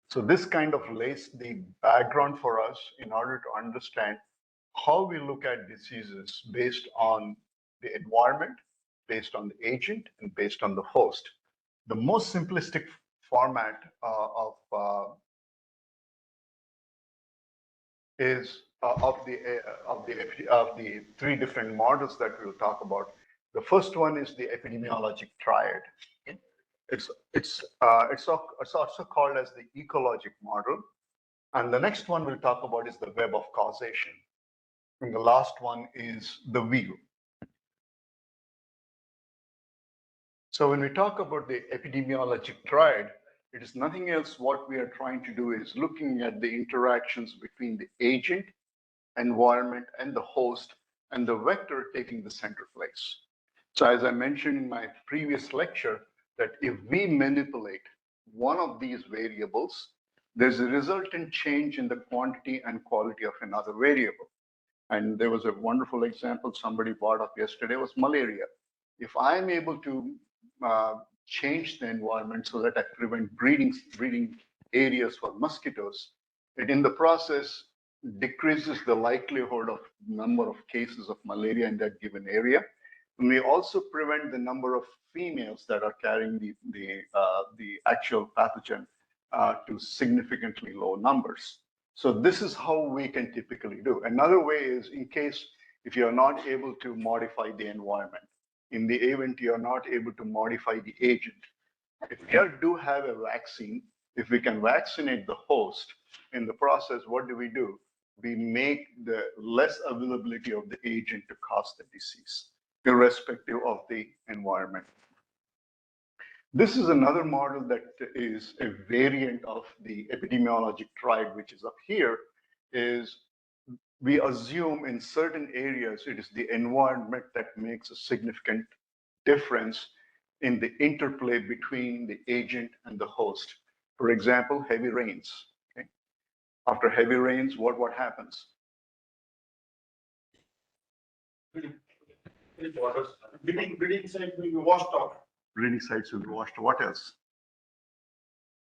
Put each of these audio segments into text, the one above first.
So this kind of lays the background for us in order to understand how we look at diseases based on the environment, based on the agent, and based on the host. The most simplistic format of the three different models that we'll talk about. The first one is the epidemiologic triad. It's also called as the ecologic model. And the next one we'll talk about is the web of causation. And the last one is the wheel. So when we talk about the epidemiologic triad, it is nothing else. What we are trying to do is looking at the interactions between the agent, environment, and the host, and the vector taking the center place. So as I mentioned in my previous lecture, that if we manipulate one of these variables, there's a resultant change in the quantity and quality of another variable. And there was a wonderful example somebody brought up yesterday was malaria. If I'm able to change the environment so that I prevent breeding areas for mosquitoes, it in the process decreases the likelihood of number of cases of malaria in that given area. And we also prevent the number of females that are carrying the actual pathogen to significantly low numbers. So this is how we can typically do. Another way is in case if you're not able to modify the environment, in the event you're not able to modify the agent, if we do have a vaccine, if we can vaccinate the host, in the process, what do? We make the less availability of the agent to cause the disease, irrespective of the environment. This is another model that is a variant of the epidemiologic triad, which is up here, is we assume in certain areas, it is the environment that makes a significant difference in the interplay between the agent and the host. For example, heavy rains. Okay? After heavy rains, what happens? Breeding sites will be washed out. Breeding sites will be washed. What else?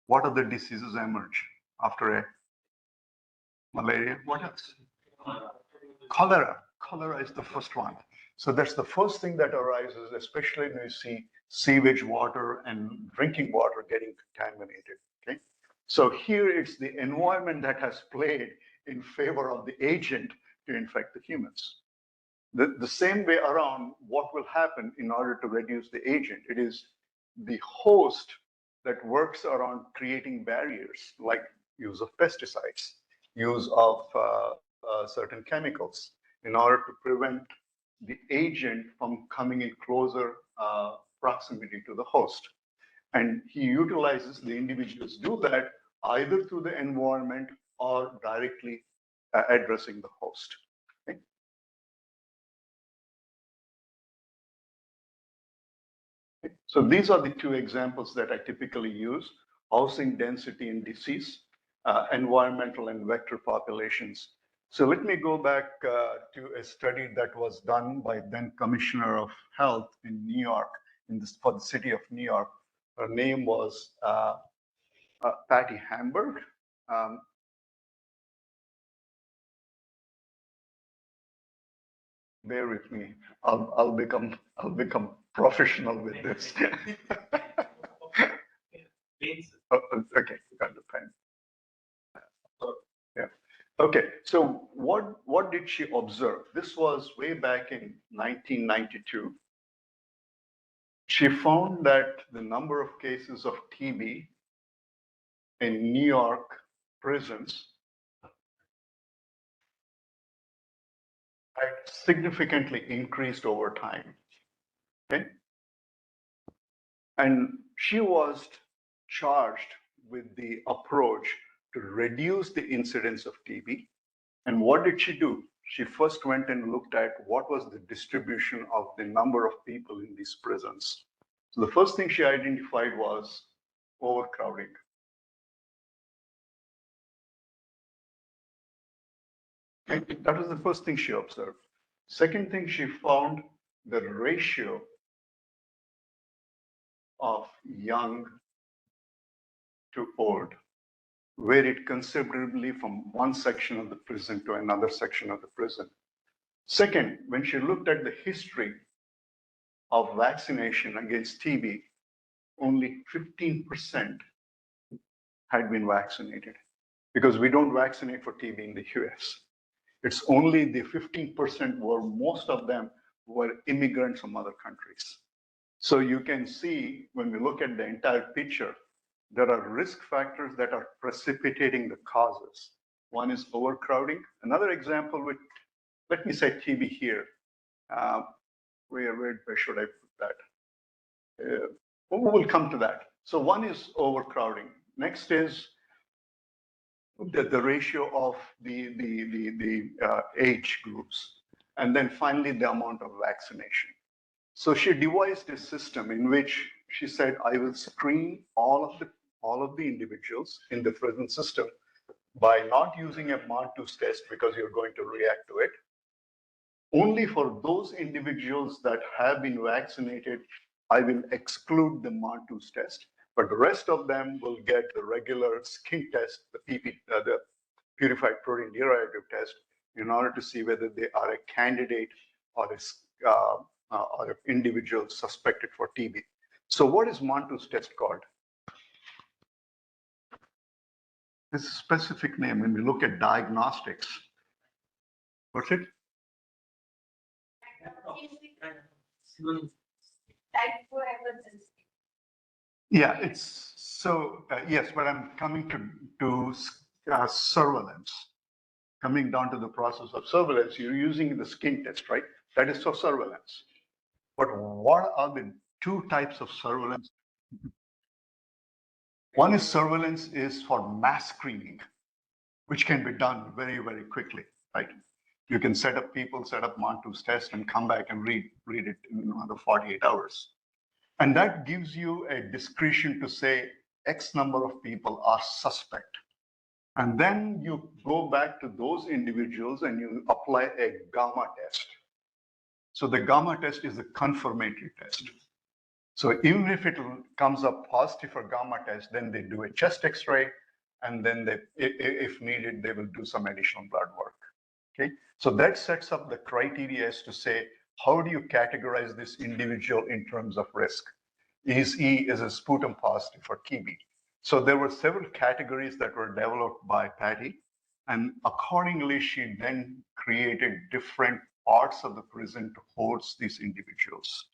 What other diseases emerge after a malaria? What else? Cholera. Cholera is the first one. So that's the first thing that arises, especially when you see sewage water and drinking water getting contaminated. Okay. So here it's the environment that has played in favor of the agent to infect the humans. The same way around, what will happen in order to reduce the agent? It is the host that works around creating barriers, like use of pesticides, use of certain chemicals, in order to prevent the agent from coming in closer proximity to the host. And he utilizes, the individuals do that either through the environment or directly addressing the host. Okay? So these are the two examples that I typically use: housing density and disease, environmental and vector populations. So let me go back to a study that was done by then Commissioner of Health in New York, for the city of New York. Her name was Patty Hamburg. Bear with me. I'll become professional with this. Okay, got the pen. Yeah. Okay. So what did she observe? This was way back in 1992. She found that the number of cases of TB in New York prisons had significantly increased over time. Okay. And she was charged with the approach to reduce the incidence of TB. And what did she do? She first went and looked at what was the distribution of the number of people in these prisons. So the first thing she identified was overcrowding. Okay, that was the first thing she observed. Second thing, she found the ratio of young to old. varied considerably from one section of the prison to another section of the prison. Second, when she looked at the history of vaccination against TB, only 15% had been vaccinated because we don't vaccinate for TB in the US. It's only the 15% where most of them were immigrants from other countries. So you can see when we look at the entire picture, there are risk factors that are precipitating the causes. One is overcrowding. Another example with, let me say TB here. Where should I put that? We will come to that. So one is overcrowding. Next is the ratio of the age groups. And then finally, the amount of vaccination. So she devised a system in which she said, I will screen all of the individuals in the prison system by not using a Montus test because you're going to react to it. Only for those individuals that have been vaccinated, I will exclude the Montus test, but the rest of them will get the regular skin test, the purified protein derivative test, in order to see whether they are a candidate or an individual suspected for TB. So what is Montus test called? This specific name, when we look at diagnostics, what's it? Yeah, it's so, yes, but I'm coming to surveillance. Coming down to the process of surveillance, you're using the skin test, right? That is for surveillance. But what are the two types of surveillance? One is surveillance is for mass screening, which can be done very, very quickly, right? You can set up Montus test and come back and read it in another 48 hours. And that gives you a discretion to say X number of people are suspect. And then you go back to those individuals and you apply a gamma test. So the gamma test is a confirmatory test. So even if it comes up positive for gamma test, then they do a chest X-ray, and then if needed, they will do some additional blood work. Okay, so that sets up the criteria as to say, how do you categorize this individual in terms of risk? Is a sputum positive for TB? So there were several categories that were developed by Patty, and accordingly, she then created different parts of the prison to host these individuals.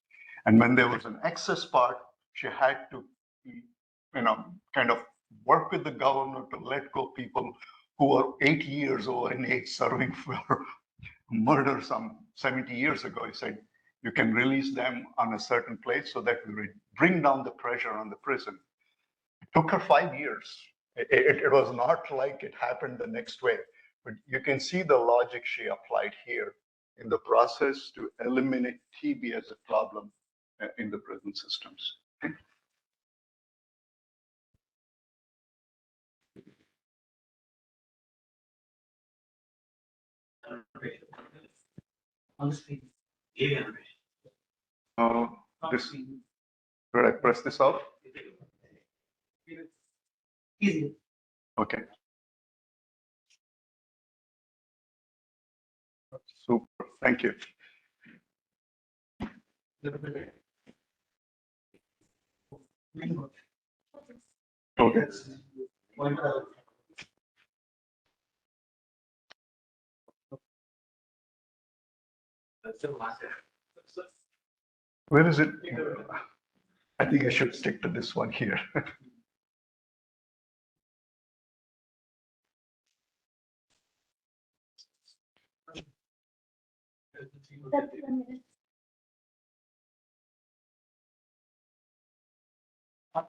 And when there was an excess part, she had to, kind of work with the governor to let go people who are 80 years old in age serving for murder some 70 years ago. He said, you can release them on a certain place so that we would bring down the pressure on the prison. It took her 5 years. It was not like it happened the next way, but you can see the logic she applied here in the process to eliminate TB as a problem in the prison systems. On the screen. Yeah. This, should I press this off? Easy. Okay. Super, thank you. Okay. Where is it? I think I should stick to this one here.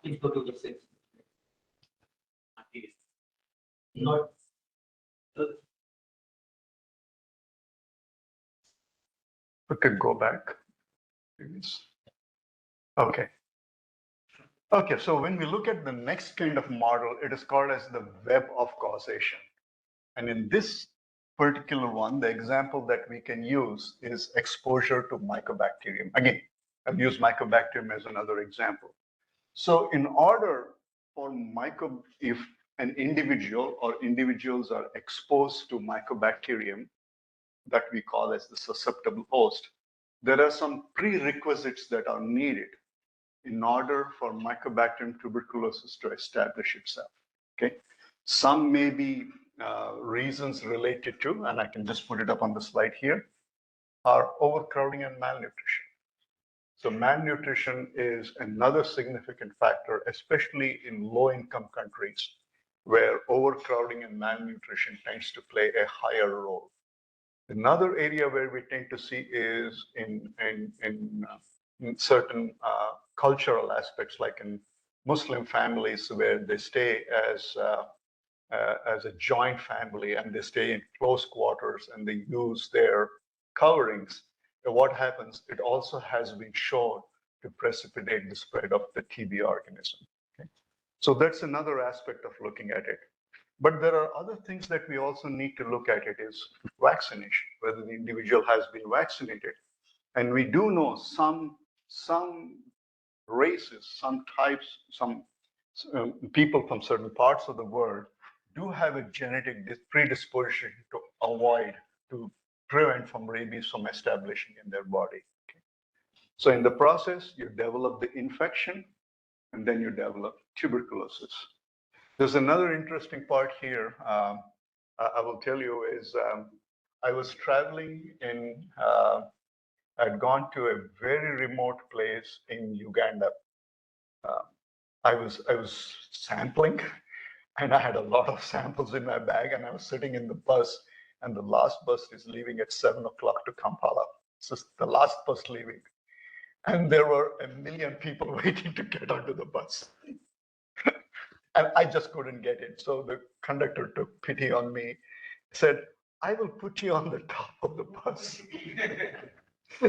Please go to the six. Not. Okay, go back. Okay. Okay, so when we look at the next kind of model, it is called as the web of causation. And in this particular one, the example that we can use is exposure to mycobacterium. Again, I've used mycobacterium as another example. So in order for if an individual or individuals are exposed to mycobacterium that we call as the susceptible host, there are some prerequisites that are needed in order for Mycobacterium tuberculosis to establish itself. Okay, some may be reasons related to, and I can just put it up on the slide here, are overcrowding and malnutrition. So malnutrition is another significant factor, especially in low-income countries, where overcrowding and malnutrition tends to play a higher role. Another area where we tend to see is in certain cultural aspects, like in Muslim families where they stay as a joint family and they stay in close quarters and they use their coverings. And what happens? It also has been shown to precipitate the spread of the TB organism. Okay? So that's another aspect of looking at it. But there are other things that we also need to look at. It is vaccination, whether the individual has been vaccinated. And we do know some races, some types, some people from certain parts of the world do have a genetic predisposition to avoid, to prevent from rabies from establishing in their body. Okay. So in the process, you develop the infection and then you develop tuberculosis. There's another interesting part here. I will tell you is I was traveling in, I'd gone to a very remote place in Uganda. I was sampling, and I had a lot of samples in my bag, and I was sitting in the bus, and the last bus is leaving at 7 o'clock to Kampala. So it's the last bus leaving, and there were 1 million people waiting to get onto the bus. And I just couldn't get in. So the conductor took pity on me, said, I will put you on the top of the bus.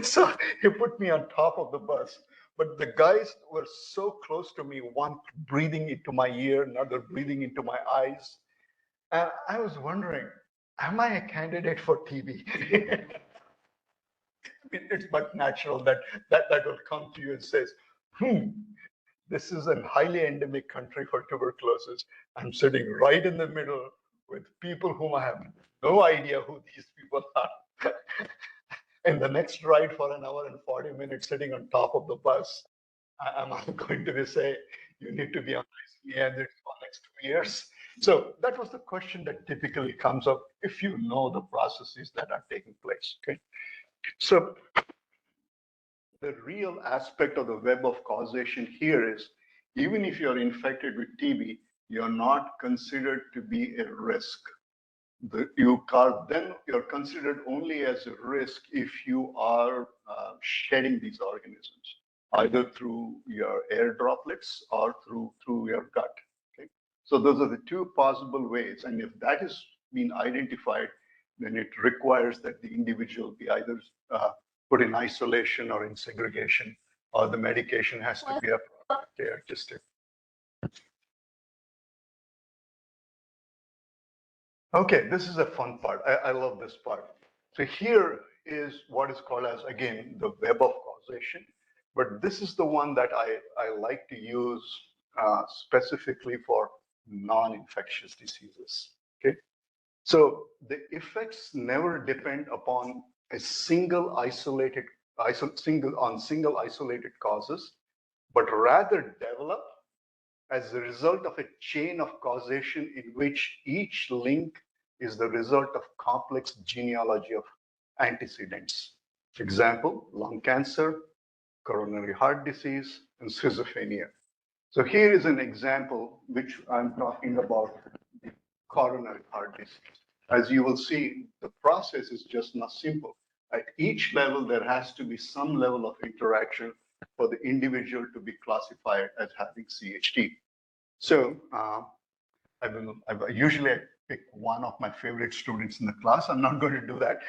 So he put me on top of the bus. But the guys were so close to me, one breathing into my ear, another breathing into my eyes. And I was wondering, am I a candidate for TB? It's but natural that will come to you and says, this is a highly endemic country for tuberculosis. I'm sitting right in the middle with people whom I have no idea who these people are. And the next ride for an hour and 40 minutes sitting on top of the bus, I'm going to be say, you need to be on ICU and it's for next 2 years. So that was the question that typically comes up if you know the processes that are taking place. Okay. So the real aspect of the web of causation here is, even if you're infected with TB, you're not considered to be a risk. You're considered only as a risk if you are shedding these organisms, either through your air droplets or through your gut. Okay, so those are the two possible ways, and if that is being identified, then it requires that the individual be either put in isolation or in segregation, or the medication has to be adjusted. Okay, this is a fun part. I love this part. So here is what is called as, again, the web of causation. But this is the one that I like to use specifically for non-infectious diseases. Okay, so the effects never depend upon a single isolated causes, but rather develop as a result of a chain of causation in which each link is the result of complex genealogy of antecedents. Example, lung cancer, coronary heart disease, and schizophrenia. So here is an example which I'm talking about, the coronary heart disease. As you will see, the process is just not simple. At each level, there has to be some level of interaction for the individual to be classified as having CHD. So usually I pick one of my favorite students in the class. I'm not going to do that.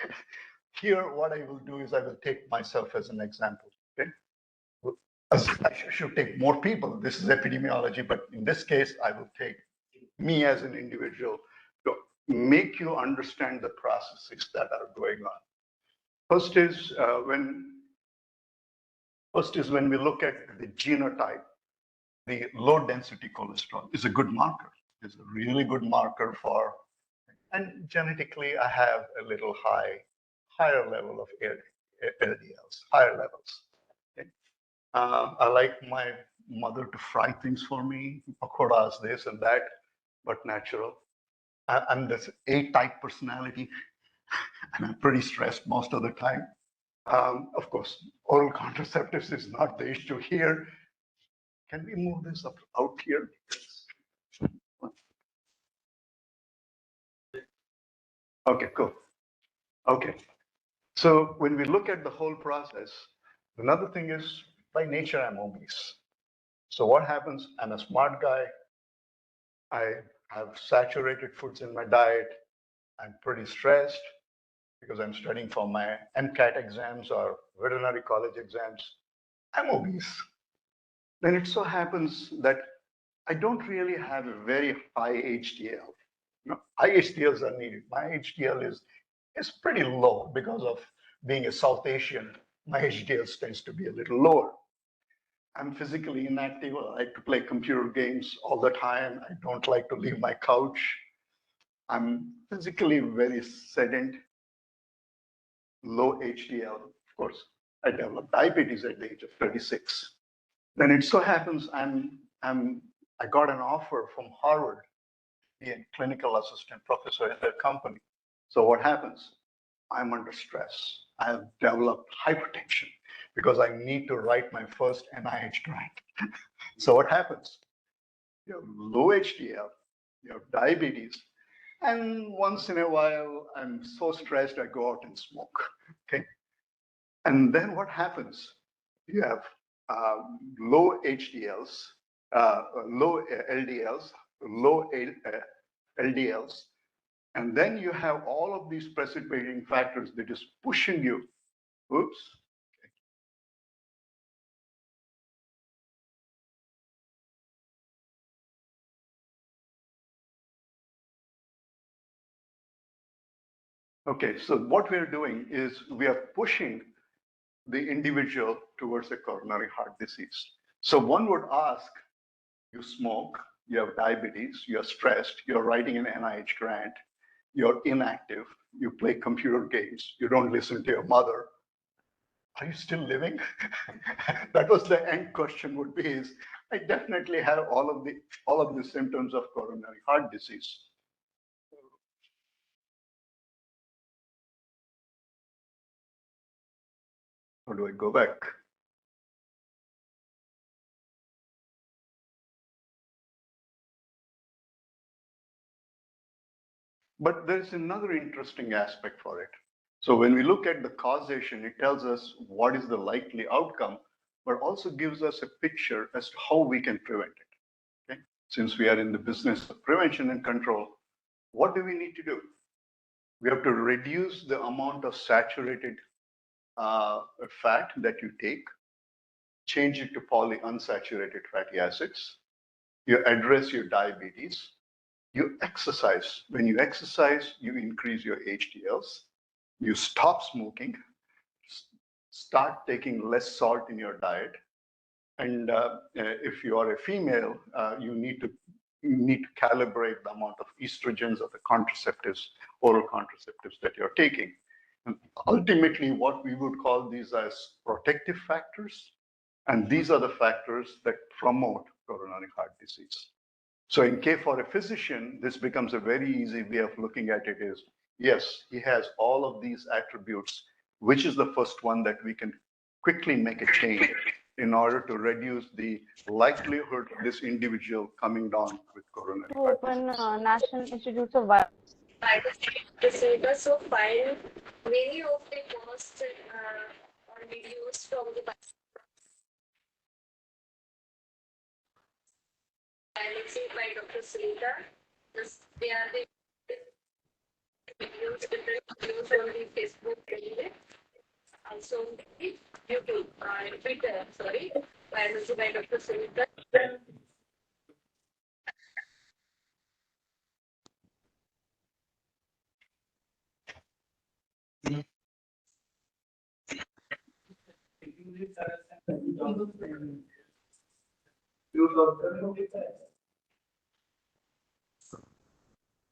Here, what I will do is I will take myself as an example. Okay, I should take more people. This is epidemiology, but in this case, I will take me as an individual to make you understand the processes that are going on. First is when we look at the genotype, the low density cholesterol is a good marker. is a really good marker for, and genetically, I have a little higher level of LDLs, higher levels. Okay. I like my mother to fry things for me, pakoras, this and that, but natural. I'm this A-type personality, and I'm pretty stressed most of the time. Of course, oral contraceptives is not the issue here. Can we move this up out here? Okay, cool. Okay. So when we look at the whole process, another thing is by nature, I'm obese. So what happens? I'm a smart guy. I have saturated foods in my diet. I'm pretty stressed because I'm studying for my MCAT exams or veterinary college exams. I'm obese. Then it so happens that I don't really have a very high HDL. High HDLs are needed. My HDL is pretty low because of being a South Asian. My HDL tends to be a little lower. I'm physically inactive. I like to play computer games all the time. I don't like to leave my couch. I'm physically very sedent, low HDL. Of course, I developed diabetes at the age of 36. Then it so happens I got an offer from Harvard, be a clinical assistant professor in their company. So what happens? I'm under stress. I have developed hypertension because I need to write my first NIH grant. So what happens? You have low HDL, you have diabetes, and once in a while, I'm so stressed, I go out and smoke. Okay. And then what happens? You have low HDLs, low LDLs, low LDLs, and then you have all of these precipitating factors that is pushing you. Oops. Okay, so what we're doing is we are pushing the individual towards a coronary heart disease. So one would ask, you smoke, you have diabetes, you're stressed, you're writing an NIH grant, you're inactive, you play computer games, you don't listen to your mother. Are you still living? That was the end question would be is, I definitely have all of the symptoms of coronary heart disease. How do I go back? But there's another interesting aspect for it. So when we look at the causation, it tells us what is the likely outcome, but also gives us a picture as to how we can prevent it. Okay? Since we are in the business of prevention and control, what do we need to do? We have to reduce the amount of saturated fat that you take, change it to polyunsaturated fatty acids. You address your diabetes. You exercise. When you exercise, you increase your HDLs. You stop smoking, start taking less salt in your diet. And if you are a female, you need to calibrate the amount of estrogens or the contraceptives, oral contraceptives that you're taking. And ultimately, what we would call these as protective factors. And these are the factors that promote coronary heart disease. So in case for a physician, this becomes a very easy way of looking at it is, yes, he has all of these attributes, which is the first one that we can quickly make a change in order to reduce the likelihood of this individual coming down with coronary To heart open disease. National Institutes of Virology. The syllabus of file many of the costs are reduced from the biology by Dr. Sunita. They are the videos, different videos on the Facebook page, also on the YouTube, Twitter, sorry, biology by Dr. Sunita.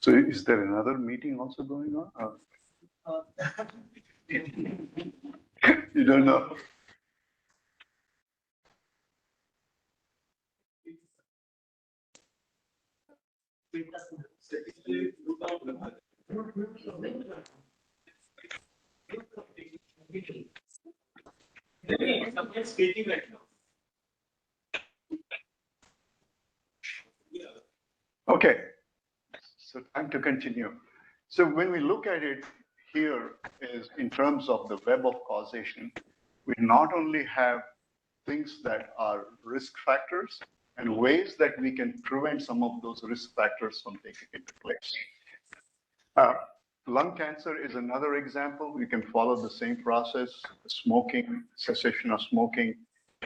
So is there another meeting also going on? You don't know? Skating right now. Okay, so time to continue. So when we look at it here is in terms of the web of causation, we not only have things that are risk factors and ways that we can prevent some of those risk factors from taking into place. Uh, Lung cancer is another example. We can follow the same process, smoking, cessation of smoking,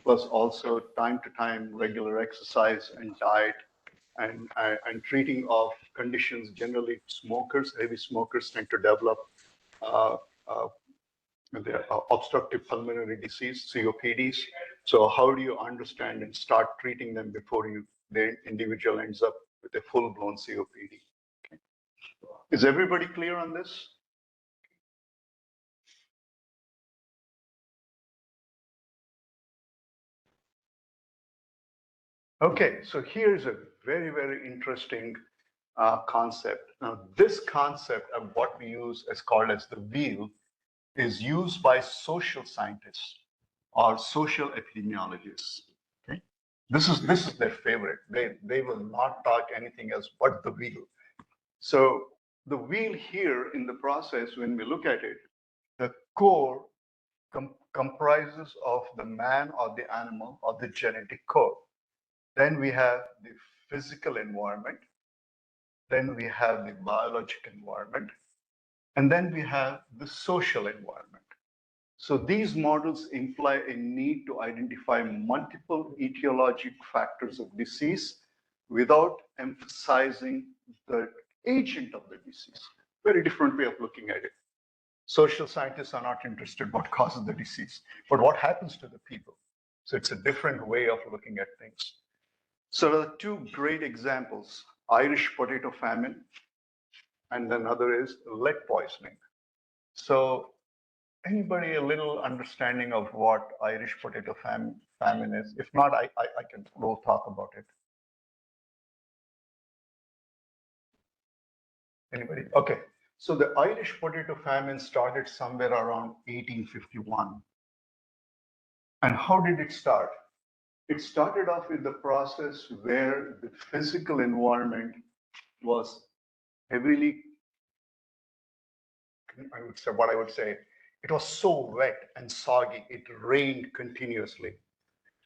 plus also time to time regular exercise and diet and treating of conditions. Generally, smokers, heavy smokers tend to develop uh, uh, obstructive pulmonary disease, COPDs. So how do you understand and start treating them before the individual ends up with a full-blown COPD? Okay. Is everybody clear on this? Okay, so here's a very, very interesting concept. Now, this concept of what we use as called as the wheel is used by social scientists or social epidemiologists. Okay, this is their favorite. They will not talk anything else but the wheel. So the wheel here in the process, when we look at it, the core comprises of the man or the animal or the genetic code. Then we have the physical environment. Then we have the biological environment. And then we have the social environment. So these models imply a need to identify multiple etiologic factors of disease without emphasizing the agent of the disease. Very different way of looking at it. Social scientists are not interested what causes the disease, but what happens to the people. So it's a different way of looking at things. So there are two great examples, Irish potato famine, and another is lead poisoning. So anybody a little understanding of what Irish potato famine is? If not, we'll talk about it. Anybody? Okay. So the Irish potato famine started somewhere around 1851. And how did it start? It started off with the process where the physical environment was heavily, I would say, it was so wet and soggy, it rained continuously.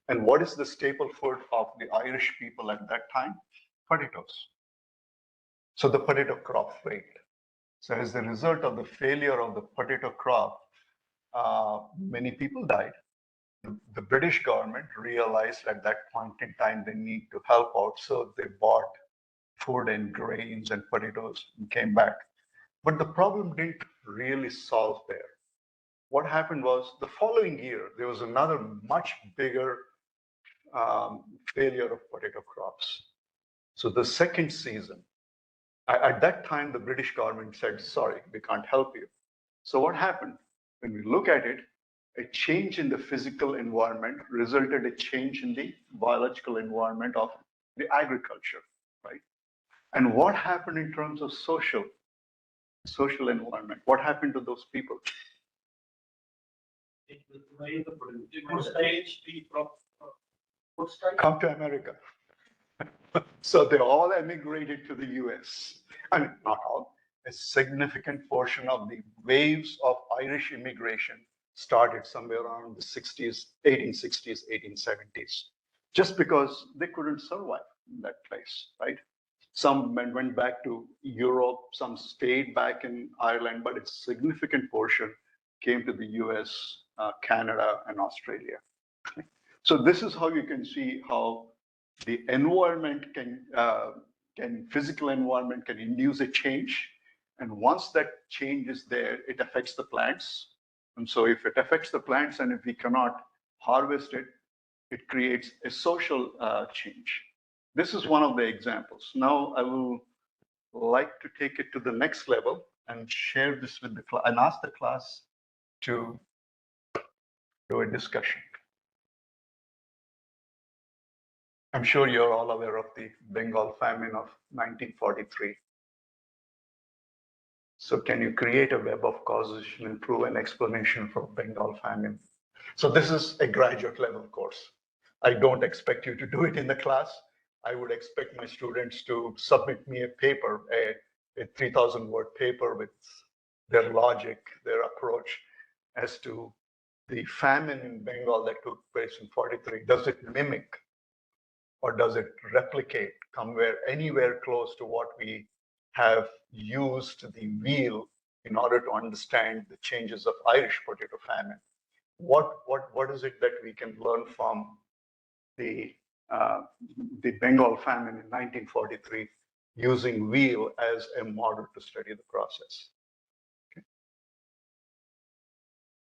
And what is the staple food of the Irish people at that time? Potatoes. So the potato crop failed. So as a result of the failure of the potato crop, many people died. The British government realized at that point in time they need to help out. So they bought food and grains and potatoes and came back. But the problem didn't really solve there. What happened was the following year, there was another much bigger failure of potato crops. So the second season, at that time, the British government said, sorry, we can't help you. So what happened? When we look at it, a change in the physical environment resulted a change in the biological environment of the agriculture, right? And what happened in terms of social environment? What happened to those people? Come to America. So they all emigrated to the US. I mean, not all, a significant portion of the waves of Irish immigration started somewhere around the 60s, 1860s, 1870s, just because they couldn't survive in that place, right? Some went back to Europe, some stayed back in Ireland, but a significant portion came to the US, Canada, and Australia. So this is how you can see how the environment physical environment can induce a change. And once that change is there, it affects the plants. And so if it affects the plants and if we cannot harvest it, it creates a social change. This is one of the examples. Now I will like to take it to the next level and share this with the class and ask the class to do a discussion. I'm sure you're all aware of the Bengal famine of 1943. So can you create a web of causation and prove an explanation for Bengal famine? So this is a graduate level course. I don't expect you to do it in the class. I would expect my students to submit me a paper, a 3,000 word paper with their logic, their approach as to the famine in Bengal that took place in 43. Does it mimic or does it replicate, anywhere close to what we have used the wheel in order to understand the changes of Irish potato famine? What is it that we can learn from the uh, the Bengal famine in 1943 using wheel as a model to study the process?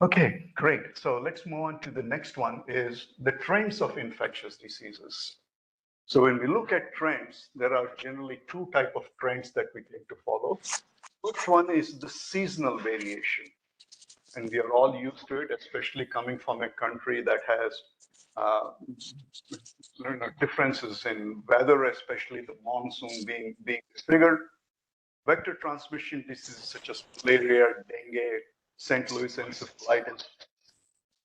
Okay, great. So let's move on to the next one is the trends of infectious diseases. So when we look at trends, there are generally two types of trends that we tend to follow. First one is the seasonal variation. And we are all used to it, especially coming from a country that has differences in weather, especially the monsoon being triggered. Vector transmission diseases such as malaria, dengue, St. Louis encephalitis,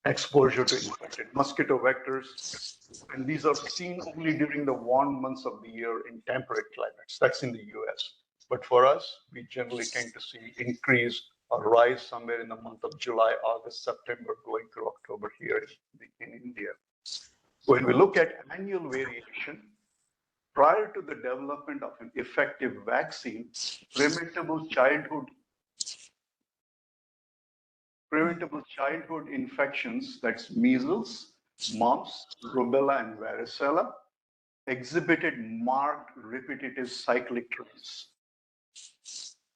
exposure to infected mosquito vectors. And these are seen only during the warm months of the year in temperate climates. That's in the US. But for us, we generally tend to see increase or rise somewhere in the month of July, August, September, going through October here in India. When we look at annual variation, prior to the development of an effective vaccine, preventable childhood infections, that's measles, mumps, rubella, and varicella, exhibited marked repetitive cyclic trends.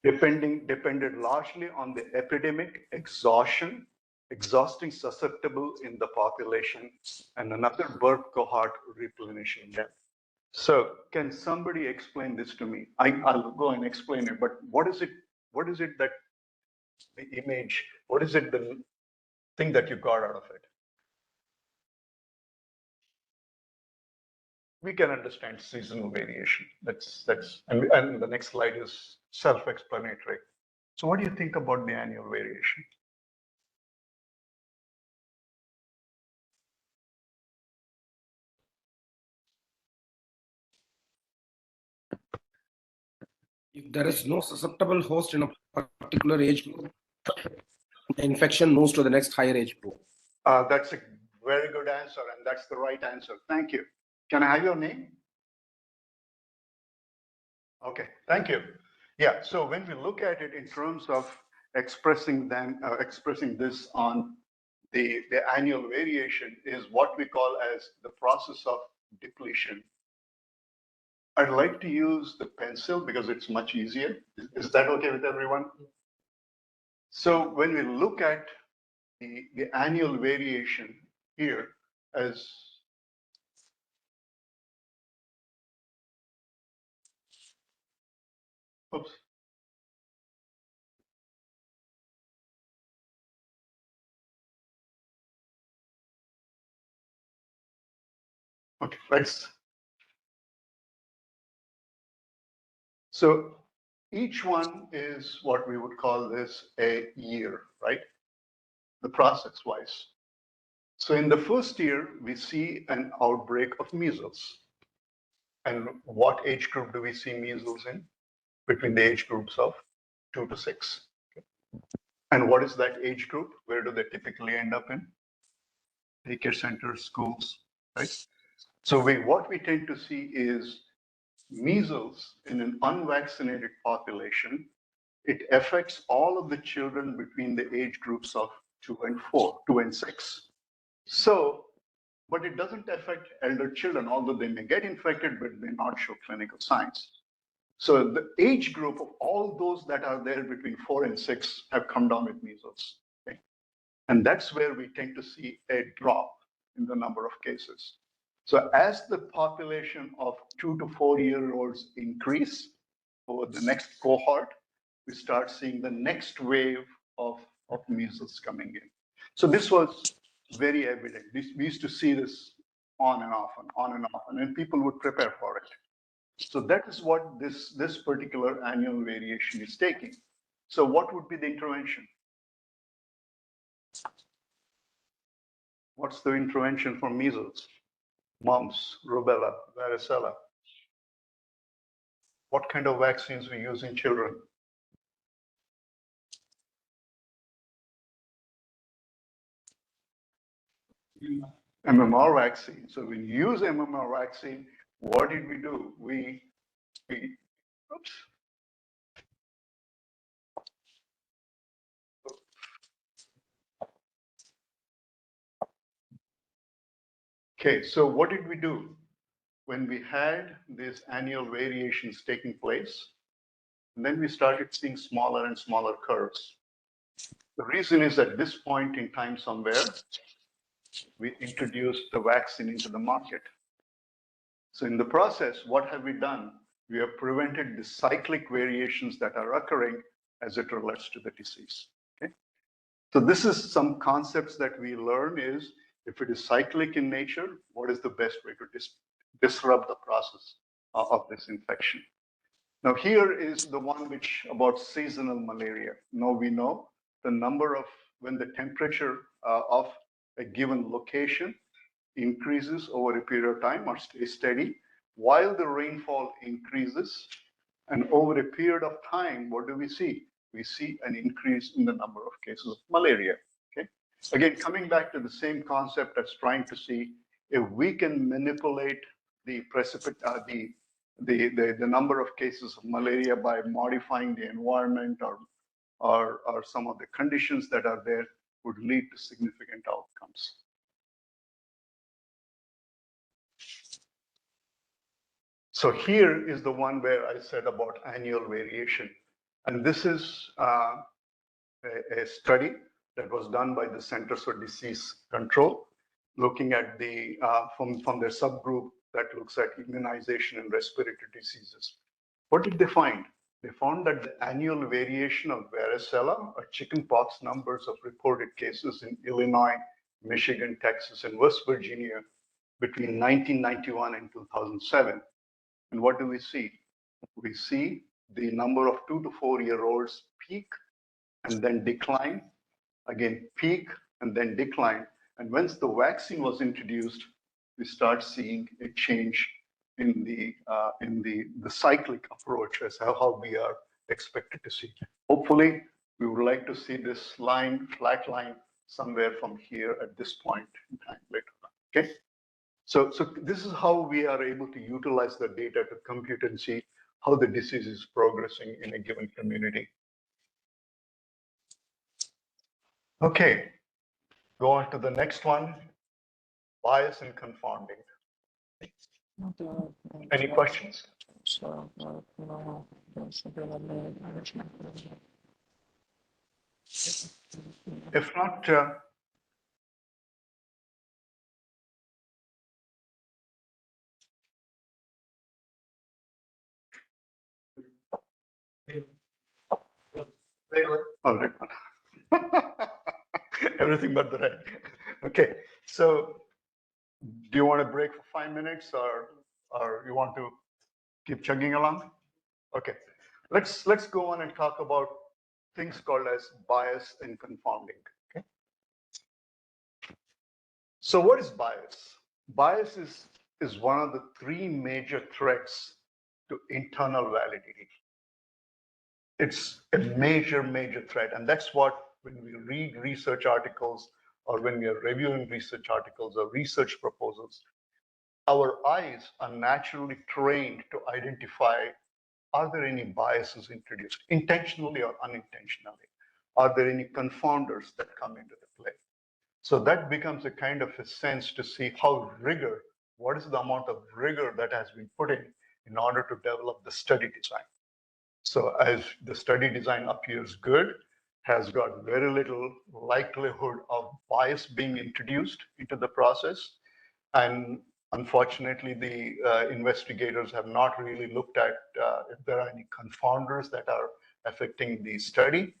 Depended largely on the epidemic exhausting susceptible in the population, and another birth cohort replenishing them. So can somebody explain this to me? I'll go and explain it, but what is it that the image, what is it the thing that you got out of it? We can understand seasonal variation. And the next slide is self-explanatory. So what do you think about the annual variation? If there is no susceptible host in a particular age group, the infection moves to the next higher age group. That's a very good answer, and that's the right answer. Thank you. Can I have your name? Okay, thank you. Yeah, so when we look at it in terms of expressing this on the annual variation is what we call as the process of depletion. I'd like to use the pencil because it's much easier. Is that okay with everyone? So when we look at the annual variation here as oops. Okay, let's. So each one is what we would call this a year, right? The process wise. So in the first year, we see an outbreak of measles. And what age group do we see measles in? Between the age groups of 2 to 6. And what is that age group? Where do they typically end up in? Daycare centers, schools, right? So what we tend to see is measles in an unvaccinated population. It affects all of the children between the age groups of 2 and 6. So, but it doesn't affect elder children, although they may get infected, but may not show clinical signs. So the age group of all those that are there between 4 and 6 have come down with measles. Okay? And that's where we tend to see a drop in the number of cases. So as the population of 2 to 4 year olds increase, over the next cohort, we start seeing the next wave of measles coming in. So this was very evident. We used to see this on and off and on and off, and people would prepare for it. So that is what this particular annual variation is taking. So what would be the intervention? What's the intervention for measles, mumps, rubella, varicella? What kind of vaccines we use in children? MMR vaccine. So when you use MMR vaccine, what did we do? We oops. Okay, so what did we do? When we had these annual variations taking place, and then we started seeing smaller and smaller curves. The reason is at this point in time somewhere, we introduced the vaccine into the market. So in the process, what have we done? We have prevented the cyclic variations that are occurring as it relates to the disease. Okay? So this is some concepts that we learn is, if it is cyclic in nature, what is the best way to disrupt the process of this infection? Now here is the one which about seasonal malaria. Now we know the number of when the temperature of a given location increases over a period of time or stays steady, while the rainfall increases, and over a period of time, what do we see? We see an increase in the number of cases of malaria. Okay. Again, coming back to the same concept as trying to see if we can manipulate the the number of cases of malaria by modifying the environment or some of the conditions that are there would lead to significant outcomes. So here is the one where I said about annual variation. And this is a study that was done by the Centers for Disease Control, looking at the from their subgroup that looks at immunization and respiratory diseases. What did they find? They found that the annual variation of varicella or chickenpox numbers of reported cases in Illinois, Michigan, Texas, and West Virginia between 1991 and 2007. And what do we see? We see the number of 2 to 4 year olds peak and then decline, again peak and then decline. And once the vaccine was introduced, we start seeing a change in the cyclic approach as how we are expected to see. Hopefully, we would like to see this line, flat line, somewhere from here at this point in time later on. Okay. So this is how we are able to utilize the data to compute and see how the disease is progressing in a given community. Okay, go on to the next one, bias and confounding. Any questions? If not, all right. Everything but the red. Okay, so do you want to break for 5 minutes or you want to keep chugging along? Okay, let's go on and talk about things called as bias and confounding. Okay. So what is bias? Bias is one of the 3 major threats to internal validity. It's a major threat, and that's what when we read research articles or when we are reviewing research articles or research proposals, our eyes are naturally trained to identify, are there any biases introduced, intentionally or unintentionally? Are there any confounders that come into the play? So that becomes a kind of a sense to see how what is the amount of rigor that has been put in order to develop the study design. So as the study design appears good, has got very little likelihood of bias being introduced into the process. And Unfortunately, the investigators have not really looked at if there are any confounders that are affecting the study.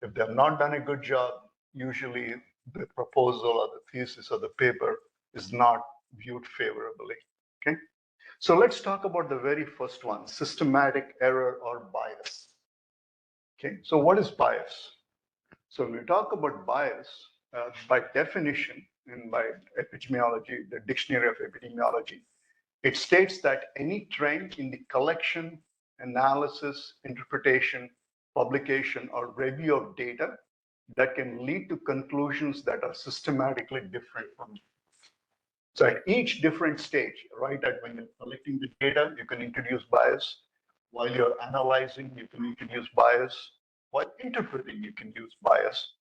If they have not done a good job, usually the proposal or the thesis or the paper is not viewed favorably. Okay, so let's talk about the very first one, systematic error or bias. Okay, so what is bias? So when we talk about bias, by definition and by epidemiology, the dictionary of epidemiology, it states that any trend in the collection, analysis, interpretation, publication, or review of data that can lead to conclusions that are systematically different from. So at each different stage, right, at when you're collecting the data, you can introduce bias. While you're analyzing, you can introduce bias. While interpreting, you can use bias.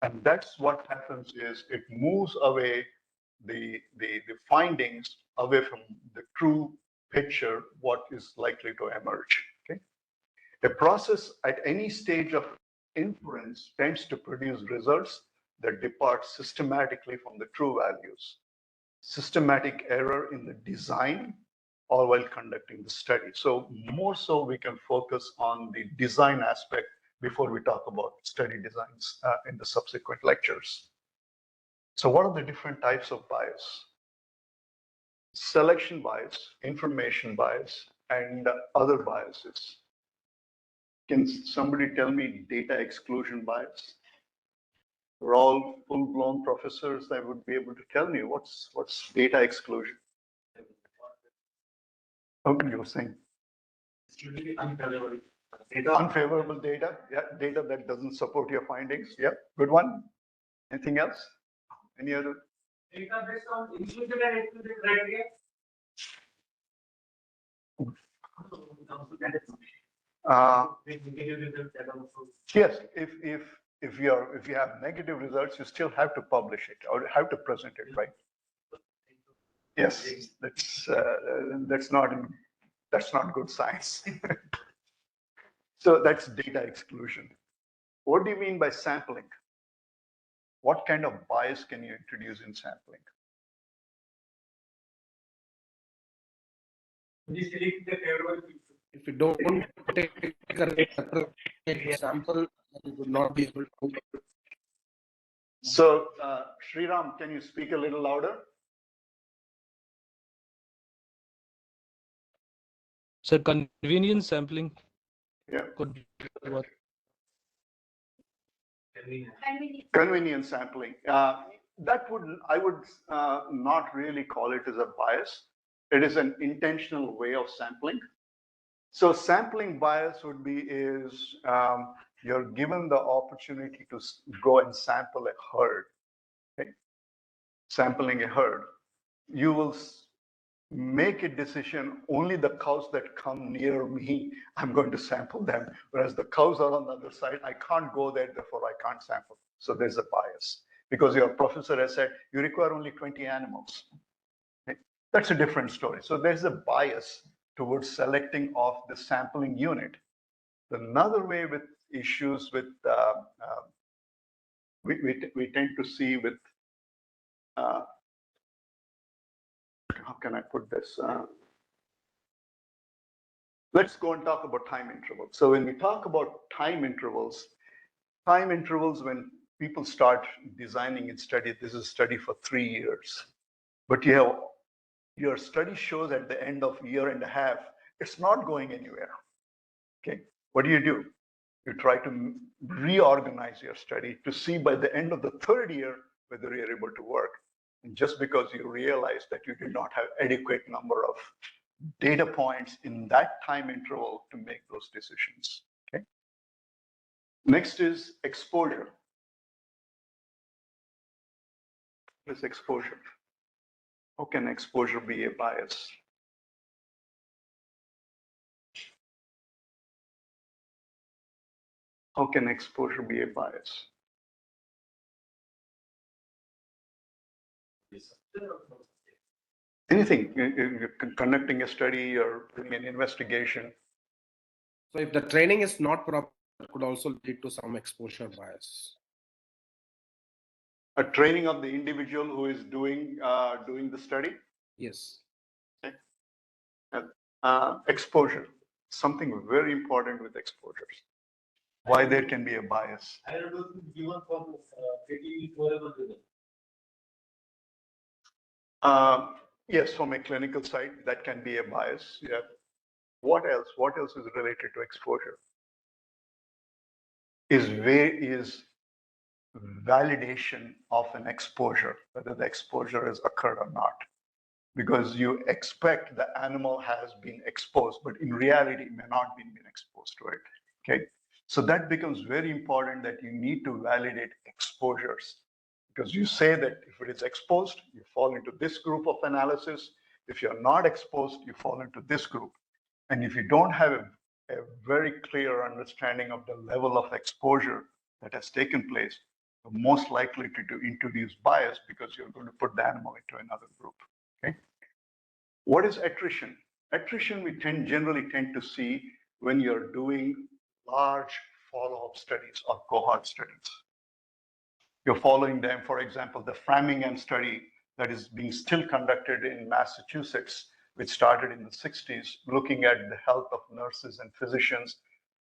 And that's what happens is it moves away the findings away from the true picture, what is likely to emerge. Okay. A process at any stage of inference tends to produce results that depart systematically from the true values. Systematic error in the design or while conducting the study. So more so we can focus on the design aspect before we talk about study designs in the subsequent lectures. So what are the different types of bias? Selection bias, information bias, and other biases. Can somebody tell me data exclusion bias? We're all full-blown professors that would be able to tell me what's data exclusion. Oh, you were saying Unfavorable. unfavorable data, yeah, data that doesn't support your findings. Yeah, good one. Anything else? Any other? Data based on included and excluded criteria. Yes, if you have negative results, you still have to publish it or have to present it, right? Yes, that's not good science. So that's data exclusion. What do you mean by sampling? What kind of bias can you introduce in sampling? If you don't take a representative sample, you would not be able to. So, Sriram, can you speak a little louder? So convenience sampling Yeah. could be what? Convenience sampling. I would not really call it as a bias. It is an intentional way of sampling. So sampling bias would be you're given the opportunity to go and sample a herd. Okay? Sampling a herd, you will make a decision, only the cows that come near me, I'm going to sample them. Whereas the cows are on the other side, I can't go there, therefore I can't sample. So there's a bias because your professor has said you require only 20 animals. Okay? That's a different story. So there's a bias towards selecting off the sampling unit. Another way with issues with, we tend to see with, how can I put this? Let's go and talk about time intervals. So when we talk about time intervals when people start designing and study, this is a study for 3 years. But your study shows at the end of a year and a half, it's not going anywhere. Okay, what do? You try to reorganize your study to see by the end of the 3rd year whether you're able to work. And just because you realize that you did not have adequate number of data points in that time interval to make those decisions. Okay. Next is exposure. What is exposure? How can exposure be a bias? How can exposure be a bias? Anything, you're conducting a study or doing an investigation. So if the training is not proper, it could also lead to some exposure bias. A training of the individual who is doing the study. Yes. Exposure, something very important with exposures. Why there can be a bias. I don't know if given for getting forever result. Yes, from a clinical side, that can be a bias. Yeah. What else? What else is related to exposure? Is validation of an exposure, whether the exposure has occurred or not. Because you expect the animal has been exposed, but in reality may not been exposed to it. Okay, so that becomes very important that you need to validate exposures, because you say that if it is exposed, you fall into this group of analysis. If you're not exposed, you fall into this group. And if you don't have a very clear understanding of the level of exposure that has taken place, you're most likely to introduce bias because you're going to put the animal into another group. Okay. What is attrition? Attrition we generally tend to see when you're doing large follow-up studies or cohort studies. You're following them, for example, the Framingham study that is being still conducted in Massachusetts, which started in the 60s, looking at the health of nurses and physicians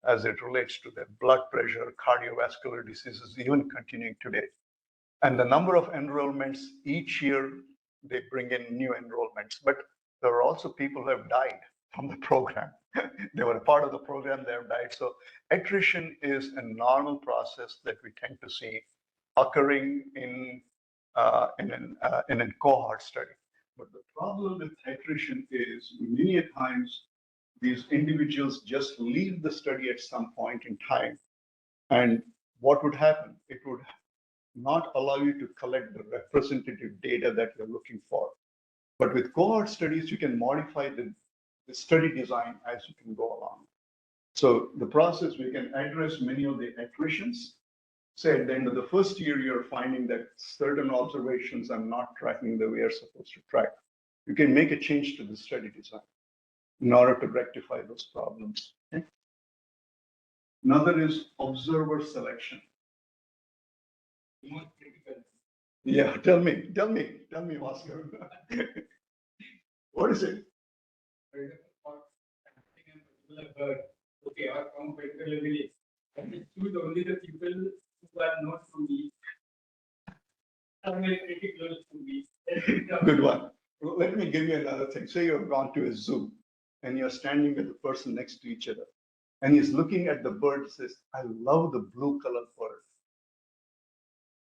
as it relates to their blood pressure, cardiovascular diseases, even continuing today. And the number of enrollments each year, they bring in new enrollments, but there are also people who have died from the program. They were a part of the program, they have died. So attrition is a normal process that we tend to see occurring in a cohort study. But the problem with attrition is many times these individuals just leave the study at some point in time. And what would happen? It would not allow you to collect the representative data that you're looking for. But with cohort studies, you can modify the study design as you can go along. So the process, we can address many of the attritions. Say at the end of the first year, you're finding that certain observations are not tracking the way you're supposed to track. You can make a change to the study design in order to rectify those problems. Okay? Another is observer selection. More critical. Yeah, tell me, Oscar. What is it? Okay, our competitor village. And we choose only the people who are not from me. Are very pretty close to me. Good one. Let me give you another thing. Say you've gone to a zoo and you're standing with the person next to each other, and he's looking at the bird and says, I love the blue colored bird.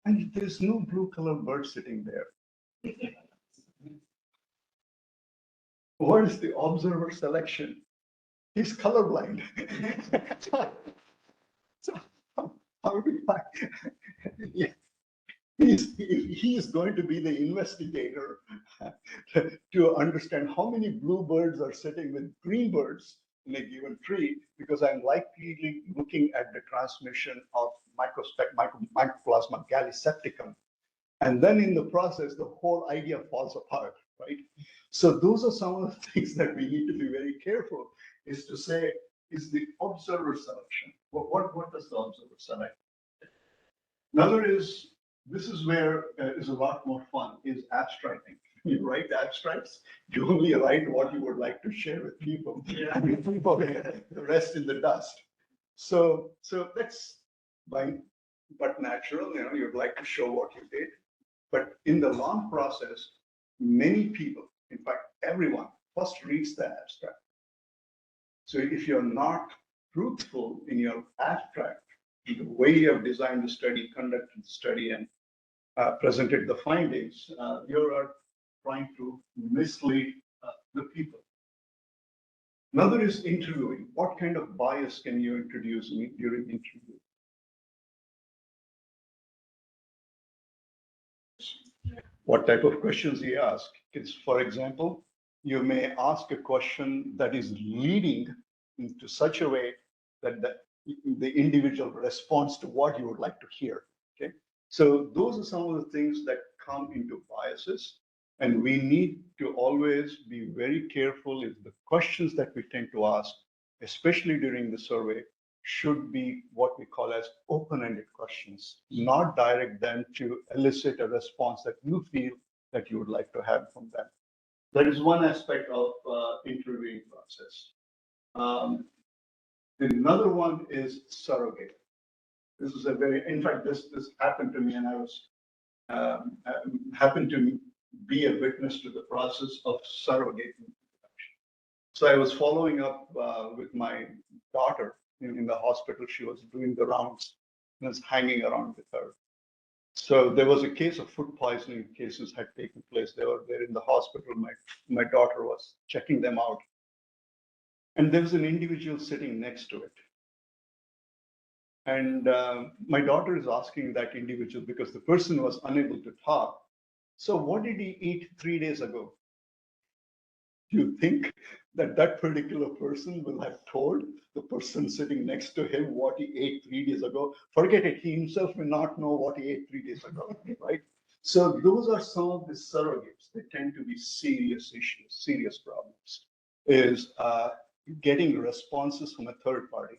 And there's no blue colored bird sitting there. What is the observer selection? He's colorblind. So how do I? Yeah, he's going to be the investigator to understand how many bluebirds are sitting with green birds in a given tree, because I'm likely looking at the transmission of Mycoplasma gallisepticum. And then in the process, the whole idea falls apart, right? So those are some of the things that we need to be very careful, is to say, is the observer selection. What does the observer select? Another is, this is where is a lot more fun, is abstracting. You write abstracts, you only write what you would like to share with people. Yeah. And people, the rest in the dust. So that's fine, but natural, you'd like to show what you did. But in the long process, many people, in fact, everyone, first reads the abstract. So if you're not truthful in your abstract, the way you have designed the study, conducted the study, and presented the findings, you are trying to mislead the people. Another is interviewing. What kind of bias can you introduce during interview? What type of questions you ask? It's, for example, you may ask a question that is leading into such a way that the individual responds to what you would like to hear. Okay, so those are some of the things that come into biases, and we need to always be very careful if the questions that we tend to ask, especially during the survey, should be what we call as open-ended questions, not direct them to elicit a response that you feel that you would like to have from them. That is one aspect of interviewing process. Another one is surrogate. This is a very, in fact, this happened to me, and I was happened to be a witness to the process of surrogate. So I was following up with my daughter in the hospital. She was doing the rounds and I was hanging around with her. So there was a case of food poisoning cases had taken place. They were there in the hospital. My daughter was checking them out. And there was an individual sitting next to it. And my daughter is asking that individual because the person was unable to talk. So what did he eat 3 days ago? Do you think that that particular person will have told the person sitting next to him what he ate 3 days ago? Forget it. He himself may not know what he ate 3 days ago, right? So those are some of the surrogates. They tend to be serious issues, serious problems, is getting responses from a third party.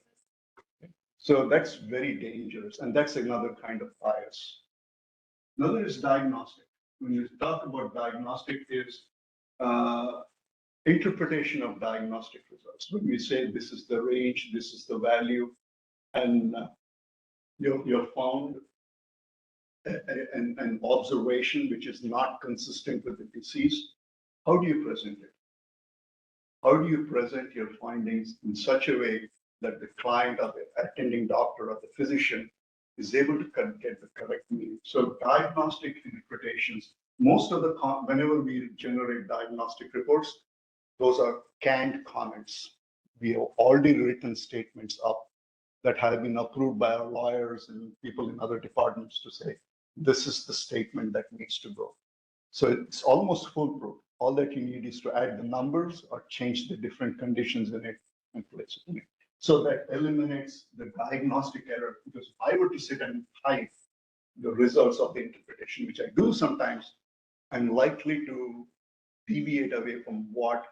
So that's very dangerous. And that's another kind of bias. Another is diagnostic. When you talk about diagnostic is interpretation of diagnostic results. When we say this is the range, this is the value, and you're found an observation which is not consistent with the disease, how do you present it? How do you present your findings in such a way that the client or the attending doctor or the physician is able to get the correct meaning? So diagnostic interpretations, most of the, whenever we generate diagnostic reports, those are canned comments. We have already written statements up that have been approved by our lawyers and people in other departments to say, this is the statement that needs to go. So it's almost foolproof. All that you need is to add the numbers or change the different conditions in it and place it in it. So that eliminates the diagnostic error, because if I were to sit and type the results of the interpretation, which I do sometimes, I'm likely to deviate away from what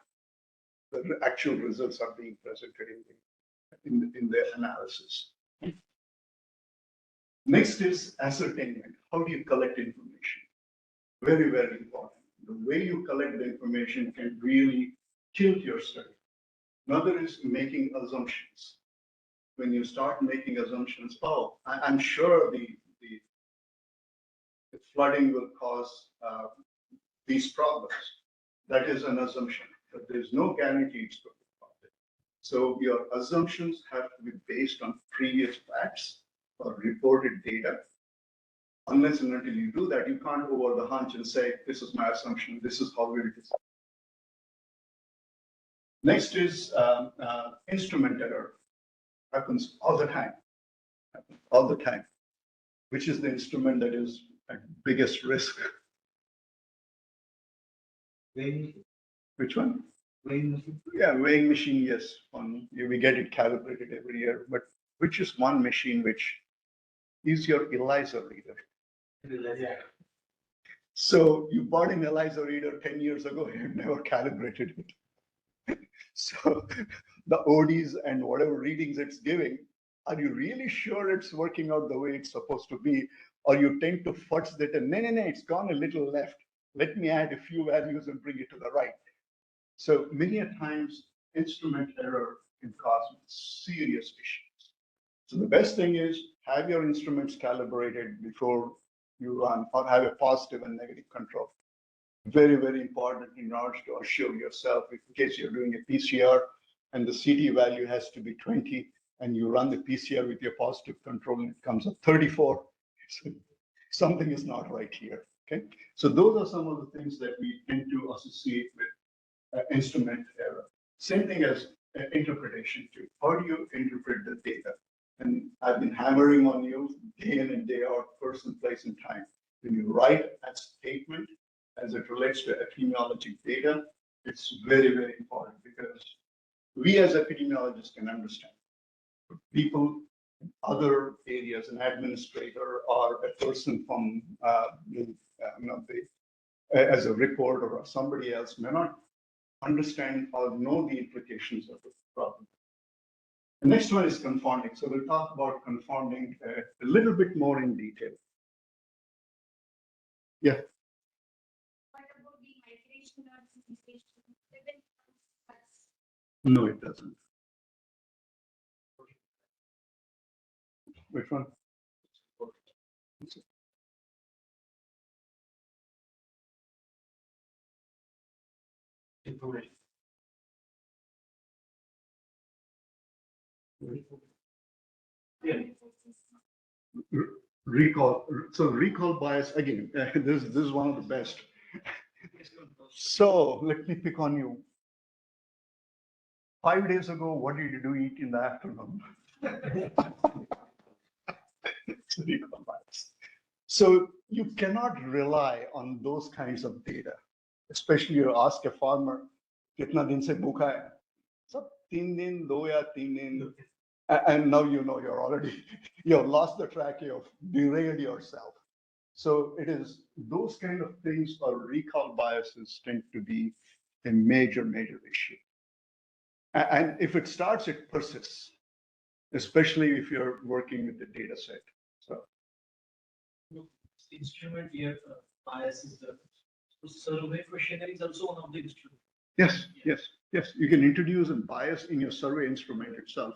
the actual results are being presented in the analysis. Next is ascertainment. How do you collect information? Very, very important. The way you collect the information can really tilt your study. Another is making assumptions. When you start making assumptions, oh, I'm sure the flooding will cause these problems. That is an assumption, but there's no guarantee it's going to cause it. So your assumptions have to be based on previous facts or reported data. Unless and until you do that, you can't go over the hunch and say, this is my assumption, this is how it is. Next is instrument error. Happens all the time, which is the instrument that is at biggest risk. Which one? Weighing machine. Yeah, weighing machine, yes. We get it calibrated every year, but which is one machine which is your ELISA reader? Yeah. So you bought an ELISA reader 10 years ago, you've never calibrated it. So the ODs and whatever readings it's giving, are you really sure it's working out the way it's supposed to be? Or you tend to fudge that and no, it's gone a little left. Let me add a few values and bring it to the right. So many a times instrument error can cause serious issues. So the best thing is have your instruments calibrated before you run, or have a positive and negative control. Very, very important in order to assure yourself, in case you're doing a PCR and the CT value has to be 20 and you run the PCR with your positive control and it comes up 34, so something is not right here, okay? So those are some of the things that we tend to associate with instrument error. Same thing as interpretation too. How do you interpret the data? And I've been hammering on you day in and day out, person, place, and time. When you write a statement as it relates to epidemiologic data, it's very, very important because we as epidemiologists can understand. People in other areas, an administrator or a person from as a reporter or somebody else may not understand or know the implications of the problem. The next one is confounding. So we'll talk about confounding a little bit more in detail. Yeah. What about the migration of No, it doesn't. Which one? Recall. So recall bias again. This is one of the best. So let me pick on you. 5 days ago, what did you do eat in the afternoon? It's recall bias. So you cannot rely on those kinds of data, especially you ask a farmer, कितना दिन से भूखा है? सब 3 दिन, 2 या 3 दिन. And now you know you're already, you've lost the track, you've derailed yourself. So it is those kind of things or recall biases tend to be a major, major issue. And if it starts, it persists, especially if you're working with the data set. So The instrument here, bias is the survey questionnaire is also one of the instruments. yes, yes, yes, you can introduce a bias in your survey instrument itself.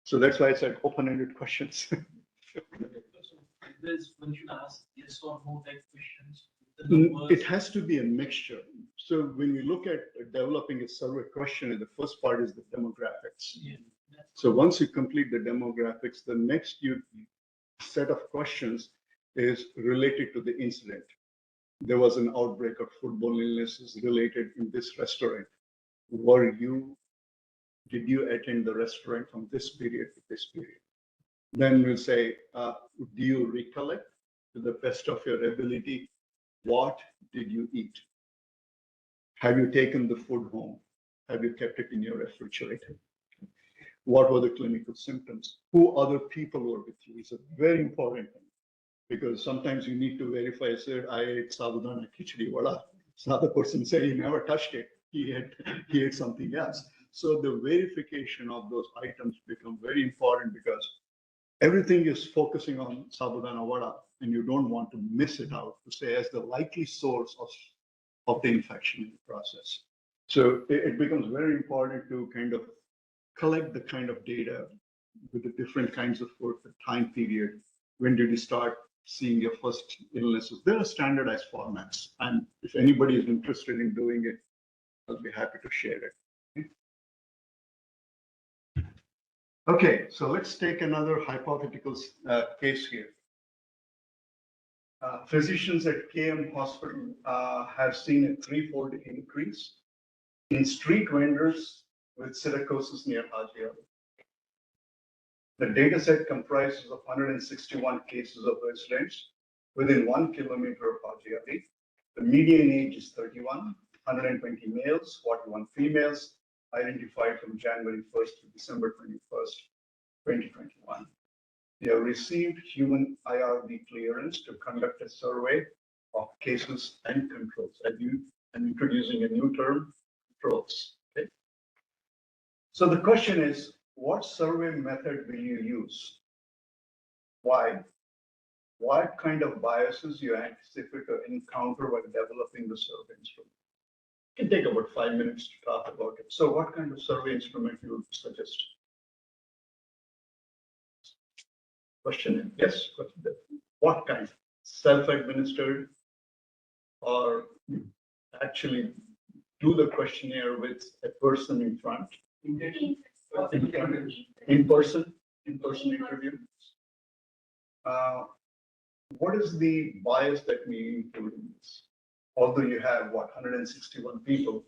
So that's why I said open-ended questions. There's one should ask yes or no type questions. The numbers. It has to be a mixture. So when you look at developing a survey question, the first part is the demographics. Yeah. So once you complete the demographics, the next set of questions is related to the incident. There was an outbreak of foodborne illnesses related in this restaurant. Did you attend the restaurant from this period to this period? Then we'll say, do you recollect to the best of your ability? What did you eat? Have you taken the food home? Have you kept it in your refrigerator? What were the clinical symptoms? Who other people were with you? It's a very important thing because sometimes you need to verify, sir, I ate sabudana khichdi vada. Another person said he never touched it. He ate something else. So the verification of those items become very important because everything is focusing on sabudana vada and you don't want to miss it out to say as the likely source of the infection in the process. So it becomes very important to kind of collect the kind of data with the different kinds of work, the time period. When did you start seeing your first illnesses? There are standardized formats. And if anybody is interested in doing it, I'll be happy to share it. Okay, so let's take another hypothetical case here. Physicians at KM Hospital have seen a threefold increase in street vendors with silicosis near Haji Ali. The data set comprises of 161 cases of residents within 1 kilometer of Haji Ali. The median age is 31, 120 males, 41 females, identified from January 1st to December 21st, 2021. They have received human IRB clearance to conduct a survey of cases and controls. I'm introducing a new term, controls. Okay. So the question is, what survey method will you use? Why? What kind of biases you anticipate to encounter while developing the survey instrument? It can take about 5 minutes to talk about it. So what kind of survey instrument you would suggest? Question, yes, what kind? Self-administered or actually do the questionnaire with a person in front? In person interview. What is the bias that we include in this? Although you have 161 people,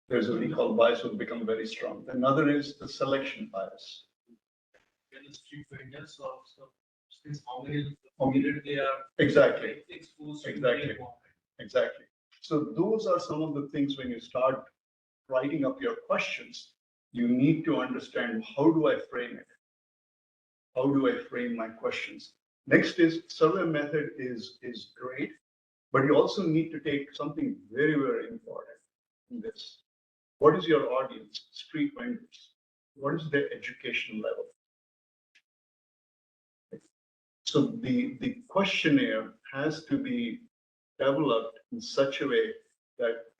there's a recall bias will become very strong. Another is the selection bias. Street vendors or since how many they are Exactly. exposed Exactly. Exactly. So those are some of the things when you start writing up your questions, you need to understand how do I frame it? How do I frame my questions? Next is survey method is great, but you also need to take something very, very important in this. What is your audience? Street vendors. What is their education level? So the questionnaire has to be developed in such a way that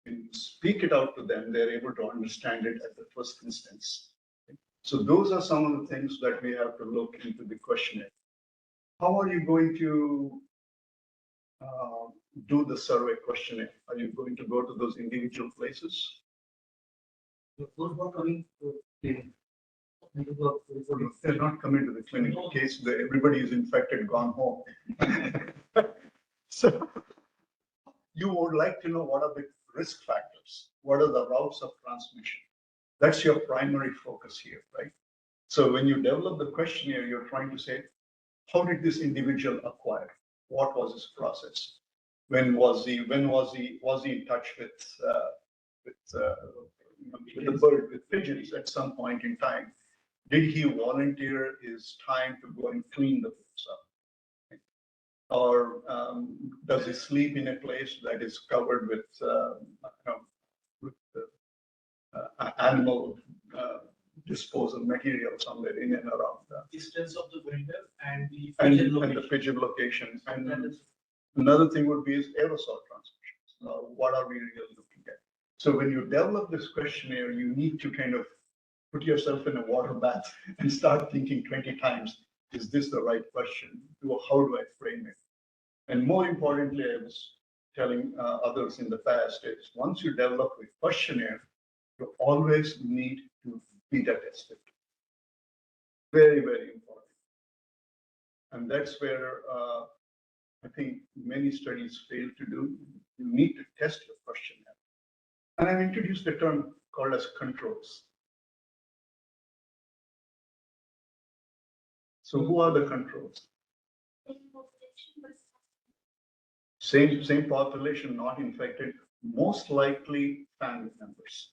when you speak it out to them, they're able to understand it at the first instance. So those are some of the things that we have to look into the questionnaire. How are you going to do the survey questionnaire? Are you going to go to those individual places? Those who are coming to They're not coming to the clinic in case everybody is infected, gone home. So you would like to know what are the risk factors? What are the routes of transmission? That's your primary focus here, right? So when you develop the questionnaire, you're trying to say, how did this individual acquire? What was his process? When was he in touch with the bird, with pigeons at some point in time? Did he volunteer his time to go and clean the place up? Or does he sleep in a place that is covered with, animal disposal material somewhere in and around that? distance of the window and the And pigeon the location. pigeon location. That And is- another thing would be is aerosol transmissions. What are we really looking at? So when you develop this questionnaire, you need to kind of put yourself in a water bath and start thinking 20 times, is this the right question? How do I frame it? And more importantly, I was telling others in the past, is once you develop a questionnaire, you always need to beta test it. Very, very important. And that's where I think many studies fail to do. You need to test your questionnaire. And I've introduced the term called as controls. So who are the controls? Same population, not infected, most likely family members.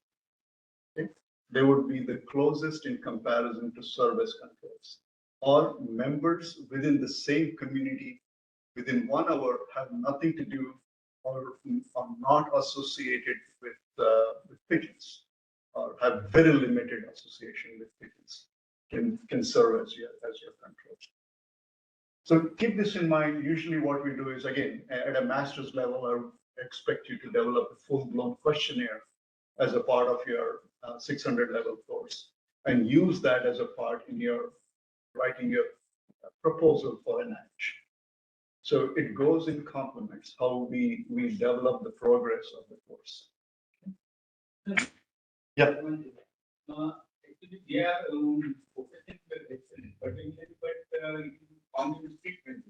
Okay? They would be the closest in comparison to service controls. Or members within the same community within 1 hour have nothing to do or are not associated with pigeons or have very limited association with pigeons can serve as your control. So keep this in mind. Usually what we do is, again, at a master's level, I would expect you to develop a full-blown questionnaire as a part of your 600 level course and use that as a part in your writing your proposal for an action. So it goes in complements how we develop the progress of the course. Yeah. Actually, they are focusing particularly, but on the treatment.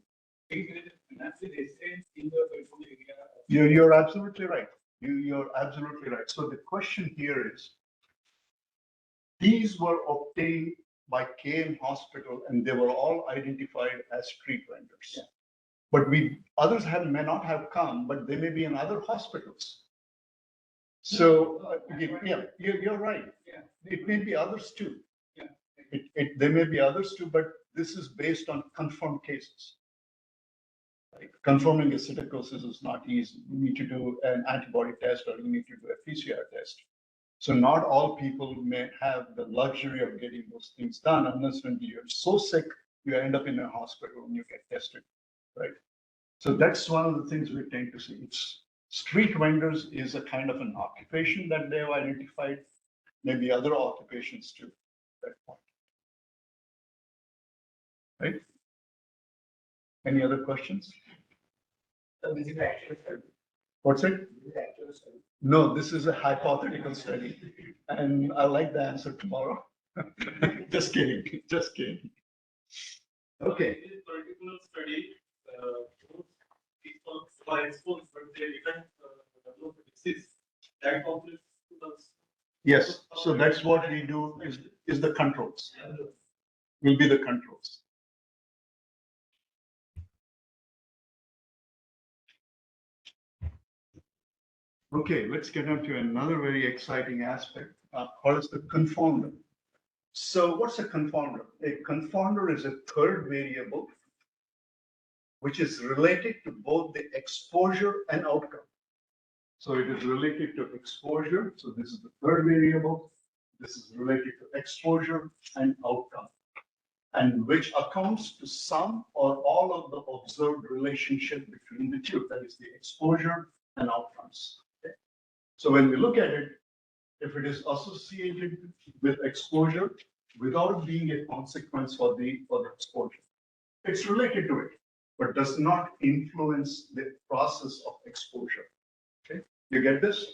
You're absolutely right. You're absolutely right. So the question here is, these were obtained by KM Hospital and they were all identified as street vendors. Yeah. But others may not have come, but they may be in other hospitals. So yeah, you're right. Yeah. It may be others too. Yeah. There may be others too, but this is based on confirmed cases. Right? Confirming acidosis is not easy. You need to do an antibody test or you need to do a PCR test. So not all people may have the luxury of getting those things done unless when you're so sick, you end up in a hospital and you get tested, right? So that's one of the things we tend to see. It's street vendors is a kind of an occupation that they have identified, maybe other occupations too, at that point. Right? Any other questions? What's it? No, this is a hypothetical study, and I like the answer tomorrow. Just kidding, just kidding. Okay. This particular study, people are exposed, but they didn't develop a disease. That population was. Yes, so that's what we do is the controls. Will be the controls. Okay, let's get on to another very exciting aspect, called as the confounder. So what's a confounder? A confounder is a third variable which is related to both the exposure and outcome. So it is related to exposure. So this is the third variable. This is related to exposure and outcome, and which accounts to some or all of the observed relationship between the two. That is the exposure and outcomes. Okay? So when we look at it, if it is associated with exposure without being a consequence for the exposure, it's related to it, but does not influence the process of exposure. Okay, you get this?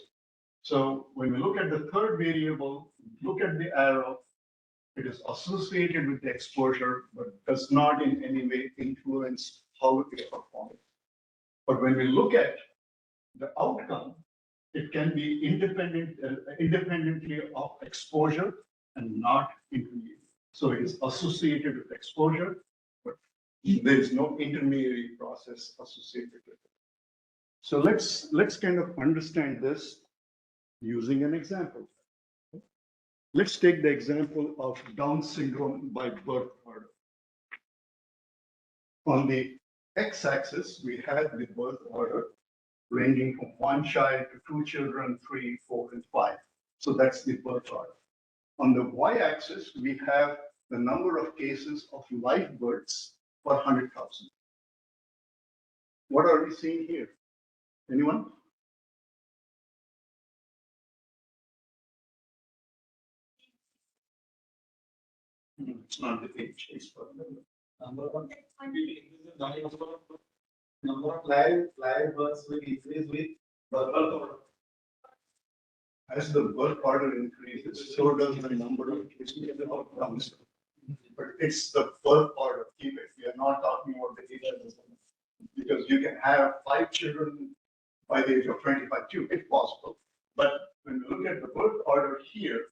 So when we look at the third variable, look at the arrow, it is associated with the exposure, but does not in any way influence how it is performed. But when we look at the outcome, it can be independently of exposure and not intermediate. So it is associated with exposure, but there is no intermediary process associated with it. So let's kind of understand this using an example. Let's take the example of Down syndrome by birth order. On the x-axis, we have the birth order ranging from 1 child to 2 children, 3, 4, and 5. So that's the birth order. On the y-axis, we have the number of cases of live births per 100,000. What are we seeing here? Anyone? It's not the age, it's per Number one, number of live births will increase with birth order. As the birth order increases, so does the number of cases of outcomes. But it's the birth order, keep it. We are not talking about the age of the woman. Because you can have 5 children by the age of 25 too, if possible. But when we look at the birth order here,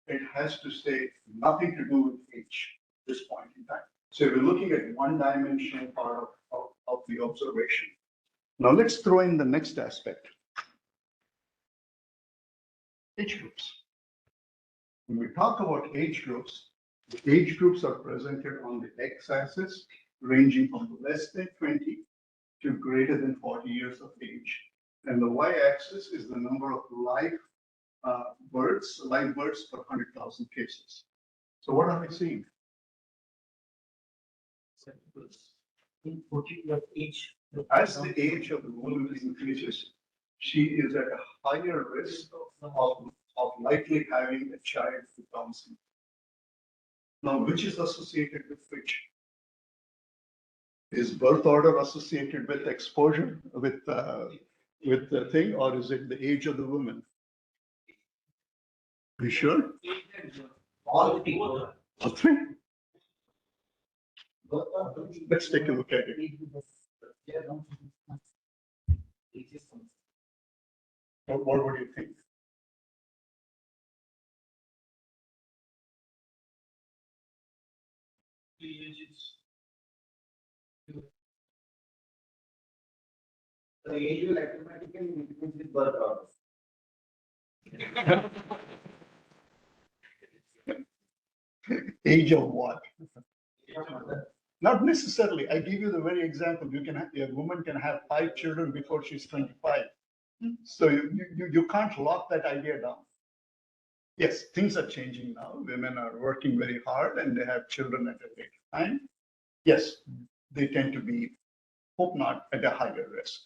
it has to say nothing to do with age at this point in time. So we're looking at one-dimensional part of the observation. Now let's throw in the next aspect. Age groups. When we talk about age groups, the age groups are presented on the x-axis, ranging from less than 20 to greater than 40 years of age. And the y-axis is the number of live births per 100,000 cases. So what are we seeing? In 40 of each. As the age of the woman increases, she is at a higher risk of likely having a child with Down syndrome. Now, which is associated with which? Is birth order associated with exposure, with the thing, or is it the age of the woman? You sure? All people. All three? Let's take a look at it. What would you think? The age will automatically increase with birth order. Age of what? Not necessarily. I give you the very example. A woman can have 5 children before she's 25. So you can't lock that idea down. Yes, things are changing now. Women are working very hard and they have children at a later time. Yes, they tend to be, hope not, at a higher risk.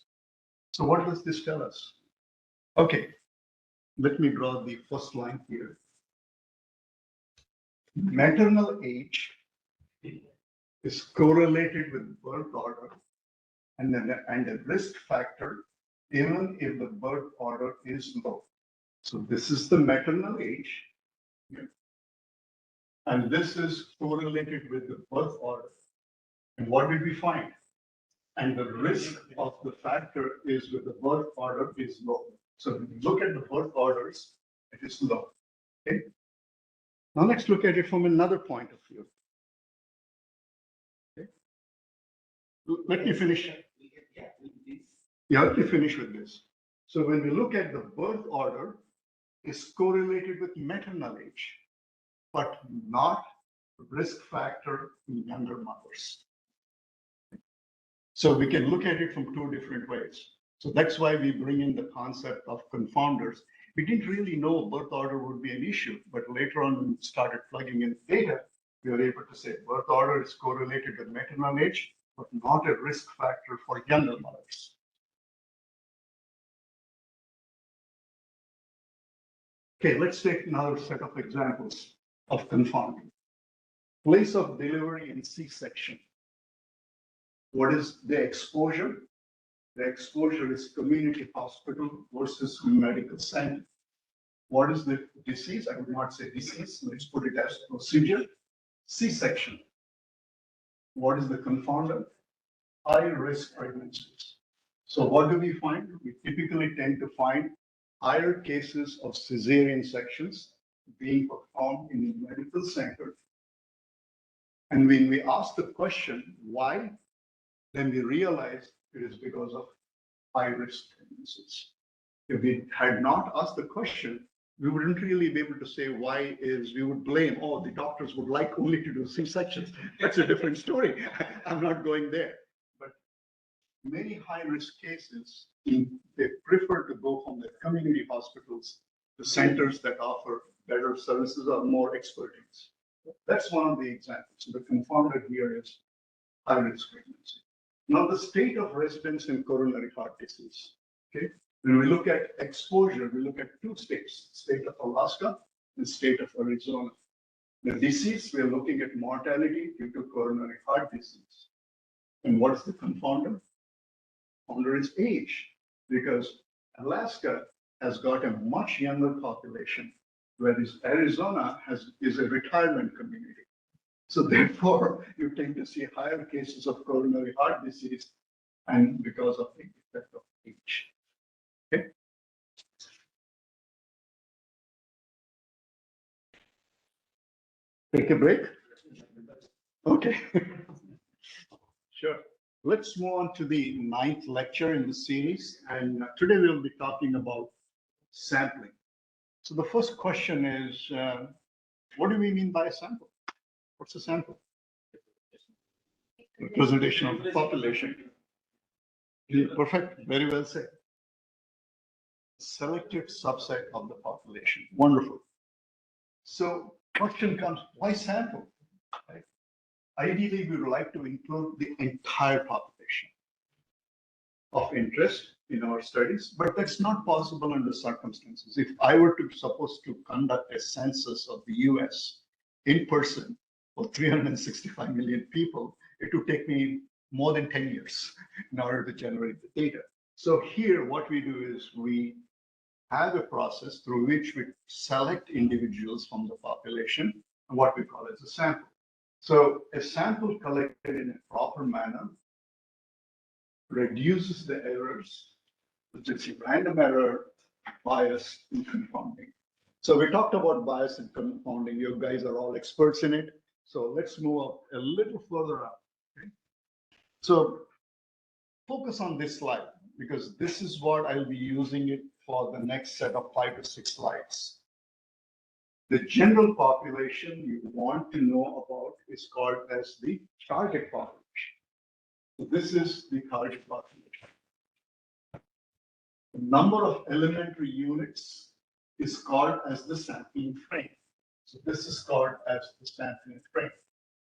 So what does this tell us? Okay, let me draw the first line here. Maternal age is correlated with birth order and a risk factor, even if the birth order is low. So this is the maternal age. And this is correlated with the birth order. And what did we find? And the risk of the factor is with the birth order is low. So when you look at the birth orders, it is low. Okay. Now let's look at it from another point of view. Okay. Let me finish. Yeah, let me finish with this. So when we look at the birth order, is correlated with maternal age, but not risk factor in younger mothers. So we can look at it from 2 different ways. So that's why we bring in the concept of confounders. We didn't really know birth order would be an issue, but later on when we started plugging in data, we were able to say birth order is correlated with maternal age, but not a risk factor for younger mothers. Okay, let's take another set of examples of confounding. Place of delivery in C-section. What is the exposure? The exposure is community hospital versus medical center. What is the disease? I would not say disease. Let's put it as procedure. C-section. What is the confounder? High-risk pregnancies. So what do we find? We typically tend to find higher cases of cesarean sections being performed in the medical center. And when we ask the question, why, then we realize it is because of high-risk pregnancies. If we had not asked the question, we wouldn't really be able to say why is, we would blame, oh, the doctors would like only to do C-sections. That's a different story. I'm not going there. But many high-risk cases, they prefer to go from the community hospitals to centers that offer better services or more expertise. That's one of the examples. So the confounder here is high-risk pregnancy. Now, the state of residence in coronary heart disease. Okay, when we look at exposure, we look at two states: state of Alaska and state of Arizona. The disease, we are looking at mortality due to coronary heart disease. And what is the confounder? Confounder is age, because Alaska has got a much younger population, whereas Arizona is a retirement community. So therefore, you tend to see higher cases of coronary heart disease, and because of the effect of age. Okay. Take a break. Okay. Sure. Let's move on to the 9th lecture in the series, and today we'll be talking about sampling. So the first question is, what do we mean by a sample? What's a sample? Representation of the population. Yeah, perfect, very well said. Selected subset of the population. Wonderful. So question comes, why sample? Right? Ideally, we would like to include the entire population of interest in our studies, but that's not possible under circumstances. If I were to suppose to conduct a census of the US in person for 365 million people, it would take me more than 10 years in order to generate the data. So here, what we do is we have a process through which we select individuals from the population, and what we call as a sample. So a sample collected in a proper manner reduces the errors, which is random error, bias, and confounding. So we talked about bias and confounding. You guys are all experts in it. So let's move up a little further up. Okay? So focus on this slide, because this is what I'll be using it for the next set of 5 to 6 slides. The general population you want to know about is called as the target population. So this is the target population. The number of elementary units is called as the sampling frame. So this is called as the sampling frame.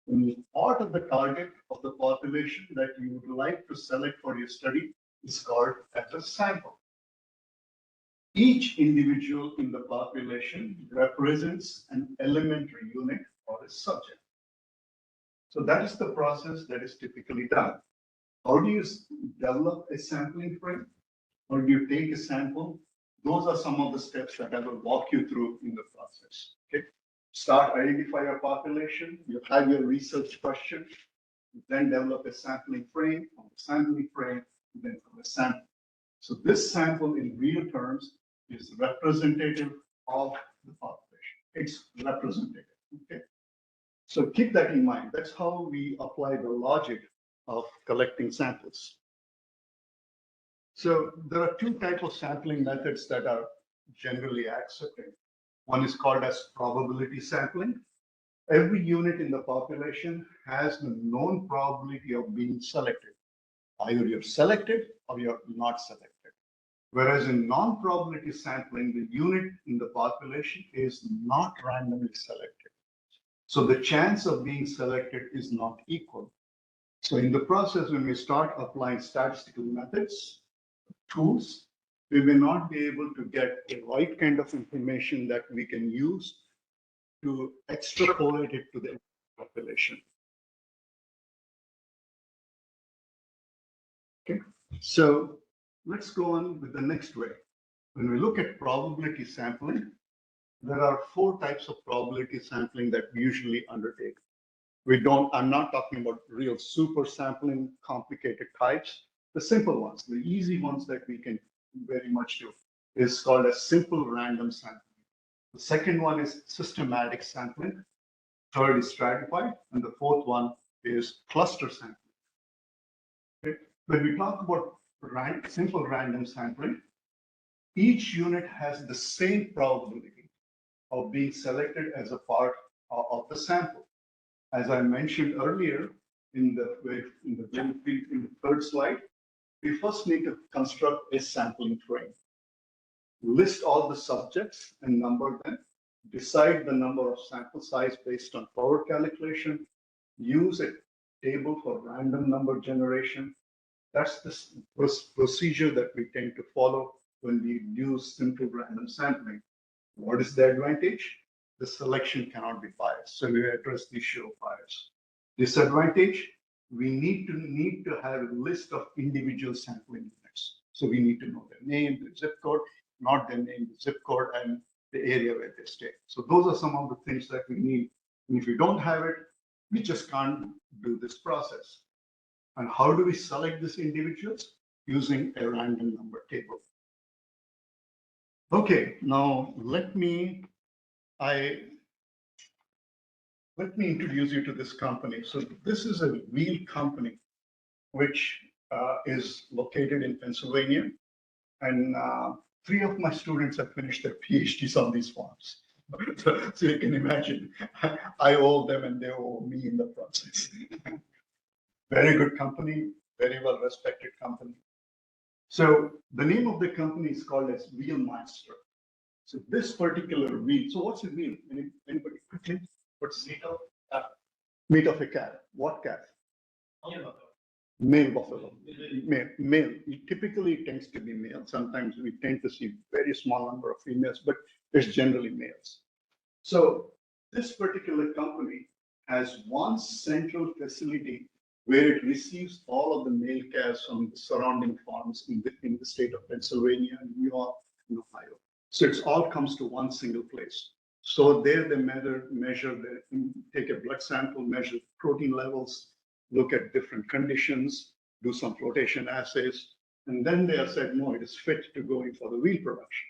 When part of the target of the population that you would like to select for your study is called as a sample. Each individual in the population represents an elementary unit or a subject. So that is the process that is typically done. How do you develop a sampling frame? Or do you take a sample? Those are some of the steps that I will walk you through in the process. Okay. Start, identify your population. You have your research question. You then develop a sampling frame. From the sampling frame, then from the sample. So this sample in real terms is representative of the population. It's representative. Okay. So keep that in mind. That's how we apply the logic of collecting samples. So there are two types of sampling methods that are generally accepted. One is called as probability sampling. Every unit in the population has the known probability of being selected. Either you're selected or you're not selected. Whereas in non-probability sampling, the unit in the population is not randomly selected. So the chance of being selected is not equal. So in the process, when we start applying statistical methods, tools, we may not be able to get the right kind of information that we can use to extrapolate it to the population. Okay, so let's go on with the next way. When we look at probability sampling, there are 4 types of probability sampling that we usually undertake. I'm not talking about real super sampling, complicated types. The simple ones, the easy ones that we can very much do is called a simple random sampling. The second one is systematic sampling. Third is stratified. And the fourth one is cluster sampling. Okay? When we talk about simple random sampling, each unit has the same probability of being selected as a part of the sample. As I mentioned earlier in the third slide, we first need to construct a sampling frame. List all the subjects and number them, decide the number of sample size based on power calculation, use a table for random number generation. That's the procedure that we tend to follow when we use simple random sampling. What is the advantage? The selection cannot be biased. So we address the issue of bias. Disadvantage, we need to have a list of individual sampling units. So we need to know their name, their zip code, not their name, the zip code, and the area where they stay. So those are some of the things that we need. And if we don't have it, we just can't do this process. And how do we select these individuals? Using a random number table. Okay, now let me introduce you to this company. So this is a wheel company, which is located in Pennsylvania. And 3 of my students have finished their PhDs on these farms. So you can imagine, I owe them and they owe me in the process. Very good company, very well respected company. So the name of the company is called as Wheelmaster. So this particular wheel, so what's a wheel? Anybody quickly? What's meat of a calf? What calf? Male buffalo. Male. Typically it tends to be male. Sometimes we tend to see very small number of females, but it's generally males. So this particular company has one central facility where it receives all of the male calves from the surrounding farms in the state of Pennsylvania, New York, and Ohio. So it all comes to one single place. So there they take a blood sample, measure protein levels, look at different conditions, do some flotation assays, and then they are said, no, it is fit to go in for the wheel production.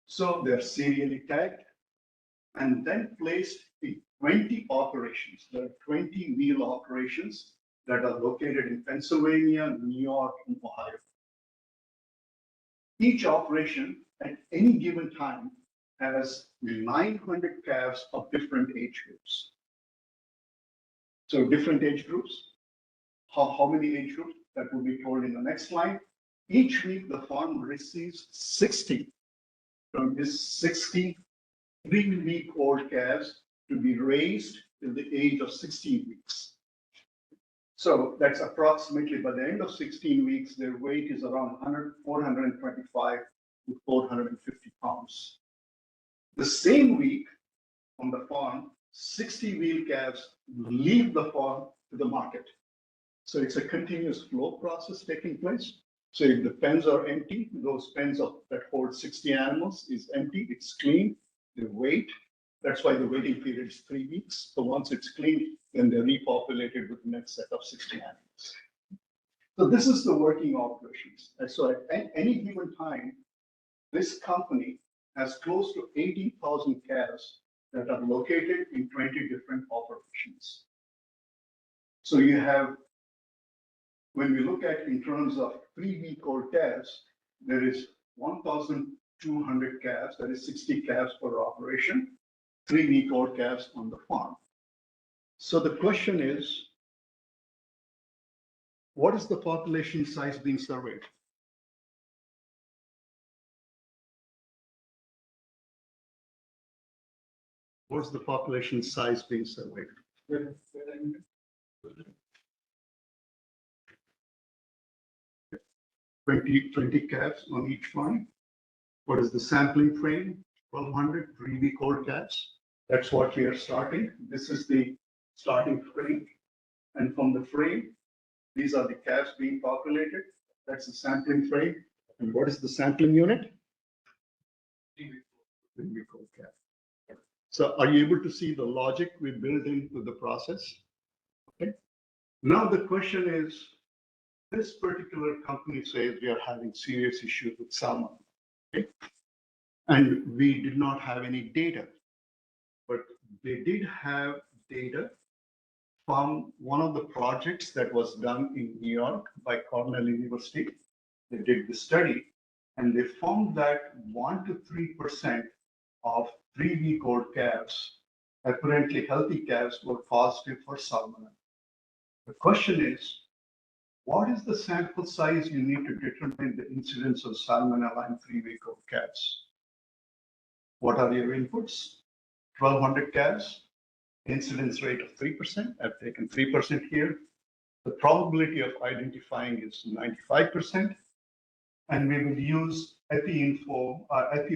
So they're serially tagged and then placed in 20 operations. There are 20 wheel operations that are located in Pennsylvania, New York, and Ohio. Each operation at any given time has 900 calves of different age groups. So different age groups. How many age groups? That will be told in the next slide. Each week, the farm receives 60 from this 60 3-week-old calves to be raised till the age of 16 weeks. So that's approximately by the end of 16 weeks, their weight is around 425 to 450 pounds. The same week on the farm, 60 wheel calves leave the farm to the market. So it's a continuous flow process taking place. So if the pens are empty, those pens that hold 60 animals is empty, it's clean, they wait. That's why the waiting period is 3 weeks. So once it's cleaned, then they're repopulated with the next set of 60 animals. So this is the working operations. And so at any given time, this company has close to 80,000 calves that are located in 20 different operations. So you have, when we look at in terms of 3-week-old calves, there is 1,200 calves, that is 60 calves per operation, 3-week-old calves on the farm. So the question is, what is the population size being surveyed? What's the population size being surveyed? 20 calves on each line. What is the sampling frame? 1200 3-week-old calves. That's what we are starting. This is the starting frame. And from the frame, these are the calves being populated. That's the sampling frame. And what is the sampling unit? 3-week-old calf. So are you able to see the logic we built into the process? Okay. Now the question is, this particular company says we are having serious issues with salmon. Okay. And we did not have any data, but they did have data from one of the projects that was done in New York by Cornell University. They did the study and they found that 1 to 3% of 3-week-old calves, apparently healthy calves, were positive for salmonella. The question is, what is the sample size you need to determine the incidence of salmonella in 3-week-old calves? What are your inputs? 1,200 calves, incidence rate of 3%. I've taken 3% here. The probability of identifying is 95%. And we will use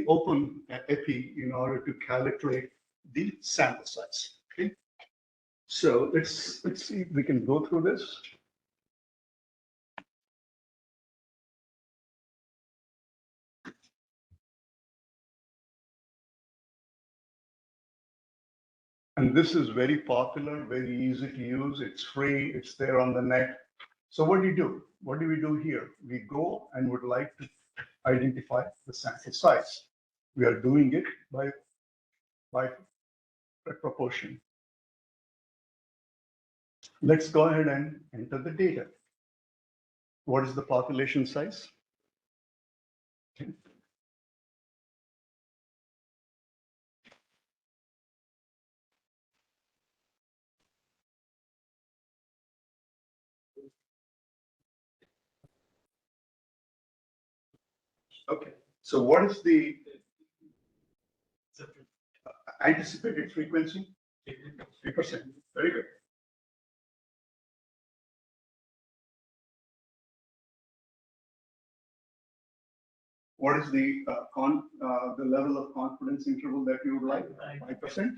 Open Epi in order to calculate the sample size. Okay. So let's see if we can go through this. And this is very popular, very easy to use. It's free. It's there on the net. So what do you do? What do we do here? We go and would like to identify the sample size. We are doing it by proportion. Let's go ahead and enter the data. What is the population size? Okay. Okay. So what is the anticipated frequency? 3%. Very good. What is the level of confidence interval that you would like? 5%.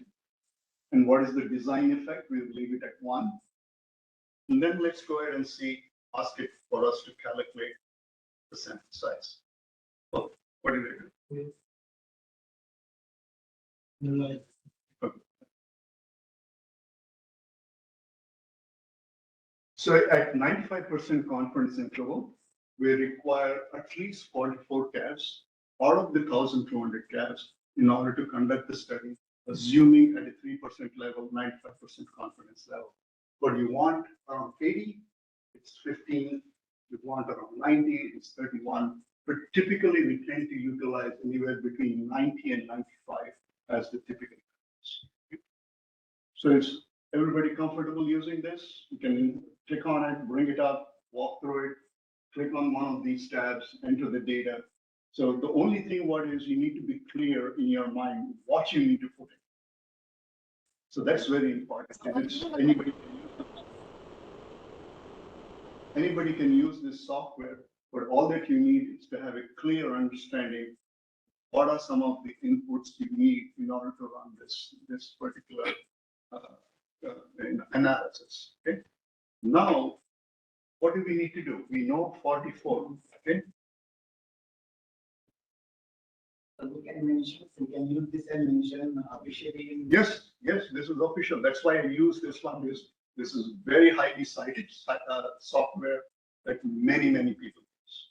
And what is the design effect? We'll leave it at 1. And then let's go ahead and ask it for us to calculate the sample size. Oh, what do we do? Okay. So at 95% confidence interval, we require at least 44 calves out of the 1,200 calves in order to conduct the study, assuming at a 3% level, 95% confidence level. But you want around 80, it's 15. You want around 90, it's 31. But typically, we tend to utilize anywhere between 90 and 95 as the typical. So is everybody comfortable using this? You can click on it, bring it up, walk through it, click on one of these tabs, enter the data. So the only thing you need to be clear in your mind what you need to put in. So that's very important. Anybody can use this software, but all that you need is to have a clear understanding what are some of the inputs you need in order to run this particular analysis. Okay. Now, what do we need to do? We know 44. Okay. We can use this and mention officially. Yes, this is official. That's why I use this one. This is very highly cited software that many people use.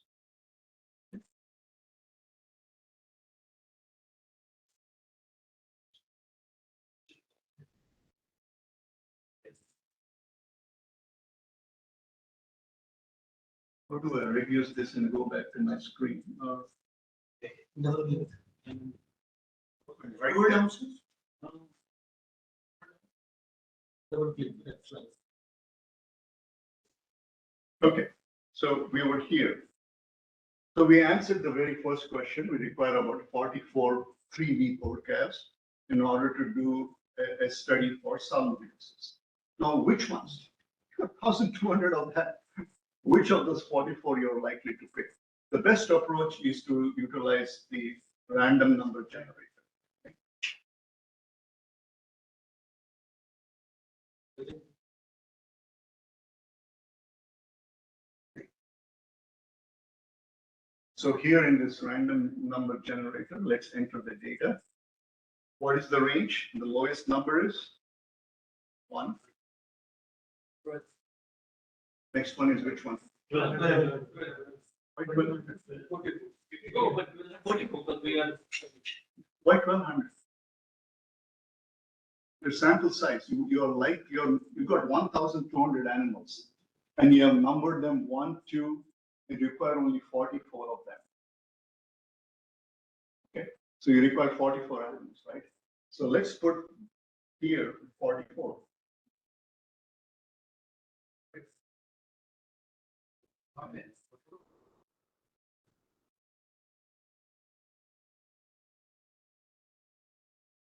How do I reduce this and go back to my screen? Right. Okay, so we were here. So we answered the very first question. We require about 44 3-week-old calves in order to do a study for salmonellosis. Now, which ones? 1,200 of that. Which of those 44 you're likely to pick? The best approach is to utilize the random number generator. So here in this random number generator, let's enter the data. What is the range? The lowest number is 1. Next one is which one? Why 1200? Your sample size, you got 1,200 animals, and you have numbered them 1, 2, you require only 44 of them. Okay, so you require 44 animals, right? So let's put here 44.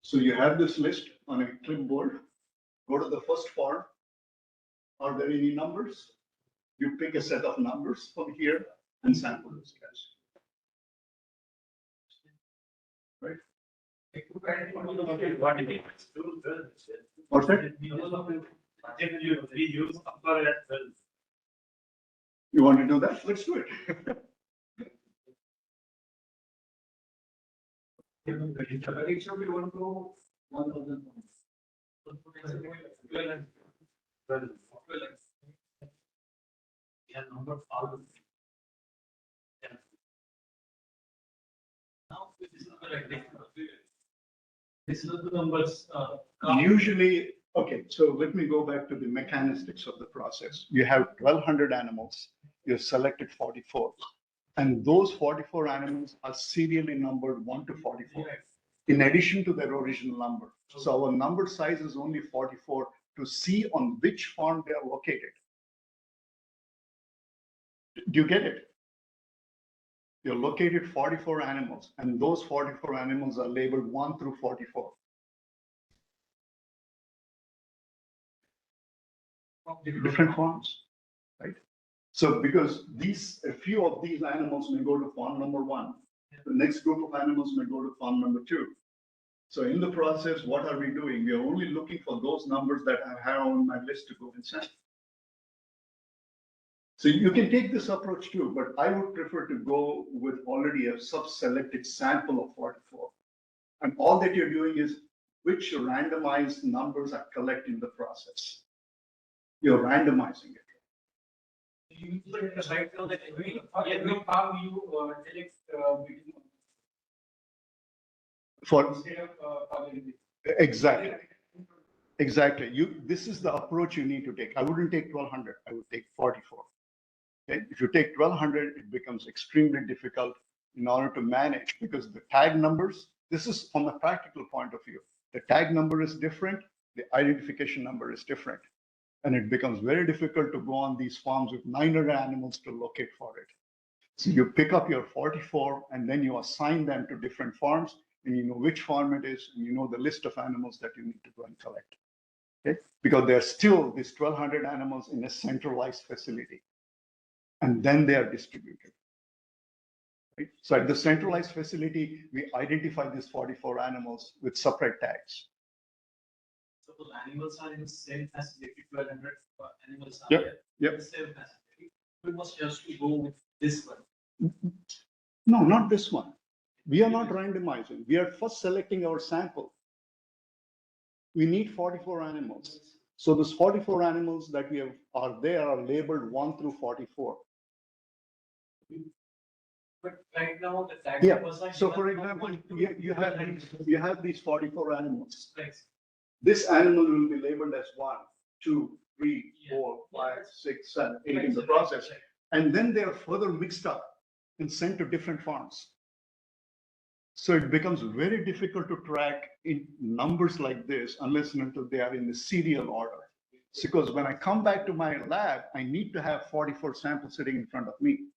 So you have this list on a clipboard. Go to the first form. Are there any numbers? You pick a set of numbers from here and sample those guys. Right? What's that? You want to do that? Let's do it. This is the numbers. Usually, okay, so let me go back to the mechanistics of the process. You have 1,200 animals, you selected 44, and those 44 animals are serially numbered 1 to 44, in addition to their original number. So our number size is only 44 to see on which farm they are located. Do you get it? You're located 44 animals, and those 44 animals are labeled 1 through 44. Different farms, right? So because a few of these animals may go to farm number 1, the next group of animals may go to farm number 2. So in the process, what are we doing? We are only looking for those numbers that I have on my list to go and send. So you can take this approach too, but I would prefer to go with already a sub-selected sample of 44. And all that you're doing is which randomized numbers are collected in the process. You're randomizing it. You right now that every farm you select For instead of exactly. Exactly. This is the approach you need to take. I wouldn't take 1,200. I would take 44. Okay? If you take 1,200, it becomes extremely difficult in order to manage because the tag numbers. This is from a practical point of view. The tag number is different. The identification number is different, and it becomes very difficult to go on these farms with 900 animals to locate for it. So you pick up your 44, and then you assign them to different farms, and you know which farm it is, and you know the list of animals that you need to go and collect. Okay? Because there are still these 1,200 animals in a centralized facility, and then they are distributed. Right? So at the centralized facility, we identify these 44 animals with separate tags. So those animals are in the same facility, 1,200 animals are Yep, there. yep. In the same facility. We must just to go with this one. No, not this one. We are not randomizing. We are first selecting our sample. We need 44 animals. So those 44 animals that we have are there are labeled 1 through 44. But right now, the tag Yeah. numbers are So given for from example, 1 to you have these 44 animals. Right. This animal will be labeled as 1, 2, 3, 4, 5, 6, 7, 8 in the process. And then they are further mixed up and sent to different farms. So it becomes very difficult to track in numbers like this unless and until they are in the serial order. Because when I come back to my lab, I need to have 44 samples sitting in front of me.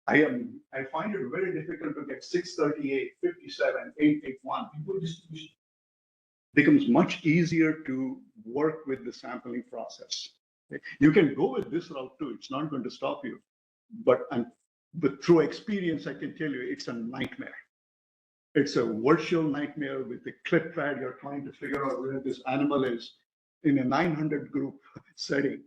I find it very difficult to get 638, 57, 881. Becomes much easier to work with the sampling process. You can go with this route too. It's not going to stop you. But But through experience, I can tell you it's a nightmare. It's a virtual nightmare with a clip pad. You're trying to figure out where this animal is in a 900 group setting.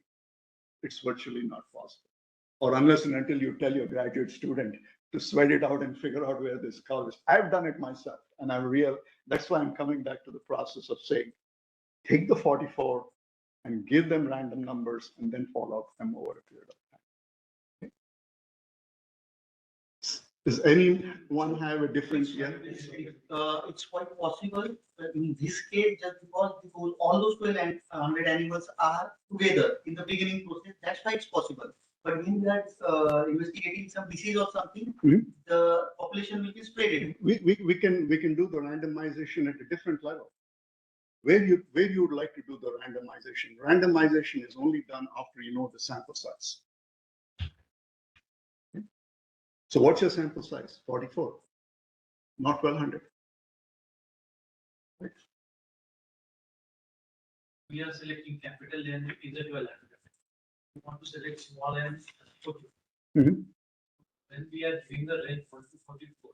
It's virtually not possible. Or unless and until you tell your graduate student to sweat it out and figure out where this cow is. I've done it myself, and I'm real. That's why I'm coming back to the process of saying, take the 44 and give them random numbers and then follow up them over a period of time. Does anyone have a difference? Yeah. It's quite possible that in this case, just because all those 1,200 animals are together in the beginning process, that's why it's possible. But when we are investigating some disease or something, the population will be spread. We can do the randomization at a different level. Where you would like to do the randomization? Randomization is only done after you know the sample size. So what's your sample size? 44, not 1,200. Right. We are selecting capital N is at 1,200. We want to select small n. Mhm. When we are doing the range 1 to 44,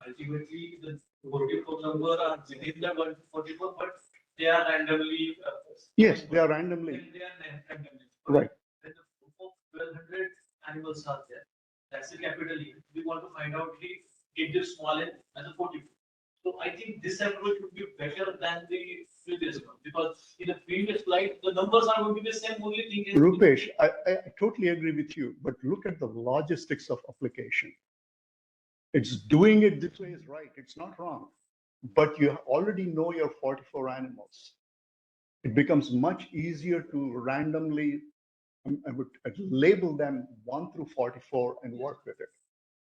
ultimately the 44 number are within the 1 to 44, but they are randomly. Yes, they are randomly. They are randomly. Right. When the group of 1,200 animals are there, that's the capital E. We want to find out get this small n as a 44. So I think this approach would be better than the previous one, because in the previous slide, the numbers are going to be the same, only thing is. Rupesh, I totally agree with you, but look at the logistics of application. It's doing it this way is right. It's not wrong, but you already know your 44 animals. It becomes much easier to randomly I would label them 1 through 44 and work with it.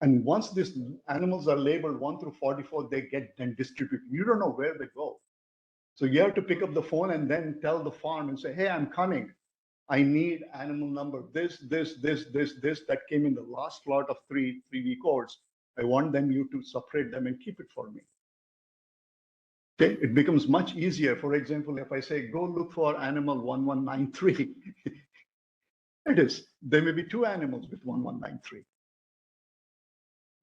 And once these animals are labeled 1 through 44, they get then distributed. You don't know where they go. So you have to pick up the phone and then tell the farm and say, hey, I'm coming. I need animal number this that came in the last lot of three week olds. I want you to separate them and keep it for me. Okay, it becomes much easier. For example, if I say, go look for animal 1193, it is. There may be 2 animals with 1193.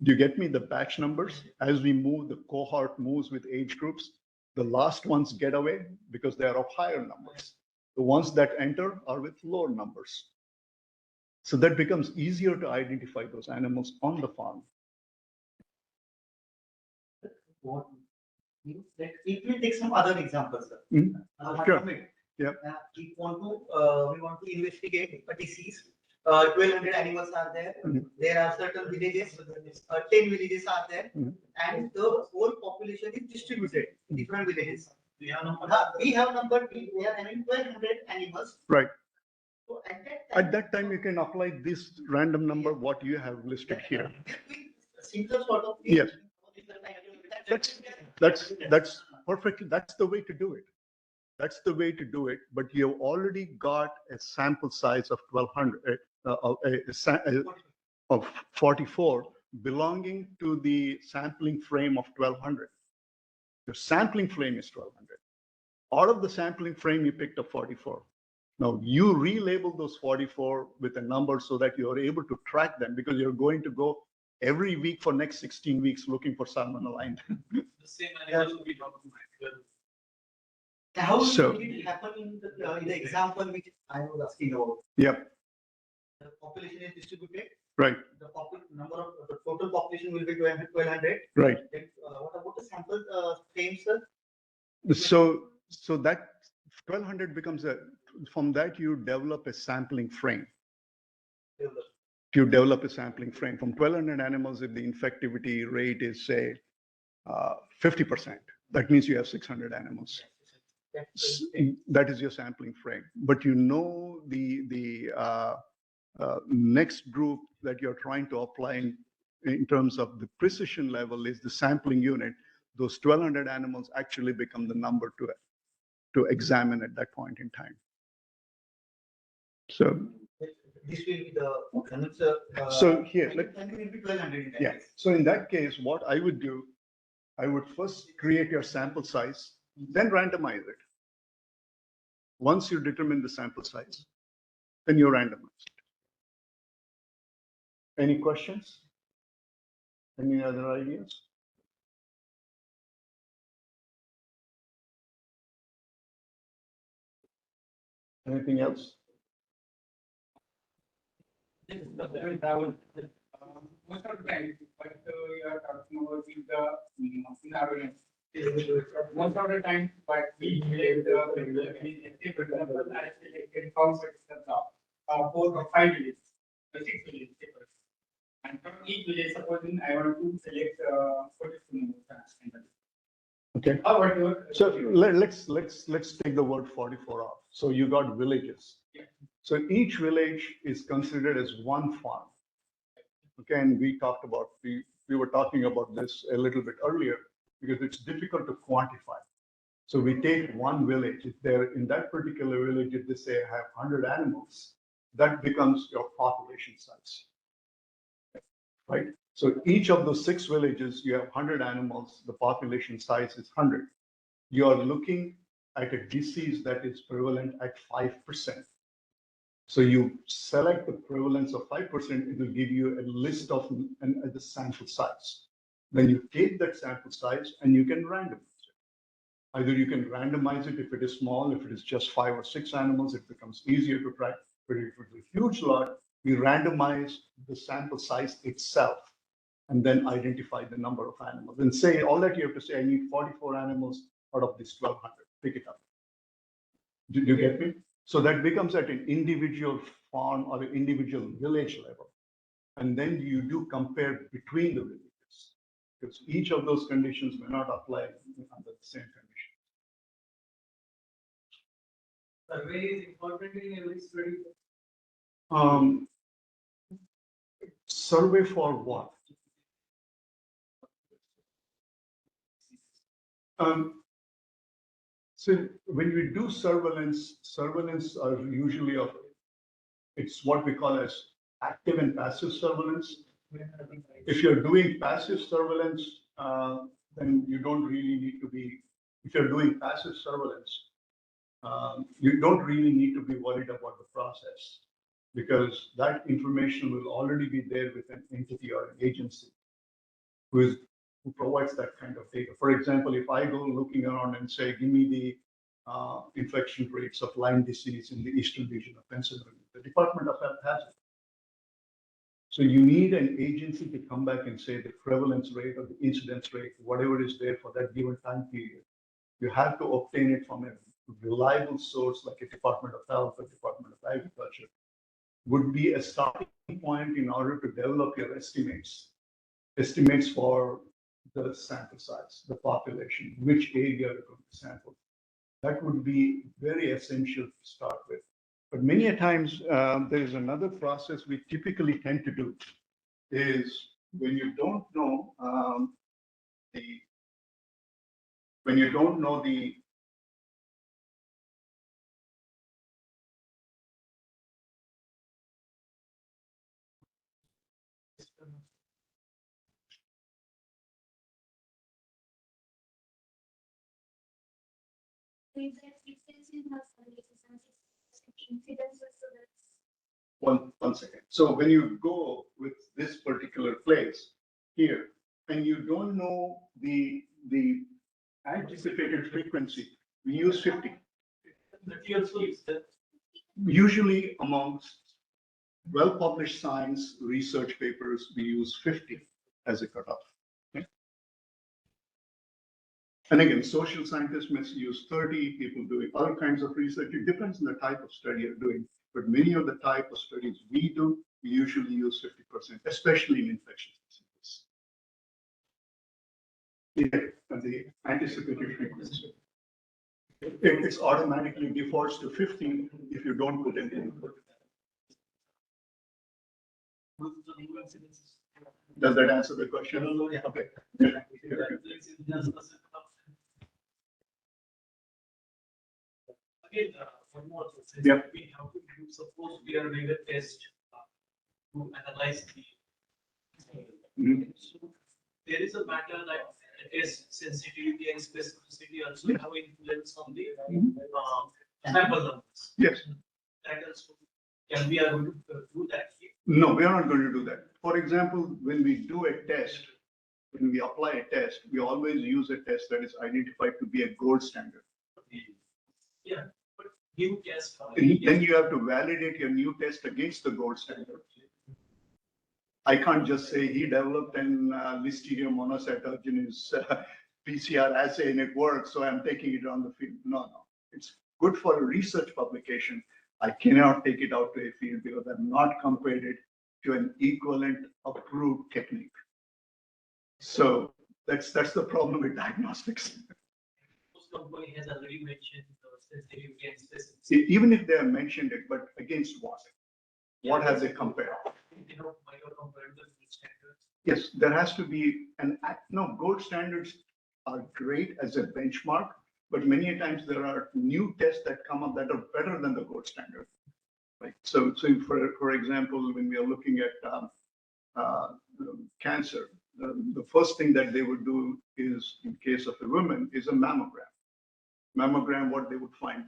Do you get me the batch numbers? As we move, the cohort moves with age groups. The last ones get away because they are of higher numbers. The ones that enter are with lower numbers. So that becomes easier to identify those animals on the farm. If we take some other examples, sir. Sure. Yeah. We want to investigate a disease. 1,200 animals are there. There are certain villages, 10 villages are there, and the whole population is distributed in different villages. We have number. We are having 1,200 animals. Right. So at that time, you can apply this random number, what you have listed here. Simple sort of. Yes. That's perfect. That's the way to do it. That's the way to do it. But you've already got a sample size of 1,200, of 44 belonging to the sampling frame of 1,200. Your sampling frame is 1,200. Out of the sampling frame, you picked up 44. Now you relabel those 44 with a number so that you're able to track them, because you're going to go every week for next 16 weeks looking for salmonella. The same animal will be documented. How will it happen in the example which I was asking about? Yep. The population is distributed. Right. The total population will be 1,200. Right. Then, what about the sample frame, sir? So that 1,200 becomes from that you develop a sampling frame. You develop a sampling frame from 1,200 animals. If the infectivity rate is say 50%, that means you have 600 animals. That is your sampling frame. But you know the next group that you're trying to apply in terms of the precision level is the sampling unit. Those 1,200 animals actually become the number to examine at that point in time. So this will be the so here, will be 1,200. Yeah. So in that case, what I would do, I would first create your sample size, then randomize it. Once you determine the sample size, then you randomize it. Any questions? Any other ideas? Anything else? Most of the time, but you are talking about is the awareness. Most of the time, but we select for example, I selected how much is the 4 or 5 villages, 6 villages. And from each village, supposing I want to select 42 members. Okay. How about your? So let's take the word 44 off. So you got villages. Yeah. So each village is considered as one farm. Okay, and we were talking about this a little bit earlier because it's difficult to quantify. So we take one village. If they're in that particular village, if they say have 100 animals, that becomes your population size. Right? So each of those 6 villages, you have 100 animals, the population size is 100. You are looking at a disease that is prevalent at 5%. So you select the prevalence of 5%, it will give you a list of the sample size. Then you take that sample size and you can randomize it. Either you can randomize it if it is small, if it is just 5 or 6 animals, it becomes easier to track. But if it's a huge lot, we randomize the sample size itself and then identify the number of animals. And say all that you have to say, I need 44 animals out of this 1,200. Pick it up. Did you get me? So that becomes at an individual farm or an individual village level. And then you do compare between the villages because each of those conditions may not apply under the same condition. Survey is important in every study. Survey for what? So when we do surveillance are usually it's what we call as active and passive surveillance. If you're doing passive surveillance, then you don't really need to be, if you're doing passive surveillance, you don't really need to be worried about the process because that information will already be there with an entity or an agency who provides that kind of data. For example, if I go looking around and say, give me the infection rates of Lyme disease in the eastern region of Pennsylvania, the Department of Health has it. So you need an agency to come back and say the prevalence rate or the incidence rate, whatever is there for that given time period. You have to obtain it from a reliable source like a Department of Health or Department of Agriculture. Would be a starting point in order to develop your estimates for the sample size, the population, which area you're going to sample. That would be very essential to start with. But many a times there is another process we typically tend to do is when you don't know the one second. So when you go with this particular place here, and you don't know the anticipated frequency, we use 50. Usually amongst well-published science research papers, we use 50 as a cutoff. Okay? And again, social scientists may use 30, people doing other kinds of research. It depends on the type of study you're doing. But many of the type of studies we do, we usually use 50%, especially in infectious diseases. Yeah, and the anticipated frequency. It's automatically defaults to 50 if you don't put any input. Does that answer the question? Okay. Again, one more thing. Yeah. We have to do, suppose we are doing a test to analyze the. Mhm. So there is a matter that test sensitivity and specificity also have influence on the sample numbers. Yes. That also, can we are going to do that here? No, we are not going to do that. For example, when we do a test, when we apply a test, we always use a test that is identified to be a gold standard. Yeah, but new test. Then you have to validate your new test against the gold standard. I can't just say he developed an Listeria monocytogenes PCR assay and it works, so I'm taking it on the field. No. It's good for a research publication. I cannot take it out to a field because I'm not compared it to an equivalent approved technique. So that's the problem with diagnostics. Most company has already mentioned sensitivity and specificity. Even if they have mentioned it, but against what? What have they compared? They don't might have compared the gold standards. Yes, there has to be gold standards are great as a benchmark, but many times there are new tests that come up that are better than the gold standard. Right. So for example, when we are looking at cancer, the first thing that they would do is, in case of a woman, is a mammogram. Mammogram, what they would find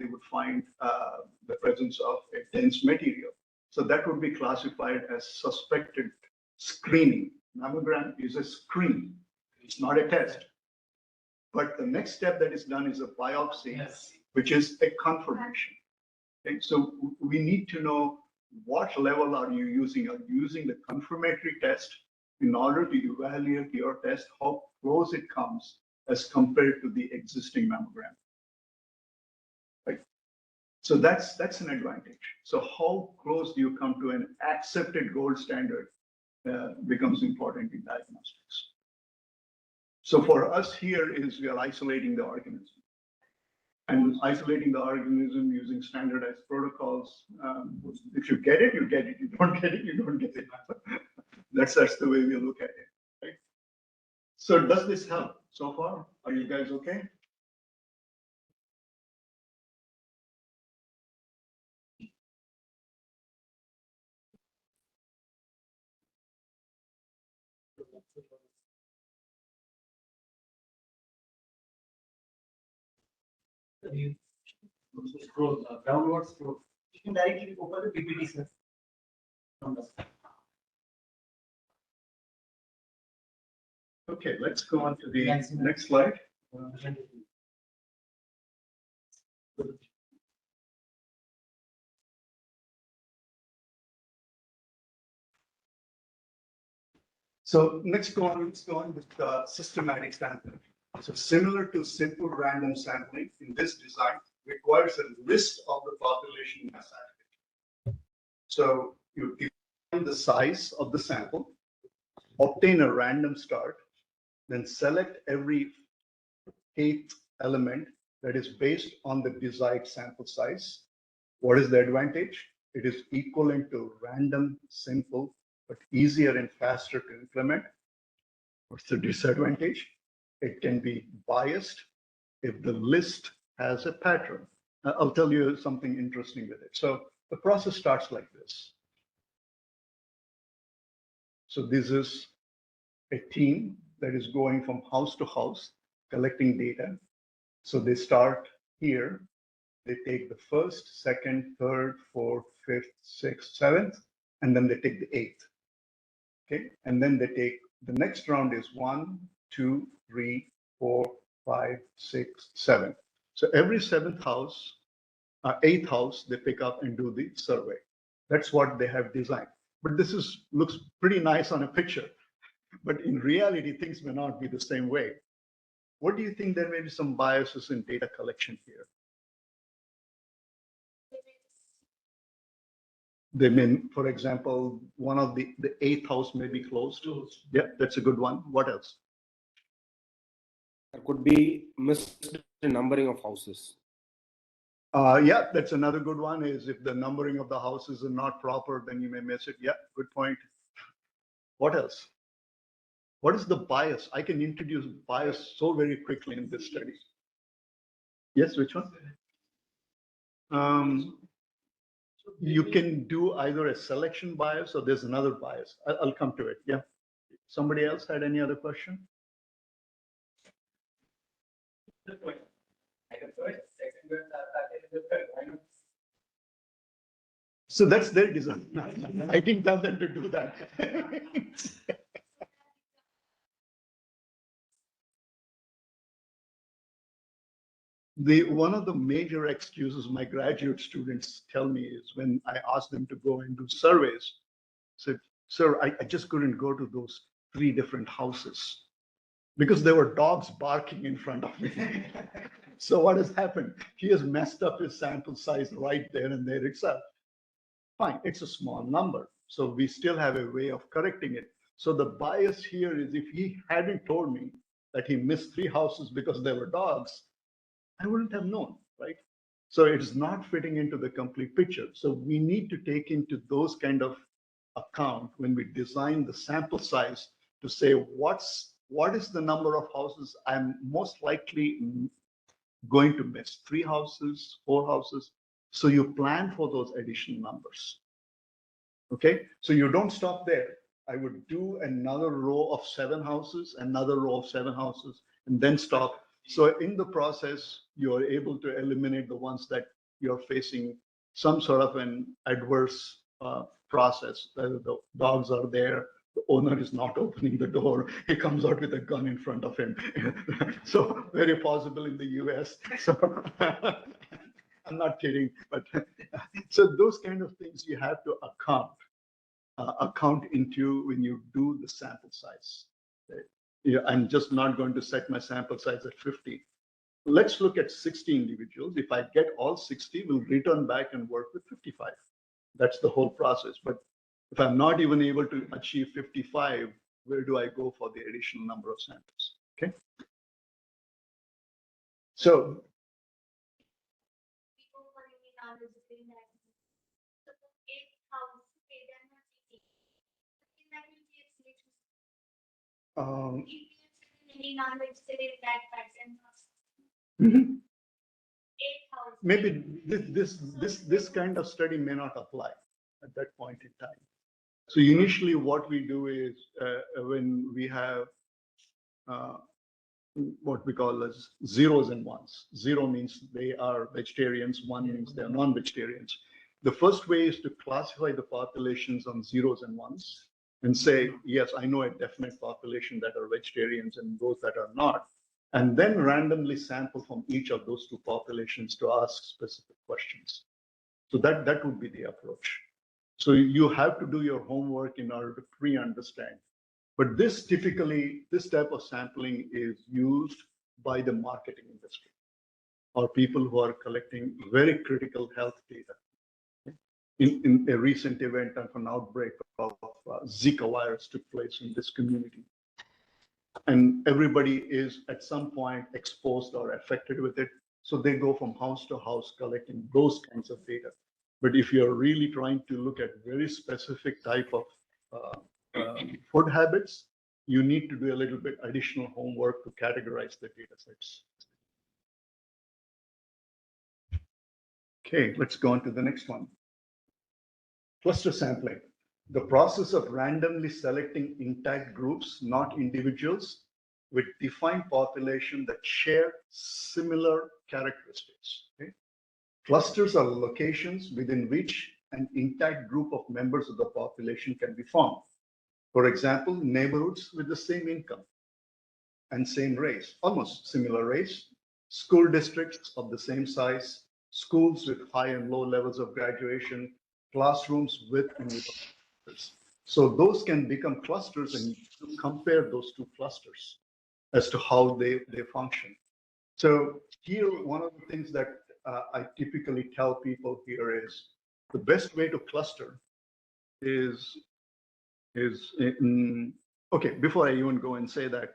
the presence of a dense material. So that would be classified as suspected screening. Mammogram is a screen, it's not a test. But the next step that is done is a biopsy, Yes. which is a confirmation. Okay, so we need to know what level are you using? Are you using the confirmatory test in order to evaluate your test, how close it comes as compared to the existing mammogram? Right. So that's an advantage. So how close do you come to an accepted gold standard becomes important in diagnostics. So for us here is we are isolating the organism. And isolating the organism using standardized protocols. If you get it, you get it. You don't get it, you don't get it. That's the way we look at it. Right? So does this help so far? Are you guys okay? Scroll, downward scroll. You can directly open the PPT, sir. Okay, let's go on to the next slide. So let's go on with systematic sampling. So similar to simple random sampling, in this design requires a list of the population mass aggregate. So you define the size of the sample, obtain a random start, then select every eighth element that is based on the desired sample size. What is the advantage? It is equivalent to random, simple, but easier and faster to implement. What's the disadvantage? It can be biased if the list has a pattern. I'll tell you something interesting with it. So the process starts like this. So this is a team that is going from house to house, collecting data. So they start here. They take the first, second, third, fourth, fifth, sixth, seventh, and then they take the eighth. Okay, and then they take the next round is 1, 2, 3, 4, 5, 6, 7. So every eighth house, they pick up and do the survey. That's what they have designed. But this looks pretty nice on a picture. But in reality, things may not be the same way. What do you think there may be some biases in data collection here? They may, for example, one of the eighth house may be closed. Yeah, that's a good one. What else? There could be missed numbering of houses. Yeah, that's another good one is if the numbering of the houses is not proper, then you may miss it. Yeah, good point. What else? What is the bias? I can introduce bias so very quickly in this study. Yes, which one? You can do either a selection bias or there's another bias. I'll come to it. Yeah. Somebody else had any other question? So that's their design. I didn't tell them to do that. One of the major excuses my graduate students tell me is when I ask them to go and do surveys, said, sir, I just couldn't go to those 3 different houses because there were dogs barking in front of me. So what has happened? He has messed up his sample size right there and there itself. Fine, it's a small number. So we still have a way of correcting it. So the bias here is if he hadn't told me that he missed 3 houses because there were dogs, I wouldn't have known, right? So it is not fitting into the complete picture. So we need to take into those kind of account when we design the sample size to say what is the number of houses I'm most likely going to miss, 3 houses, 4 houses. So you plan for those additional numbers. Okay, so you don't stop there. I would do another row of 7 houses, another row of 7 houses, and then stop. So in the process, you are able to eliminate the ones that you're facing some sort of an adverse process. The dogs are there, the owner is not opening the door, he comes out with a gun in front of him. So very possible in the US. So I'm not kidding, but so those kind of things you have to account into when you do the sample size. Okay? Yeah, I'm just not going to set my sample size at 50. Let's look at 60 individuals. If I get all 60, we'll return back and work with 55. That's the whole process. But if I'm not even able to achieve 55, where do I go for the additional number of samples? Okay. So um, mhm. Maybe this kind of study may not apply at that point in time. So initially, what we do is when we have what we call as zeros and ones. 0 means they are vegetarians, 1 means they are non-vegetarians. The first way is to classify the populations on zeros and ones and say, yes, I know a definite population that are vegetarians and those that are not, and then randomly sample from each of those 2 populations to ask specific questions. So that would be the approach. So you have to do your homework in order to pre-understand. But this type of sampling is used by the marketing industry or people who are collecting very critical health data. In a recent event of an outbreak of Zika virus took place in this community. And everybody is at some point exposed or affected with it. So they go from house to house collecting those kinds of data. But if you're really trying to look at very specific type of food habits, you need to do a little bit additional homework to categorize the data sets. Okay, let's go on to the next one. Cluster sampling. The process of randomly selecting intact groups, not individuals, with defined population that share similar characteristics. Okay? Clusters are locations within which an intact group of members of the population can be formed. For example, neighborhoods with the same income and same race, almost similar race, school districts of the same size, schools with high and low levels of graduation, classrooms with and without clusters. So those can become clusters and you compare those 2 clusters as to how they function. So here, one of the things that I typically tell people here is the best way to cluster is okay, before I even go and say that,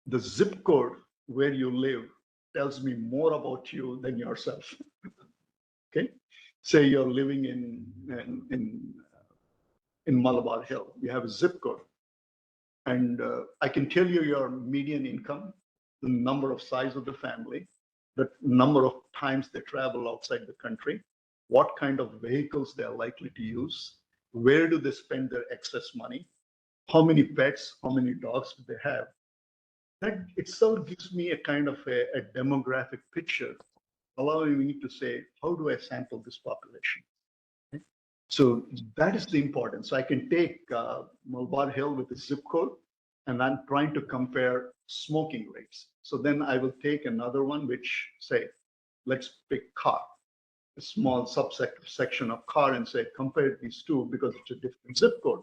the zip code where you live tells me more about you than yourself. Okay, say you're living in Malabar Hill, you have a zip code, and I can tell you your median income, the number of size of the family, the number of times they travel outside the country, what kind of vehicles they are likely to use, where do they spend their excess money, how many pets, how many dogs do they have. That itself gives me a kind of a demographic picture, allowing me to say, how do I sample this population? Okay? So that is the importance. So I can take Malabar Hill with the zip code, and I'm trying to compare smoking rates. So then I will take another one, which say, let's pick car, a small section of car, and say, compare these two because it's a different zip code.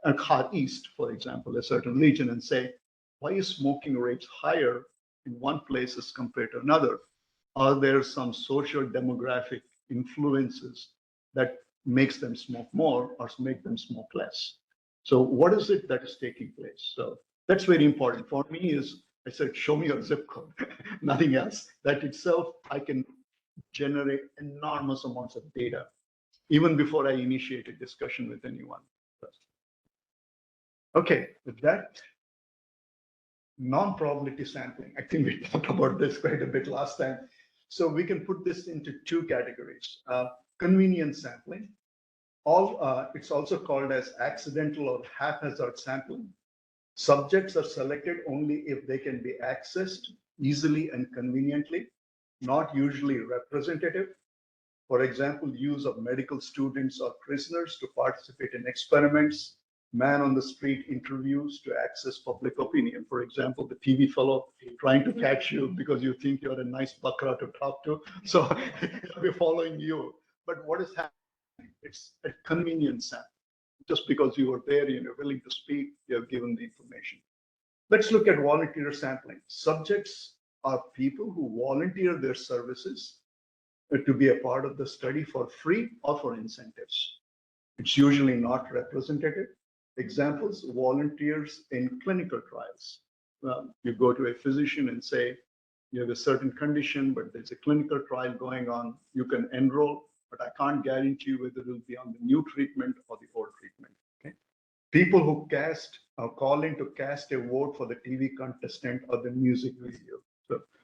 And car east, for example, a certain region, and say, why is smoking rates higher in one place as compared to another? Are there some social demographic influences that makes them smoke more or make them smoke less? So what is it that is taking place? So that's very important. For me is, I said, show me your zip code, nothing else. That itself, I can generate enormous amounts of data, even before I initiate a discussion with anyone. Okay, with that, non-probability sampling. I think we talked about this quite a bit last time. So we can put this into two categories. Convenience sampling. It's also called as accidental or haphazard sampling. Subjects are selected only if they can be accessed easily and conveniently, not usually representative. For example, use of medical students or prisoners to participate in experiments, man on the street interviews to access public opinion. For example, the TV fellow trying to catch you because you think you're a nice bakra to talk to. So he'll be following you. But what is happening? It's a convenience sample. Just because you were there and you're willing to speak, you have given the information. Let's look at volunteer sampling. Subjects are people who volunteer their services to be a part of the study for free or for incentives. It's usually not representative. Examples, volunteers in clinical trials. You go to a physician and say, you have a certain condition, but there's a clinical trial going on. You can enroll, but I can't guarantee you whether it will be on the new treatment or the old treatment. Okay? People who call in to cast a vote for the TV contestant or the music video.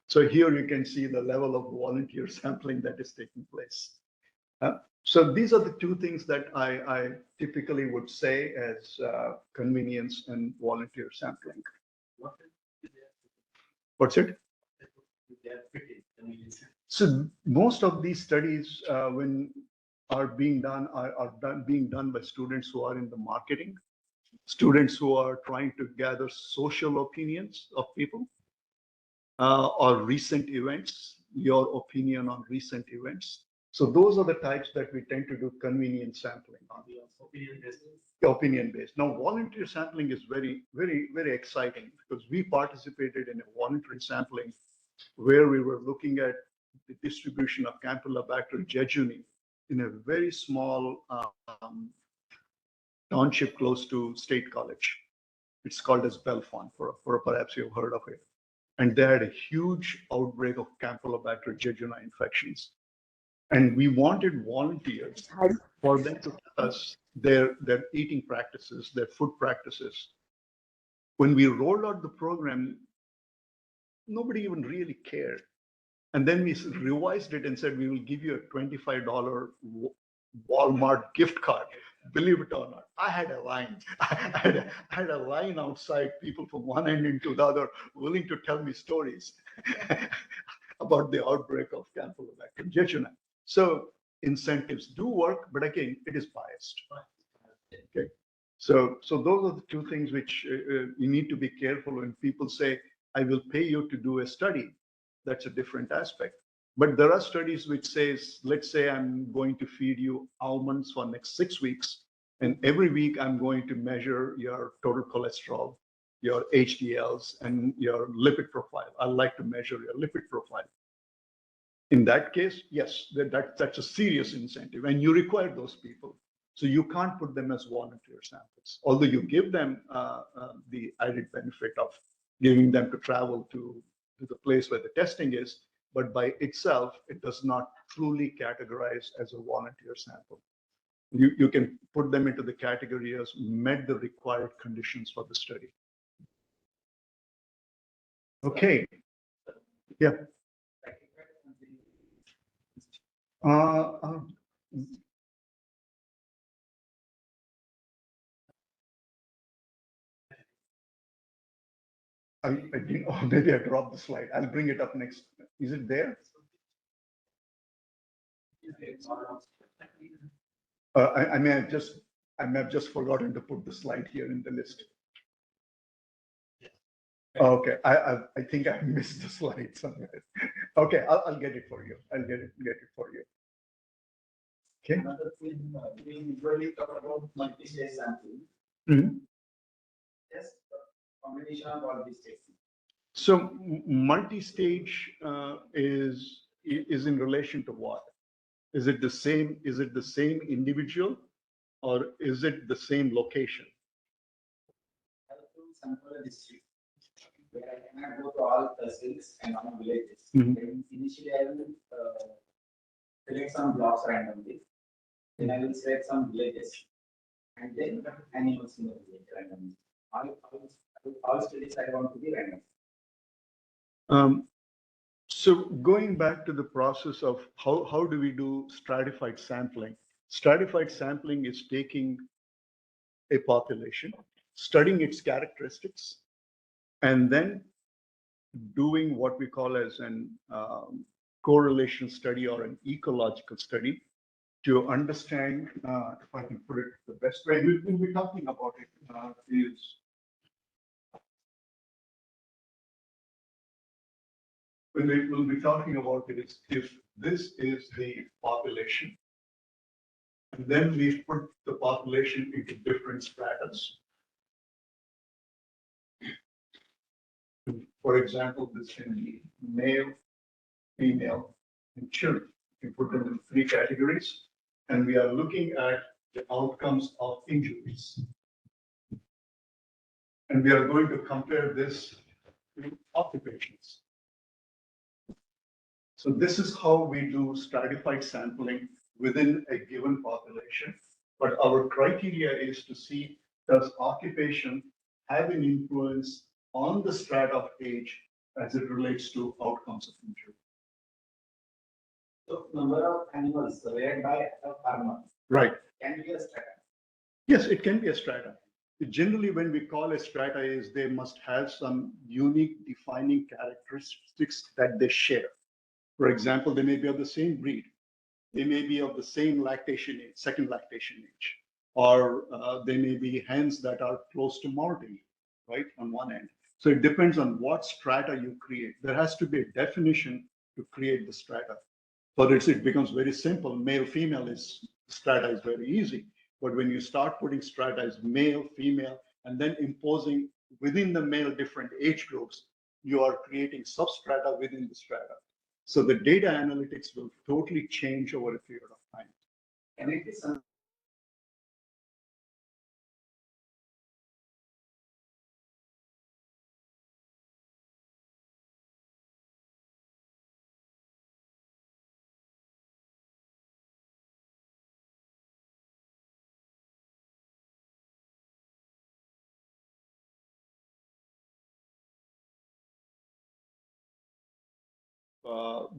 So here you can see the level of volunteer sampling that is taking place. So these are the two things that I typically would say as convenience and volunteer sampling. What's it? So most of these studies, when are being done, being done by students who are in the marketing, students who are trying to gather social opinions of people, or recent events, your opinion on recent events. So those are the types that we tend to do convenience sampling on. Opinion based. Now, volunteer sampling is very, very, very exciting because we participated in a voluntary sampling where we were looking at the distribution of Campylobacter jejuni in a very small township close to State College. It's called as Belfont, for perhaps you've heard of it. And they had a huge outbreak of Campylobacter jejuni infections. And we wanted volunteers for them to tell us their eating practices, their food practices. When we rolled out the program, nobody even really cared. And then we revised it and said, we will give you a $25 Walmart gift card. Believe it or not, I had a line. I had a line outside, people from one end into the other, willing to tell me stories about the outbreak of Campylobacter jejuni. So incentives do work, but again, it is biased. Okay. So those are the two things which you need to be careful when people say, I will pay you to do a study. That's a different aspect. But there are studies which says, let's say I'm going to feed you almonds for next 6 weeks, and every week I'm going to measure your total cholesterol, your HDLs, and your lipid profile. I like to measure your lipid profile. In that case, yes, that's a serious incentive, and you require those people. So you can't put them as volunteer samples, although you give them the added benefit of giving them to travel to the place where the testing is, but by itself, it does not truly categorize as a volunteer sample. You can put them into the category as met the required conditions for the study. Okay. Yeah. Uh, I didn't, oh, maybe I dropped the slide. I'll bring it up next. Is it there? I may have just forgotten to put the slide here in the list. Okay, I think I missed the slide somewhere. Okay, I'll get it for you. I'll get it for you. Okay. Another thing, we usually talk about multi-stage sampling. Mhm. Yes, combination of all these stages. So multi-stage is in relation to what? Is it the same? Is it the same individual, or is it the same location? I have to sample a district where I cannot go to all tehsils and all villages. Mhm. Then initially, I will select some blocks randomly. Then I will select some villages, and then animals in the village randomly. All studies I want to be random. So going back to the process of how do we do stratified sampling? Stratified sampling is taking a population, studying its characteristics, and then doing what we call as an correlation study or an ecological study to understand, if I can put it the best way, we'll be talking about it, is when we will be talking about it is if this is the population, and then we put the population into different stratas. For example, this can be male, female, and children. We put them in 3 categories, and we are looking at the outcomes of injuries. And we are going to compare this to occupations. So this is how we do stratified sampling within a given population. But our criteria is to see, does occupation have an influence on the strata of age as it relates to outcomes of injury? So number of animals reared by a farmer Right. can be a strata. Yes, it can be a strata. Generally, when we call a strata is they must have some unique defining characteristics that they share. For example, they may be of the same breed. They may be of the same lactation age, second lactation age, or they may be hens that are close to molting, right, on one end. So it depends on what strata you create. There has to be a definition to create the strata. For it becomes very simple. Male, female is strata is very easy. But when you start putting strata as male, female, and then imposing within the male different age groups, you are creating substrata within the strata. So the data analytics will totally change over a period of time. Can it be some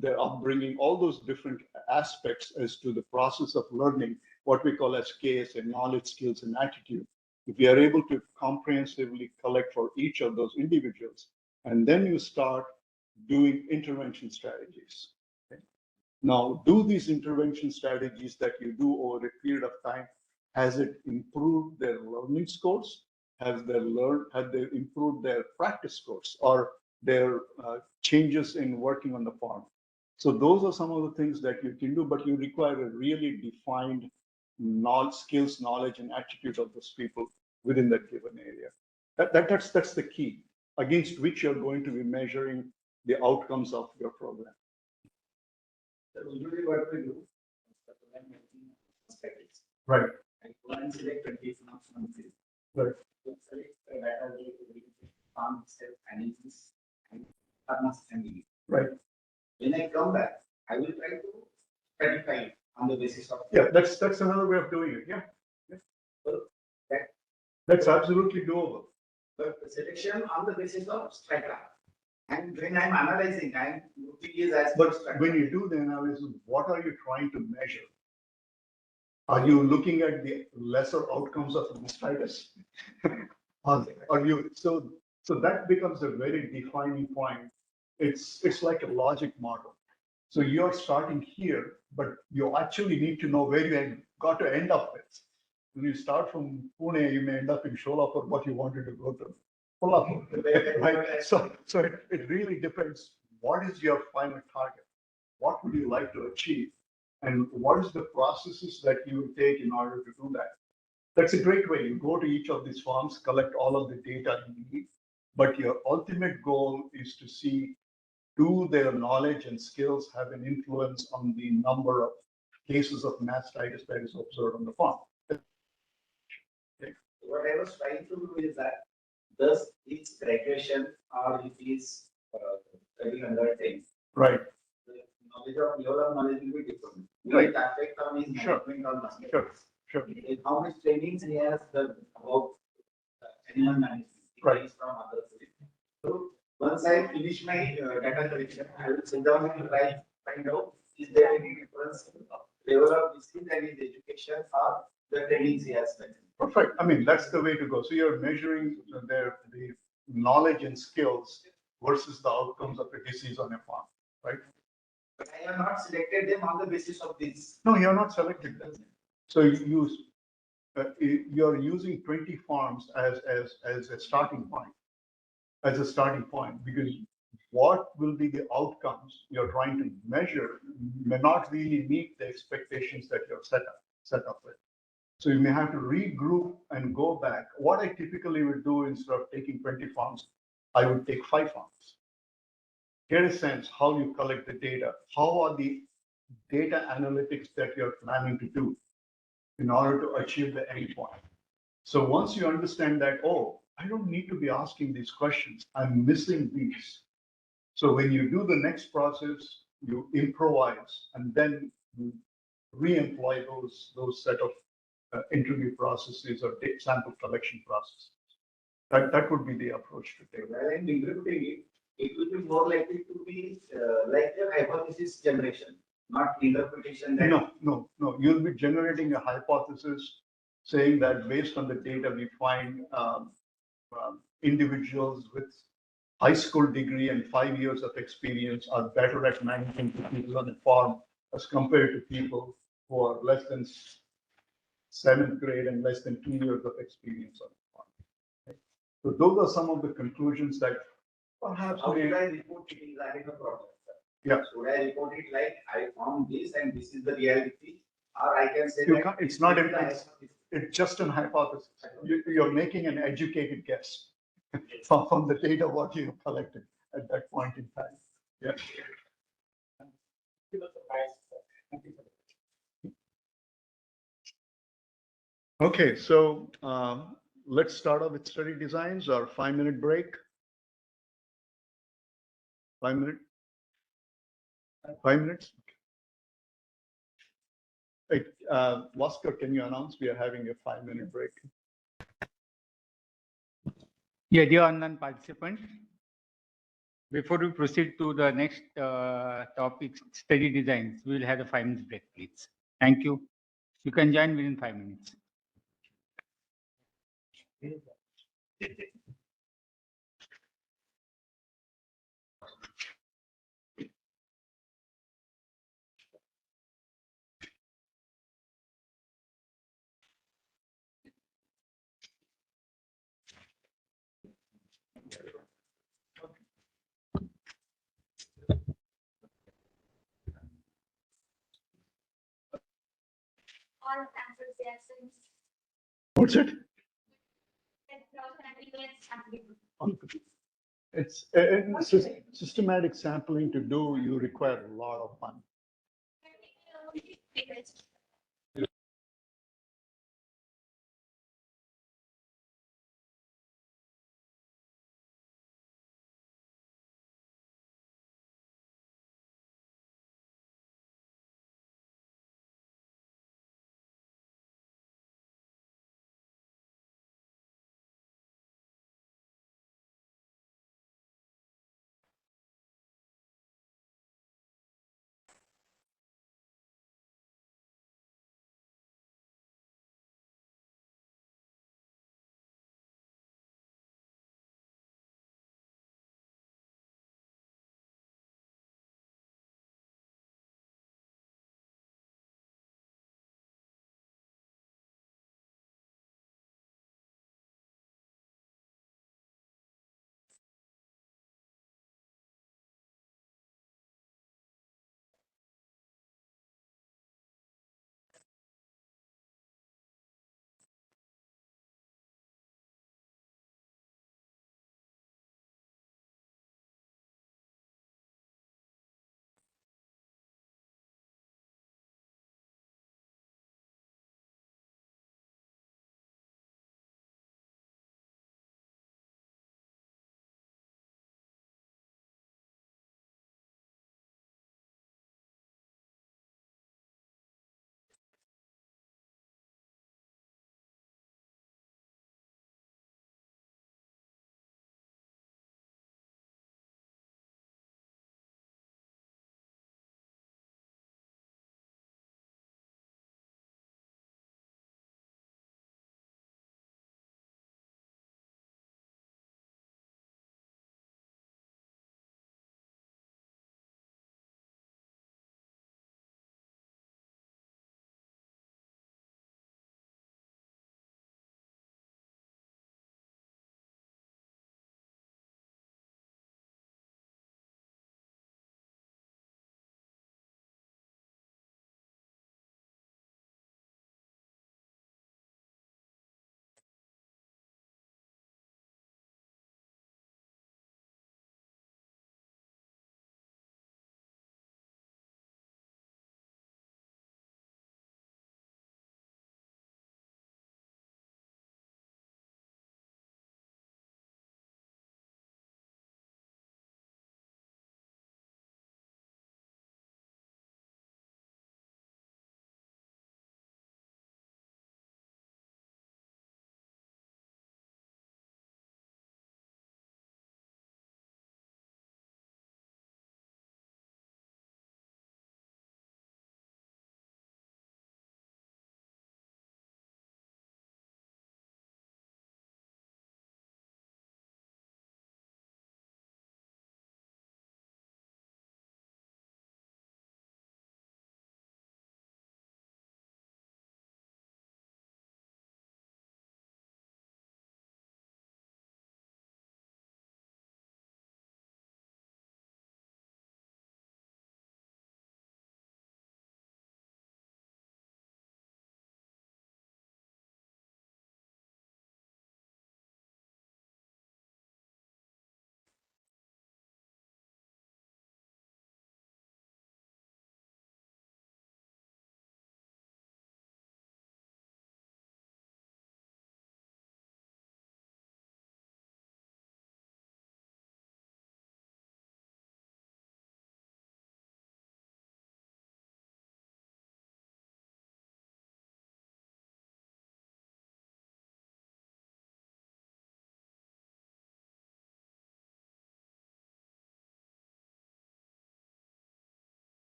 Their upbringing, all those different aspects as to the process of learning, what we call as KSA, knowledge, skills, and attitude. If we are able to comprehensively collect for each of those individuals, and then you start doing intervention strategies. Okay? Now, do these intervention strategies that you do over a period of time, has it improved their learning scores? Have they improved their practice scores or their changes in working on the farm? So those are some of the things that you can do, but you require a really defined knowledge, skills, knowledge, and attitude of those people within that given area. That's the key against which you're going to be measuring the outcomes of your program. So usually what we do, studies. Right. I go and select 20 farms from this. Right. So select the data farm itself, analysis, and farmers family. Right. When I come back, I will try to stratify it on the basis of. Yeah, that's another way of doing it. Yeah. So that, That's absolutely doable. but the selection on the basis of strata. And when I'm analyzing, I'm looking is as But strata. when you do the analysis, what are you trying to measure? Are you looking at the lesser outcomes of mastitis? Are you so that becomes a very defining point. It's like a logic model. So you're starting here, but you actually need to know where you got to end up with. When you start from Pune, you may end up in Sholapur, what you wanted to go to. pull up, right? So it really depends. What is your final target? What would you like to achieve? And what is the processes that you will take in order to do that? That's a great way. You go to each of these farms, collect all of the data you need, but your ultimate goal is to see, do their knowledge and skills have an influence on the number of cases of mastitis that is observed on the farm? What I was trying to do is that does its graduation or it is studying under things. Right. The knowledge of level of knowledge will be different. Right. Will it affect on his Sure. management or not? Sure, sure. How much trainings he has done about animal management Right. from others. So once I finish my data collection, I will sit down and try find out is there any difference in level of disease and his education or the trainings he has done. Perfect. I mean, that's the way to go. So you're measuring the knowledge and skills versus the outcomes of a disease on a farm, right? But I have not selected them on the basis of this. No, you're not selected them. So you're using 20 farms as a starting point, because what will be the outcomes you're trying to measure may not really meet the expectations that you're set up with. So you may have to regroup and go back. What I typically would do instead of taking 20 farms, I would take 5 farms. Get a sense how you collect the data. How are the data analytics that you're planning to do in order to achieve the endpoint? So once you understand that, oh, I don't need to be asking these questions. I'm missing these. So when you do the next process, you improvise and then you re-employ those set of interview processes or sample collection processes. That would be the approach to take. While I'm interpreting it, it will be more likely to be like a hypothesis generation, not interpretation. That No. You'll be generating a hypothesis saying that based on the data we find individuals with high school degree and 5 years of experience are better at managing people on a farm as compared to people who are less than 7th grade and less than 2 years of experience on the farm. Okay? So those are some of the conclusions that perhaps how should I report it regarding the problem? Yeah. Should I report it like I found this and this is the reality? Or I can say You that can't, it's not an, it's it's just an hypothesis. You're making an educated guess from the data what you collected at that point in time. Yeah. Okay, so let's start off with study designs. Our 5-minute break. 5 minutes. 5 minutes. Hey, Oscar, can you announce we are having a 5-minute break? Yeah, dear online participants, before we proceed to the next topic, study designs, we will have a 5 minute break, please. Thank you. You can join within 5 minutes. All campus reactions. What's it? Sampling. It's systematic sampling to do, you require a lot of fun.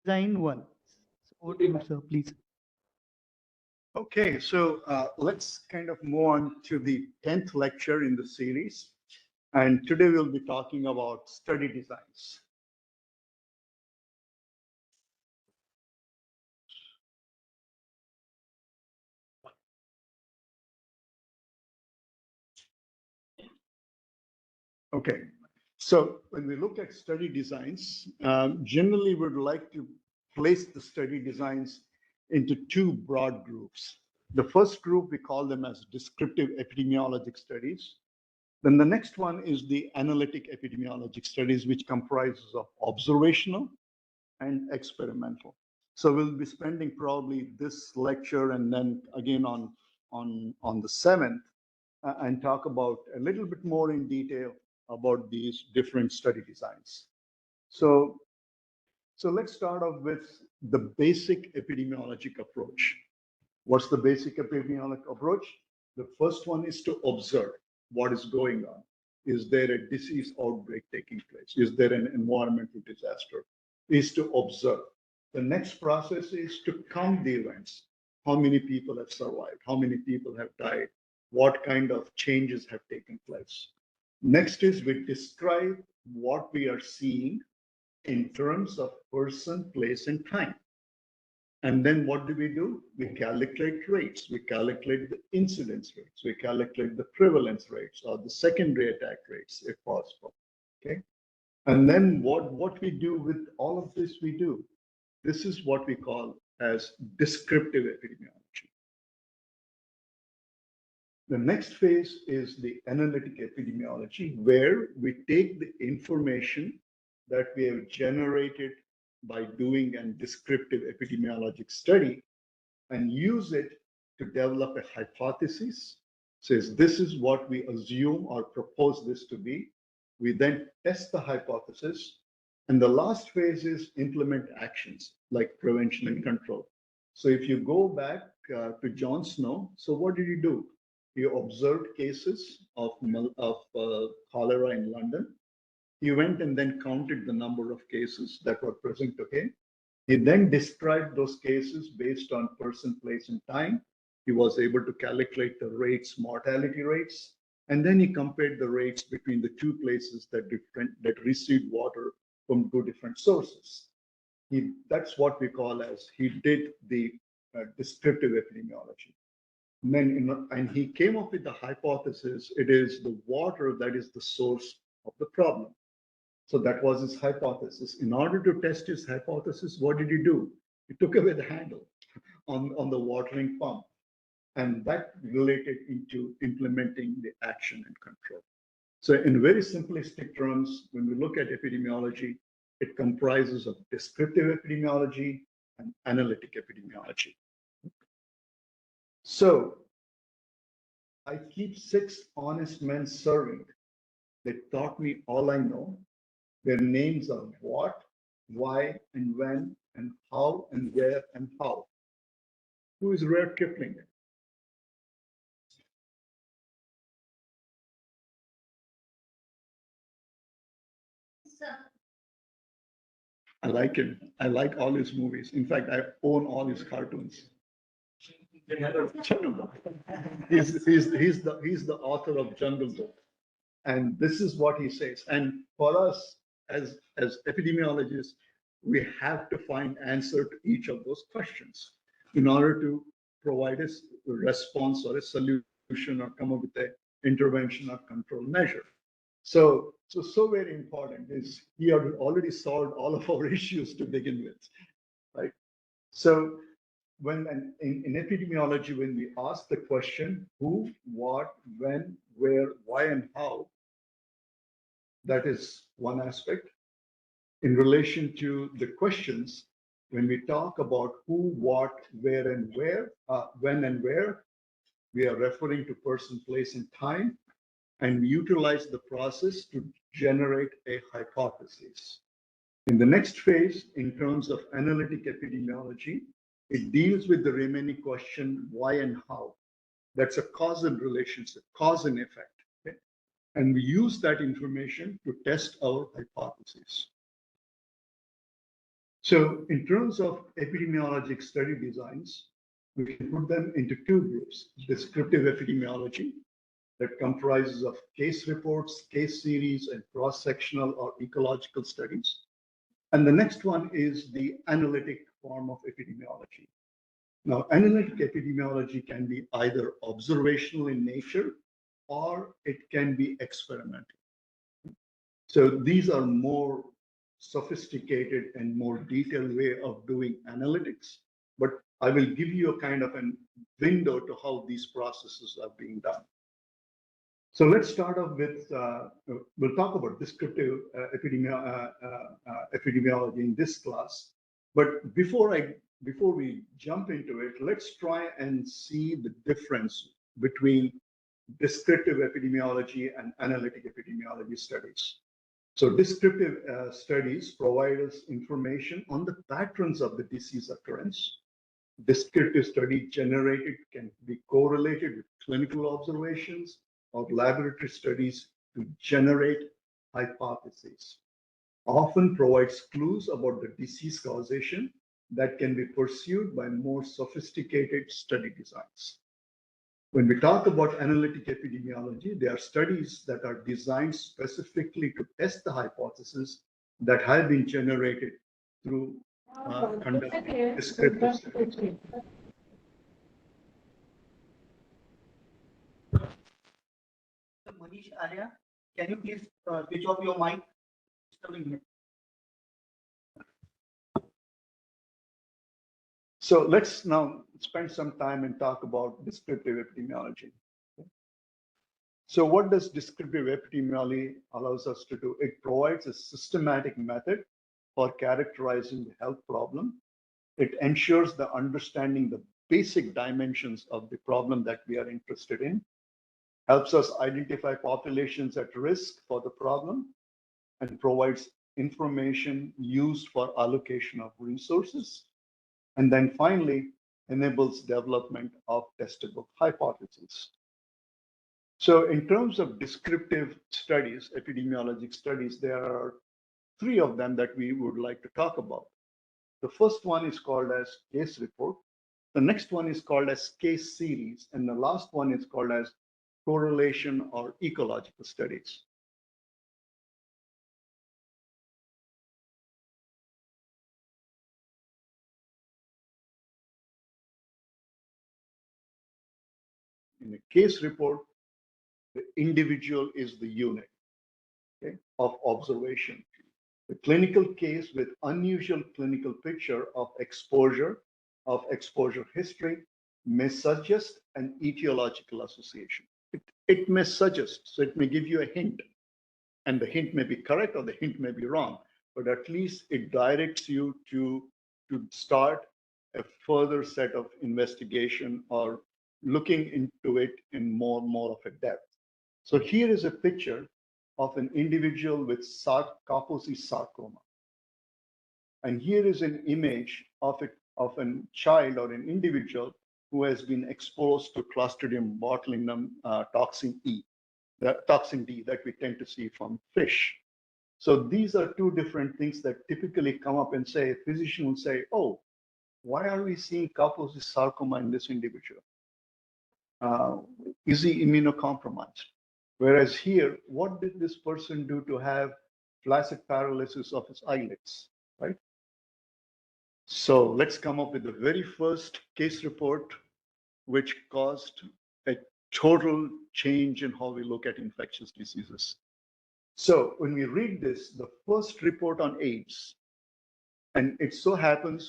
design one. Over to you, sir, please. Okay, so let's kind of move on to the 10th lecture in the series. And today we'll be talking about study designs. Okay, so when we look at study designs, generally we'd like to place the study designs into two broad groups. The first group, we call them as descriptive epidemiologic studies. Then the next one is the analytic epidemiologic studies, which comprises of observational and experimental. So we'll be spending probably this lecture and then again on the 7th and talk about a little bit more in detail about these different study designs. So let's start off with the basic epidemiologic approach. What's the basic epidemiologic approach? The first one is to observe what is going on. Is there a disease outbreak taking place? Is there an environmental disaster? Is to observe. The next process is to count the events. How many people have survived? How many people have died? What kind of changes have taken place? Next is we describe what we are seeing in terms of person, place, and time. And then what do? We calculate rates. We calculate the incidence rates. We calculate the prevalence rates or the secondary attack rates if possible. Okay. And then what we do with all of this, this is what we call as descriptive epidemiology. The next phase is the analytic epidemiology, where we take the information that we have generated by doing a descriptive epidemiologic study and use it to develop a hypothesis. Says this is what we assume or propose this to be. We then test the hypothesis. And the last phase is implement actions like prevention and control. So if you go back to John Snow, so what did he do? He observed cases of cholera in London. He went and then counted the number of cases that were present to him. He then described those cases based on person, place, and time. He was able to calculate the rates, mortality rates, and then he compared the rates between the two places that received water from two different sources. That's what we call as he did the descriptive epidemiology. And he came up with the hypothesis, it is the water that is the source of the problem. So that was his hypothesis. In order to test his hypothesis, what did he do? He took away the handle on the watering pump. And that related into implementing the action and control. So in very simplistic terms, when we look at epidemiology, it comprises of descriptive epidemiology and analytic epidemiology. So I keep 6 honest men serving. They taught me all I know. Their names are what, why, and when, and how, and where, and how. Who is Rudyard Kipling? I like him. I like all his movies. In fact, I own all his cartoons. Jungle Book. He's the author of Jungle Book. And this is what he says. And for us as epidemiologists, we have to find answer to each of those questions in order to provide a response or a solution or come up with an intervention or control measure. So very important is he had already solved all of our issues to begin with, right? So when in epidemiology, when we ask the question who, what, when, where, why, and how, that is one aspect. In relation to the questions, when we talk about who, what, where, and where, when and where, we are referring to person, place, and time, and we utilize the process to generate a hypothesis. In the next phase, in terms of analytic epidemiology, it deals with the remaining question, why and how. That's a causal relationship, cause and effect. Okay? And we use that information to test our hypothesis. So in terms of epidemiologic study designs, we can put them into two groups: descriptive epidemiology, that comprises of case reports, case series, and cross-sectional or ecological studies. And the next one is the analytic form of epidemiology. Now, analytic epidemiology can be either observational in nature or it can be experimental. So these are more sophisticated and more detailed way of doing analytics, but I will give you a kind of a window to how these processes are being done. So let's start off with, we'll talk about descriptive epidemiology in this class. But before we jump into it, let's try and see the difference between descriptive epidemiology and analytic epidemiology studies. So descriptive studies provide us information on the patterns of the disease occurrence. Descriptive study generated can be correlated with clinical observations or laboratory studies to generate hypotheses. Often provides clues about the disease causation that can be pursued by more sophisticated study designs. When we talk about analytic epidemiology, they are studies that are designed specifically to test the hypotheses that have been generated through conducting descriptive studies. Manish Arya, can you please switch off your mic? So let's now spend some time and talk about descriptive epidemiology. So what does descriptive epidemiology allows us to do? It provides a systematic method for characterizing the health problem. It ensures the understanding the basic dimensions of the problem that we are interested in, helps us identify populations at risk for the problem, and provides information used for allocation of resources. And then finally, enables development of testable hypotheses. So in terms of descriptive studies, epidemiologic studies, there are three of them that we would like to talk about. The first one is called as case report. The next one is called as case series. And the last one is called as correlation or ecological studies. In a case report, the individual is the unit, okay, of observation. The clinical case with unusual clinical picture of exposure history may suggest an etiological association. It may suggest, so it may give you a hint, and the hint may be correct or the hint may be wrong, but at least it directs you to start a further set of investigation or looking into it in more of a depth. So here is a picture of an individual with Kaposi sarcoma. And here is an image of a child or an individual who has been exposed to Clostridium botulinum toxin E, the toxin D that we tend to see from fish. So these are two different things that typically come up and say, a physician will say, oh, why are we seeing Kaposi sarcoma in this individual? Is he immunocompromised? Whereas here, what did this person do to have flaccid paralysis of his eyelids, right? So let's come up with the very first case report, which caused a total change in how we look at infectious diseases. So when we read this, the first report on AIDS, and it so happened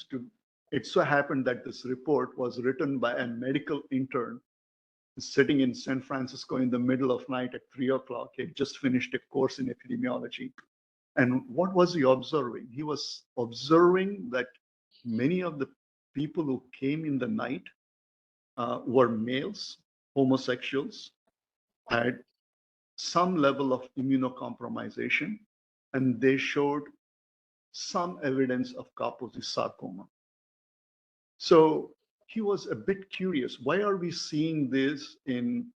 that this report was written by a medical intern sitting in San Francisco in the middle of night at 3 o'clock. He had just finished a course in epidemiology. And what was he observing? He was observing that many of the people who came in the night were males, homosexuals, had some level of immunocompromisation, and they showed some evidence of Kaposi sarcoma. So he was a bit curious. Why are we seeing this in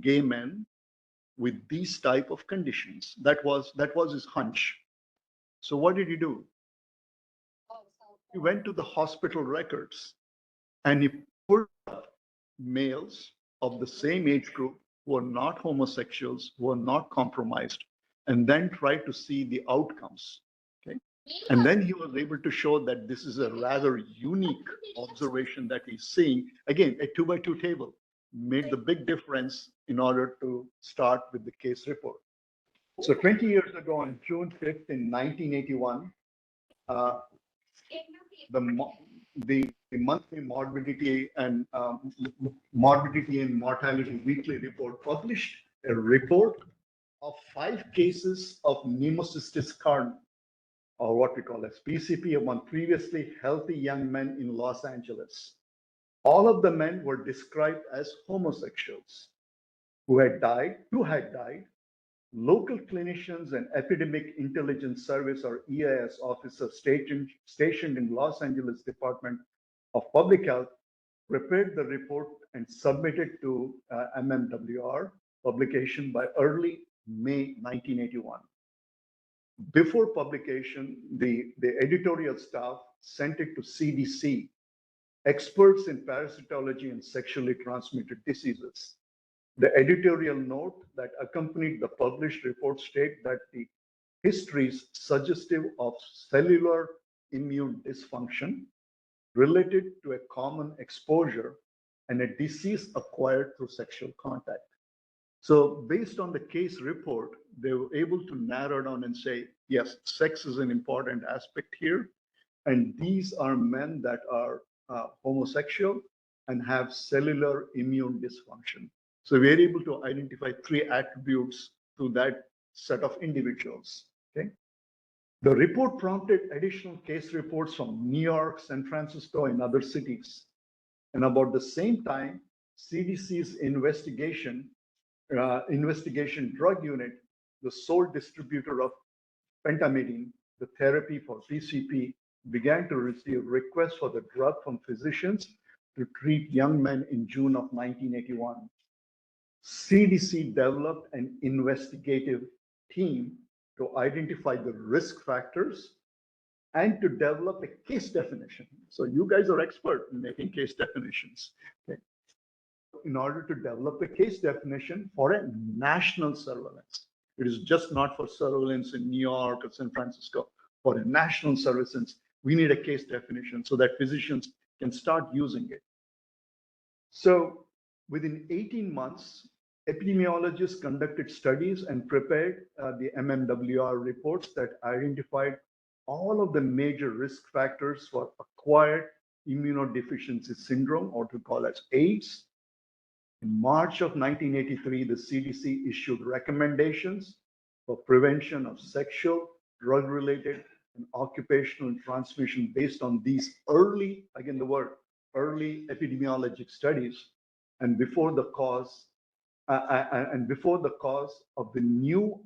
gay men with these type of conditions? That was his hunch. So what did he do? he went to the hospital records and he pulled up males of the same age group who are not homosexuals, who are not compromised, and then tried to see the outcomes. Okay. And then he was able to show that this is a rather unique observation that he's seeing. Again, a 2x2 table made the big difference in order to start with the case report. So 20 years ago, on June 5th in 1981, the monthly morbidity and mortality weekly report published a report of 5 cases of pneumocystis carni, or what we call as PCP, among previously healthy young men in Los Angeles. All of the men were described as homosexuals who had died, Local clinicians and Epidemic Intelligence Service, or EIS officers stationed in Los Angeles Department of Public Health prepared the report and submitted to MMWR publication by early May 1981. Before publication, the editorial staff sent it to CDC, experts in parasitology and sexually transmitted diseases. The editorial note that accompanied the published report state that the history is suggestive of cellular immune dysfunction related to a common exposure and a disease acquired through sexual contact. So based on the case report, they were able to narrow down and say, yes, sex is an important aspect here. And these are men that are homosexual and have cellular immune dysfunction. So we're able to identify 3 attributes to that set of individuals. Okay. The report prompted additional case reports from New York, San Francisco, and other cities. And about the same time, CDC's investigation drug unit, the sole distributor of pentamidine, the therapy for PCP, began to receive requests for the drug from physicians to treat young men in June of 1981. CDC developed an investigative team to identify the risk factors and to develop a case definition. So you guys are expert in making case definitions. Okay. In order to develop a case definition for a national surveillance. It is just not for surveillance in New York or San Francisco. For a national surveillance, we need a case definition so that physicians can start using it. So within 18 months, epidemiologists conducted studies and prepared the MMWR reports that identified all of the major risk factors for acquired immunodeficiency syndrome, or to call as AIDS. In March of 1983, the CDC issued recommendations for prevention of sexual, drug-related, and occupational transmission based on these early, again the word, early epidemiologic studies, and before the cause of the new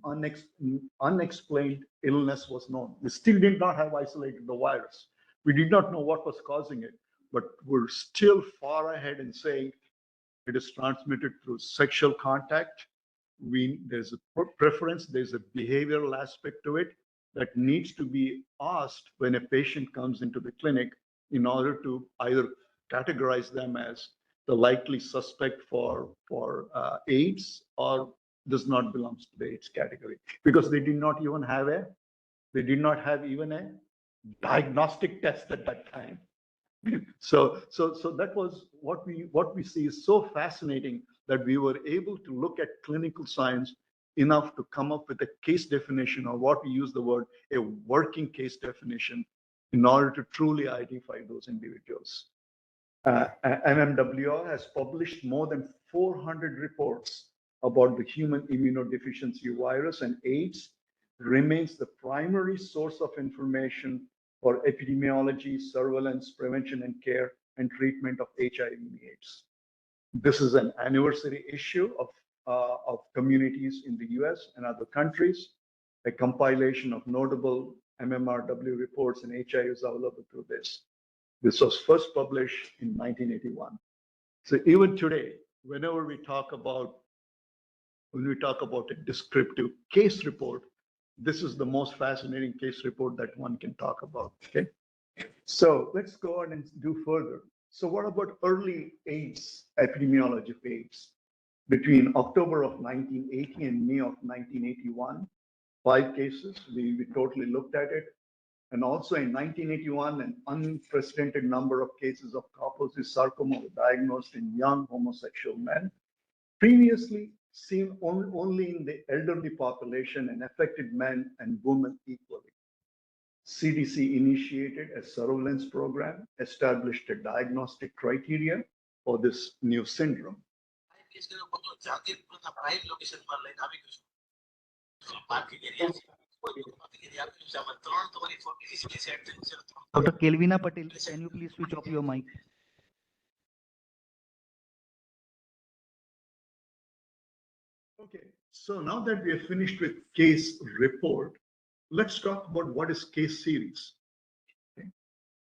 unexplained illness was known. We still did not have isolated the virus. We did not know what was causing it, but we're still far ahead in saying it is transmitted through sexual contact. There's a preference, there's a behavioral aspect to it that needs to be asked when a patient comes into the clinic in order to either categorize them as the likely suspect for AIDS or does not belong to the AIDS category, because they did not have even a diagnostic test at that time. So that was what we see is so fascinating, that we were able to look at clinical science enough to come up with a case definition, or what we use the word, a working case definition, in order to truly identify those individuals. MMWR has published more than 400 reports about the human immunodeficiency virus, and AIDS remains the primary source of information for epidemiology, surveillance, prevention and care, and treatment of HIV/AIDS. This is an anniversary issue of Communities in the US and other countries. A compilation of notable MMRW reports and HIV is available through this. This was first published in 1981. So even today, whenever we talk about a descriptive case report, this is the most fascinating case report that one can talk about. Okay. So let's go on and do further. So what about early AIDS, epidemiology of AIDS? Between October of 1980 and May of 1981, 5 cases, we totally looked at it. And also in 1981, an unprecedented number of cases of Kaposi's sarcoma were diagnosed in young homosexual men, previously seen only in the elderly population and affected men and women equally. CDC initiated a surveillance program, established a diagnostic criteria for this new syndrome. Dr. Kelvina Patel, can you please switch off your mic? Okay, so now that we have finished with case report, let's talk about what is case series. Okay.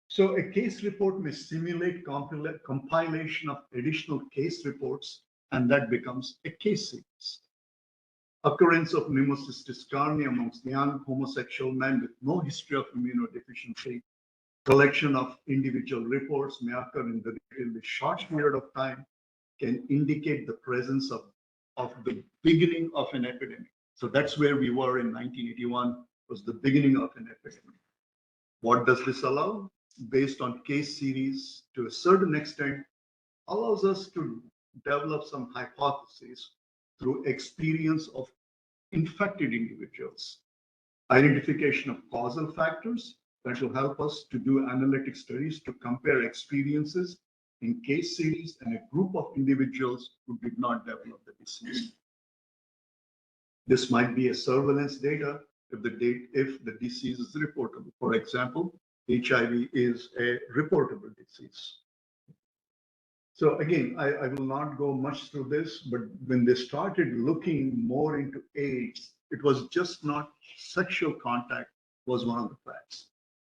So a case report may simulate compilation of additional case reports, and that becomes a case series. Occurrence of pneumocystis carni amongst young homosexual men with no history of immunodeficiency. Collection of individual reports may occur in the relatively short period of time, can indicate the presence of the beginning of an epidemic. So that's where we were in 1981, was the beginning of an epidemic. What does this allow? Based on case series, to a certain extent, allows us to develop some hypotheses through experience of infected individuals. Identification of causal factors that will help us to do analytic studies to compare experiences in case series and a group of individuals who did not develop the disease. This might be a surveillance data if the disease is reportable. For example, HIV is a reportable disease. So again, I will not go much through this, but when they started looking more into AIDS, it was just not sexual contact was one of the facts.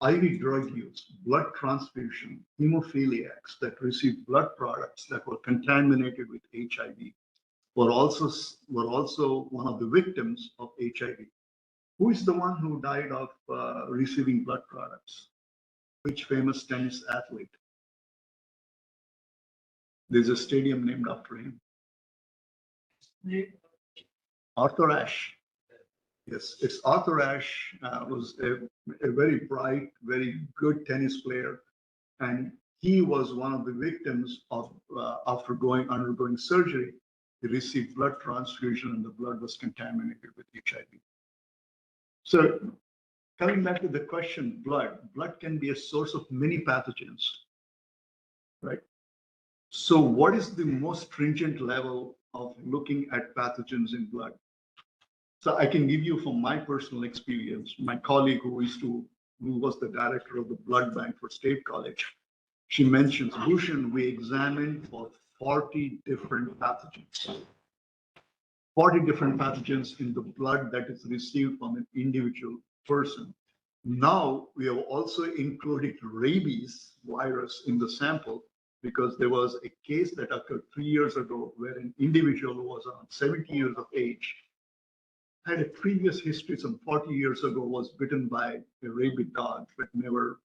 IV drug use, blood transfusion, hemophiliacs that received blood products that were contaminated with HIV were also one of the victims of HIV. Who is the one who died of receiving blood products? Which famous tennis athlete? There's a stadium named after him. Arthur Ashe. Yes, it's Arthur Ashe was a very bright, very good tennis player, and he was one of the victims of after undergoing surgery. He received blood transfusion, and the blood was contaminated with HIV. So, coming back to the question, blood can be a source of many pathogens, right? So, what is the most stringent level of looking at pathogens in blood? So I can give you from my personal experience, my colleague who was the director of the blood bank for State College, she mentions, Bhushan, we examined for 40 different pathogens. 40 different pathogens in the blood that is received from an individual person. Now we have also included rabies virus in the sample because there was a case that occurred 3 years ago where an individual who was around 70 years of age had a previous history some 40 years ago, was bitten by a rabid dog, but never,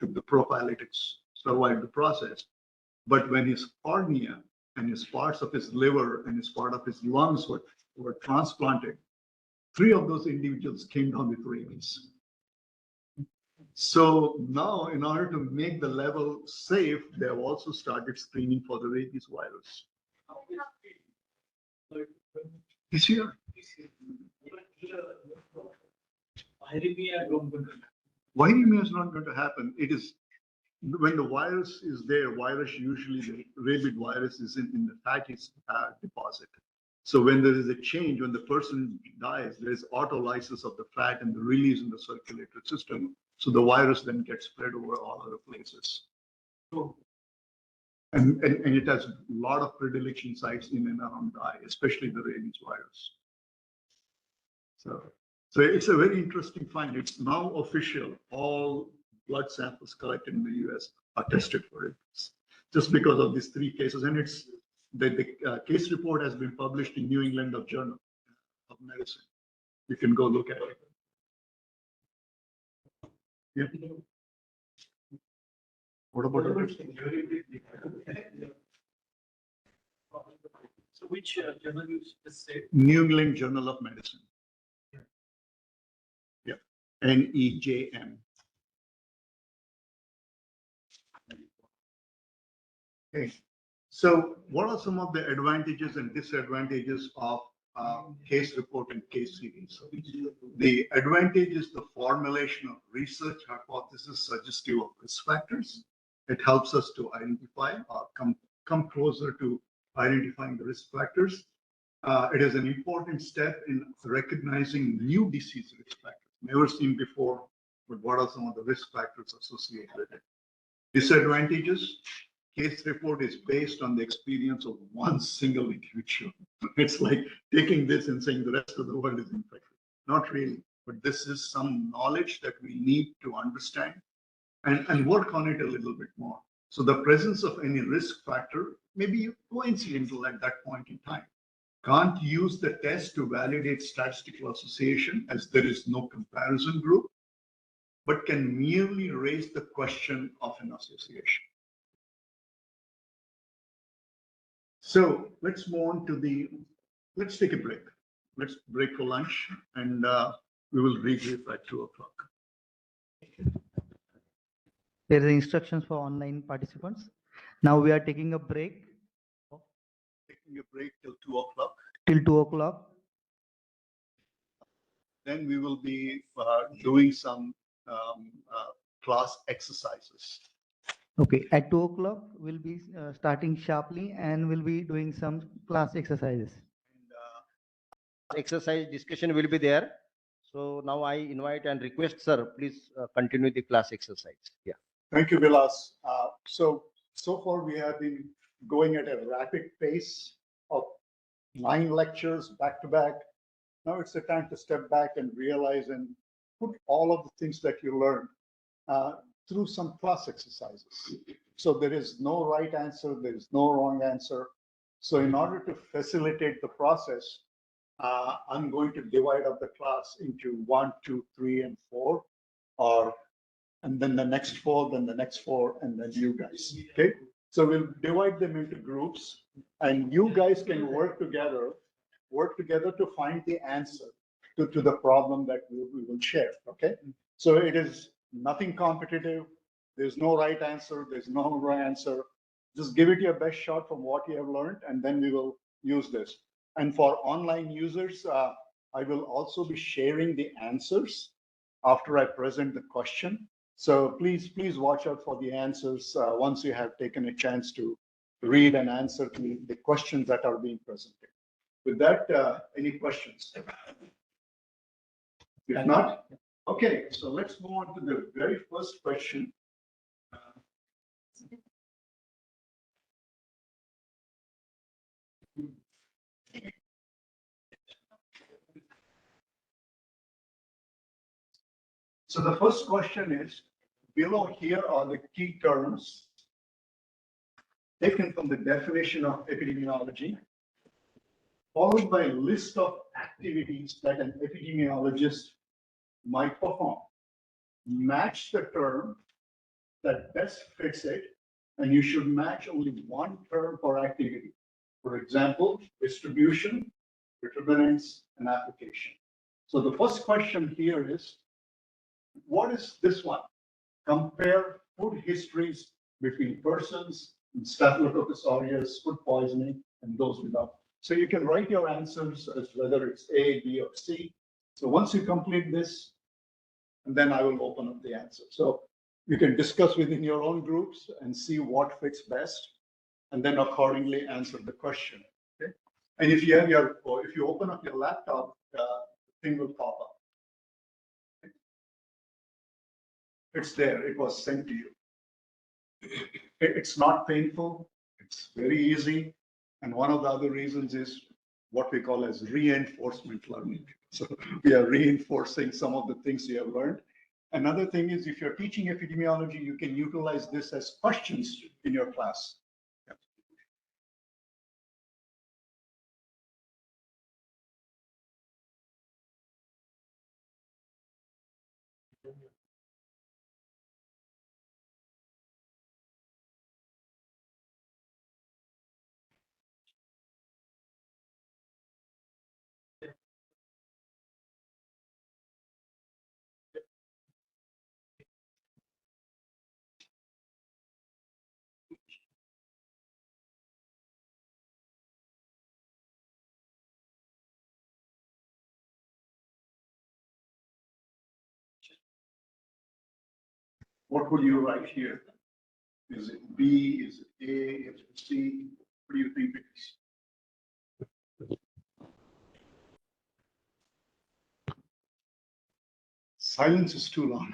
took the prophylactics, survived the process. But when his cornea and his parts of his liver and his part of his lungs were transplanted, 3 of those individuals came down with rabies. So now, in order to make the level safe, they have also started screening for the rabies virus. This year. Viremia is not going to happen. It is when the virus is there, usually the rabid virus is in the fatty deposit. So when there is a change, when the person dies, there is autolysis of the fat and the release in the circulatory system. So the virus then gets spread over all other places. And it has a lot of predilection sites in and around the eye, especially the rabies virus. So it's a very interesting find. It's now official. All blood samples collected in the US are tested for it, just because of these 3 cases. And it's the case report has been published in New England Journal of Medicine. You can go look at it. Yeah. What about others? So which journal you just said? New England Journal of Medicine. Yeah, NEJM. Okay, so what are some of the advantages and disadvantages of case report and case series? The advantage is the formulation of research hypothesis suggestive of risk factors. It helps us to identify or come closer to identifying the risk factors. It is an important step in recognizing new disease risk factors, never seen before, but what are some of the risk factors associated with it? Disadvantages, case report is based on the experience of one single individual. It's like taking this and saying the rest of the world is infected. Not really, but this is some knowledge that we need to understand and work on it a little bit more. So the presence of any risk factor may be coincidental at that point in time. Can't use the test to validate statistical association as there is no comparison group, but can merely raise the question of an association. So let's move on to let's take a break. Let's break for lunch and we will regroup at 2 o'clock. There are instructions for online participants. Now we are taking a break Taking a break till 2 o'clock. till 2 o'clock. Then we will be doing some class exercises. Okay, at 2 o'clock, we'll be starting sharply and we'll be doing some class exercises. And, exercise discussion will be there. So now I invite and request, sir, please continue the class exercise. Yeah. Thank you, Vilas. So far we have been going at a rapid pace of 9 lectures back to back. Now it's the time to step back and realize and put all of the things that you learned through some class exercises. So there is no right answer, there is no wrong answer. So in order to facilitate the process, I'm going to divide up the class into 1, 2, 3, and 4, and then the next 4, then the next 4, and then you guys. Okay. So we'll divide them into groups, and you guys can work together to find the answer to the problem that we will share. Okay. So it is nothing competitive. There's no right answer. There's no wrong answer. Just give it your best shot from what you have learned, and then we will use this. And for online users, I will also be sharing the answers after I present the question. So please watch out for the answers once you have taken a chance to read and answer to the questions that are being presented. With that, any questions? If not, okay, so let's move on to the very first question. So the first question is, below here are the key terms taken from the definition of epidemiology, followed by a list of activities that an epidemiologist might perform. Match the term that best fits it, and you should match only one term per activity. For example, distribution, determinants, and application. So the first question here is, what is this one? Compare food histories between persons with Staphylococcus aureus, food poisoning, and those without. So you can write your answers as whether it's A, B, or C. So once you complete this, and then I will open up the answer. So you can discuss within your own groups and see what fits best, and then accordingly answer the question. Okay. And if you have if you open up your laptop, the thing will pop up. It's there. It was sent to you. It's not painful. It's very easy. And one of the other reasons is what we call as reinforcement learning. So we are reinforcing some of the things you have learned. Another thing is if you're teaching epidemiology, you can utilize this as questions in your class. What would you write here? Is it B? Is it A? Is it C? What do you think it is? Silence is too long.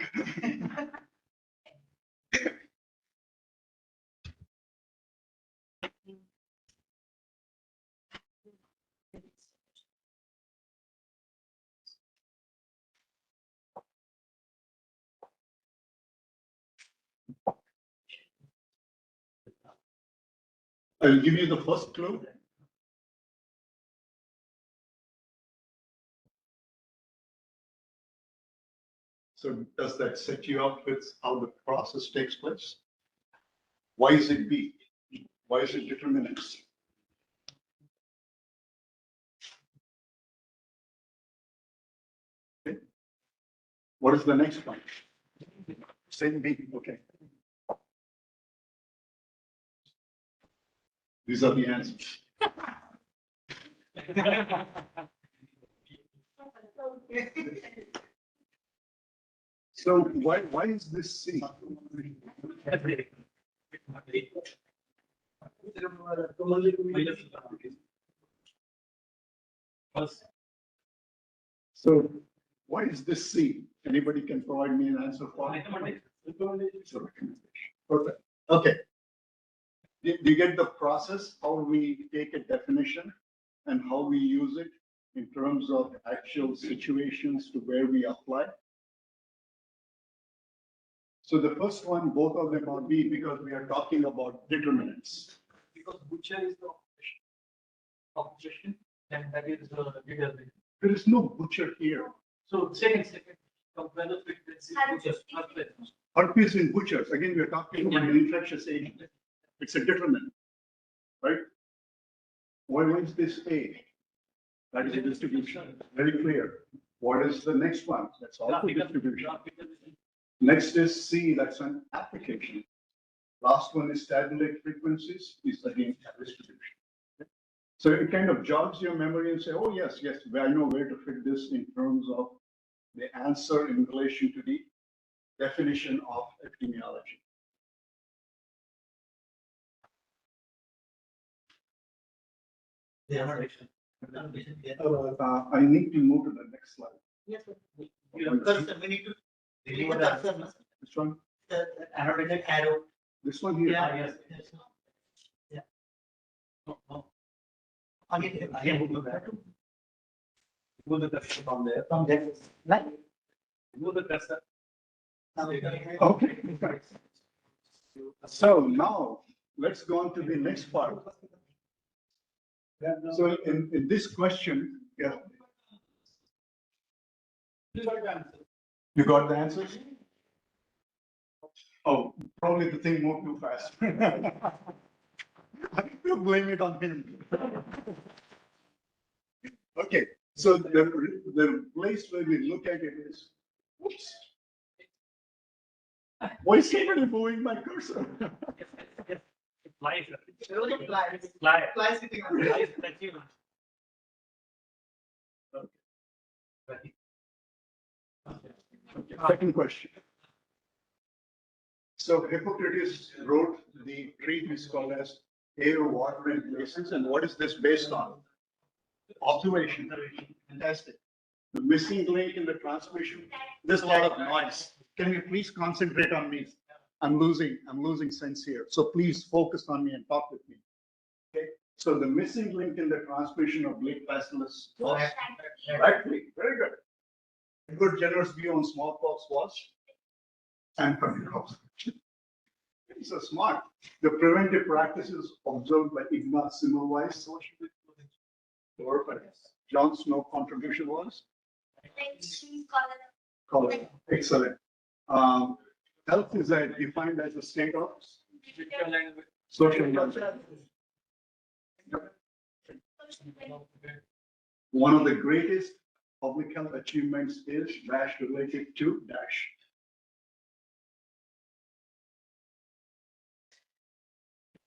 I'll give you the first clue. So does that set you up with how the process takes place? Why is it B? Why is it determinants? Okay. What is the next one? Same B, okay. These are the answers. So why is this C? So why is this C? Anybody can provide me an answer for it? It's a recommendation. Perfect. Okay. Do you get the process, how we take a definition and how we use it in terms of actual situations to where we apply? So the first one, both of them are B because we are talking about determinants. Because butcher is the occupation, and that is leader. There is no butcher here. So second, compare the frequency. Herpes in butchers, again, we are talking about an infectious agent. It's a determinant, right? Why is this A? That is a distribution, very clear. What is the next one? That's also distribution. Next is C, that's an application. Last one is tabulate frequencies, is again a distribution. So it kind of jogs your memory and say, oh, yes, I know where to fit this in terms of the answer in relation to the definition of epidemiology. I need to move to the next slide. Yes, sir. Cursor, we need to delete the cursor, no? Which one? The annotated arrow. This one here? Yeah, yes. Yeah. Again, move that. Move the cursor from there. From there. Right? Move the cursor. Okay. So now let's go on to the next part. So in this question, yeah. You got the answers? Oh, probably the thing moved too fast. You blame it on him. Okay, so the place where we look at it is, whoops. Why is somebody moving my cursor? Fly. Fly sitting on it. Second question. So Hippocrates wrote the treatise called as air, water, and places. And what is this based on? Observation. Fantastic. The missing link in the transmission. There's a lot of noise. Can you please concentrate on me? I'm losing sense here. So please focus on me and talk with me. Okay. So the missing link in the transmission of Blake bacillus was right. Very good. A good generous view on smallpox was anthrax. So smart. The preventive practices observed by Ignaz Semmelweis. Perfect. John Snow contribution was? Cholera. Excellent. Health is defined as a state of social welfare. One of the greatest public health achievements is dash related to dash.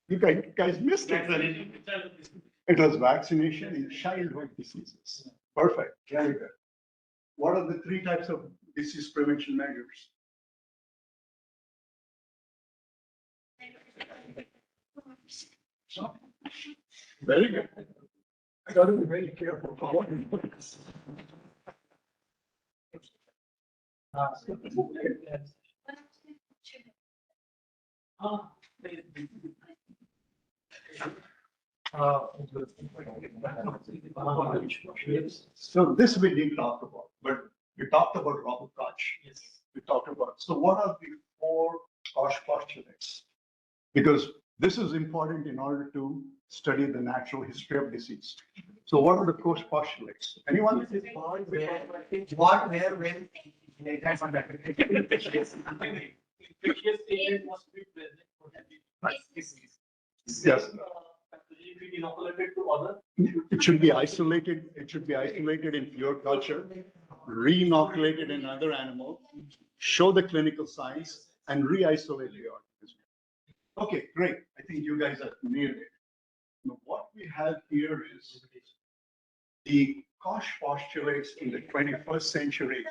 You guys missed it. It was vaccination in childhood diseases. Perfect. Very good. What are the three types of disease prevention measures? Very good. I got to be very careful. So this we didn't talk about, but we talked about Robert Koch. Yes. We talked about, so what are the four Koch postulates? Because this is important in order to study the natural history of disease. So what are the Koch postulates? Anyone? What, where, when? Infectious agent must be present for that disease. Yes. Pathogen be inoculated to other. It should be isolated. It should be isolated in pure culture, re-inoculated in another animal, show the clinical signs, and re-isolate the organism. Okay, great. I think you guys have nailed it. Now, what we have here is the Koch postulates in the 21st century.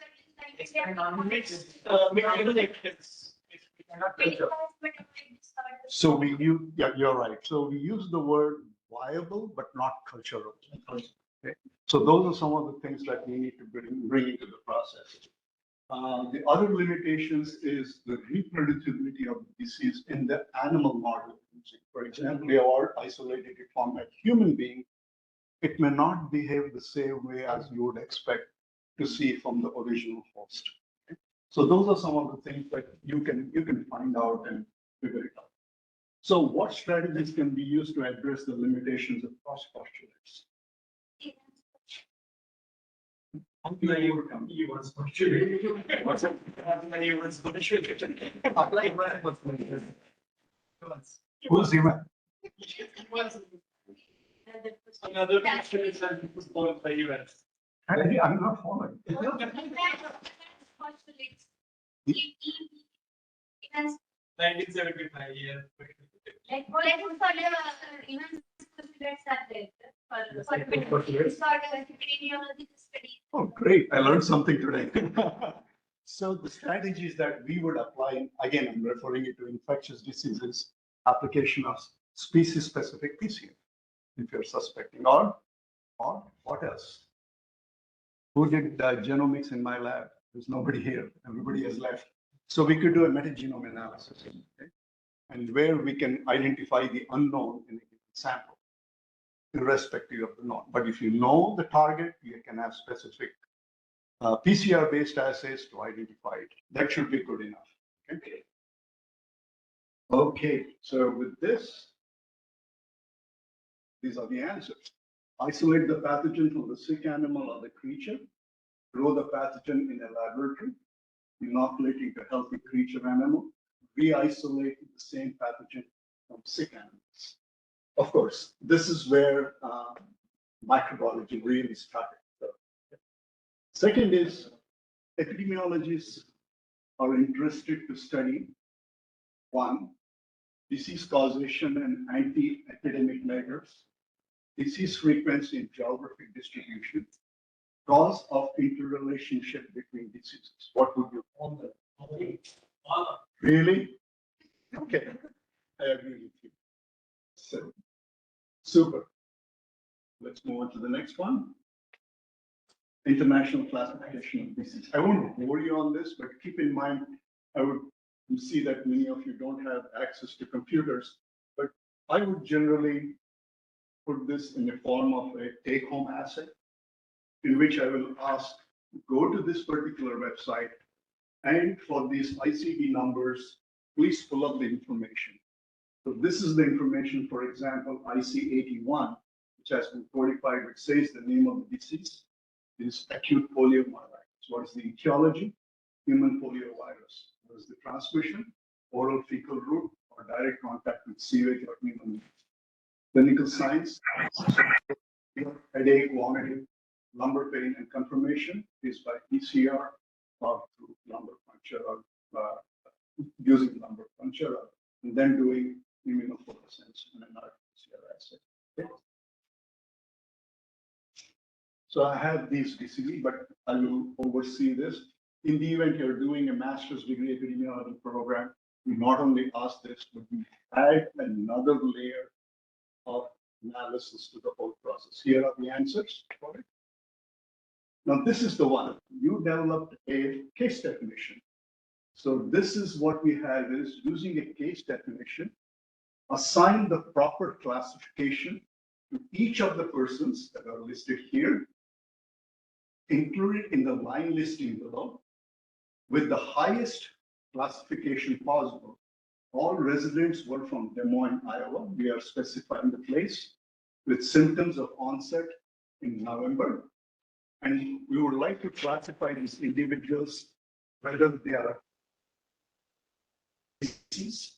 So we use, yeah, you're right. So we use the word viable, but not cultural. Okay? So those are some of the things that we need to bring into the process. The other limitations is the reproducibility of the disease in the animal model. For example, we have isolated it from a human being. It may not behave the same way as you would expect to see from the original host. Okay? So those are some of the things that you can find out and figure it out. So what strategies can be used to address the limitations of Koch postulates? Who's even? Another is followed by events. I'm not following. Events 1975 year. like for events postulates are there for epidemiology studies. Oh, great. I learned something today. So the strategies that we would apply, again, I'm referring it to infectious diseases, application of species-specific PCR, if you're suspecting, or what else? Who did genomics in my lab? There's nobody here. Everybody has left. So we could do a metagenome analysis, okay? And where we can identify the unknown in a given sample, irrespective of the known. But if you know the target, you can have specific PCR-based assays to identify it. That should be good enough. Okay. Okay. So with this, these are the answers. Isolate the pathogen from the sick animal or the creature. Grow the pathogen in a laboratory. Inoculating the healthy creature animal. Re-isolate the same pathogen from sick animals. Of course, this is where microbiology really started. Second is epidemiologists are interested to study one, disease causation and anti-epidemic measures, disease frequency and geographic distribution, cause of interrelationship between diseases. What would you call that? Really? Okay, I agree with you. So, super. Let's move on to the next one. International classification of disease. I won't bore you on this, but keep in mind, I would see that many of you don't have access to computers, but I would generally put this in the form of a take-home assay, in which I will ask, go to this particular website, and for these ICD numbers, please pull up the information. So this is the information, for example, IC81, which has been codified, which says the name of the disease is acute poliomyelitis. What is the etiology? Human poliovirus. What is the transmission? Oral fecal route or direct contact with sewage or human. Clinical signs, headache, vomiting, lumbar pain, and confirmation is by PCR or through lumbar puncture or using lumbar puncture, and then doing immunofluorescence and an RT-PCR assay. Okay. So I have these DCV, but I will oversee this. In the event you're doing a master's degree epidemiology program, We not only asked this, but we add another layer of analysis to the whole process. Here are the answers for it. Now, this is the one. You developed a case definition. So this is what we have is using a case definition, assign the proper classification to each of the persons that are listed here, included in the line listing below, with the highest classification possible. All residents were from Des Moines, Iowa. We are specifying the place with symptoms of onset in November. And we would like to classify these individuals, whether they are disease,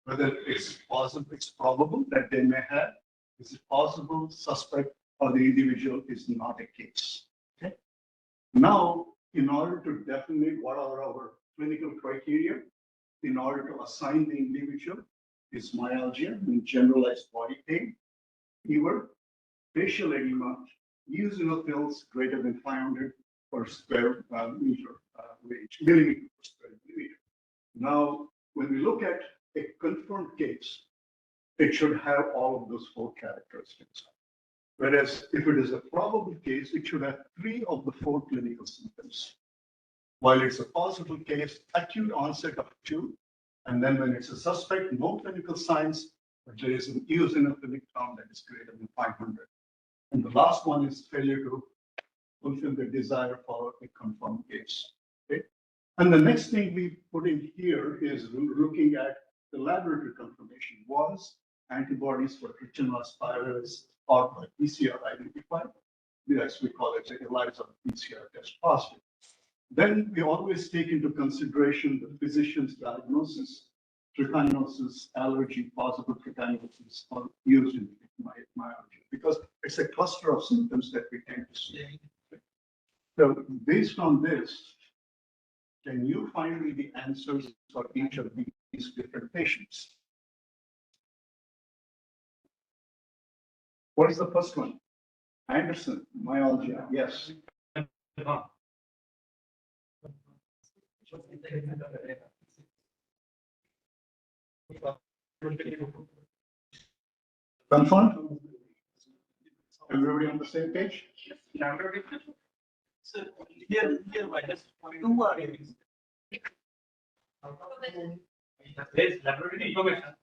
whether it's possible, it's probable that they may have, is it possible, suspect, or the individual is not a case. Okay. Now, in order to determine what are our clinical criteria, in order to assign the individual, is myalgia, means generalized body pain, fever, facial edema, eosinophils greater than 500 per square meter millimeter per square millimeter. Now, when we look at a confirmed case, it should have all of those 4 characteristics. Whereas if it is a probable case, it should have 3 of the 4 clinical symptoms. While it's a possible case, acute onset of 2, and then when it's a suspect, no clinical signs, but there is an eosinophilic count that is greater than 500. And the last one is failure to fulfill the desire for a confirmed case. Okay? And the next thing we put in here is looking at the laboratory confirmation. Was antibodies for trichomonas virus or by PCR identified? Yes, we call it ELISA PCR test positive. Then we always take into consideration the physician's diagnosis, trichinosis, allergy, possible trichinosis, are used in myalgia because it's a cluster of symptoms that we tend to see. So based on this, can you find me the answers for each of these different patients? What is the first one? Anderson, myalgia, yes. Confirmed? Everybody on the same page? So here, minus 2 are in. There's laboratory information.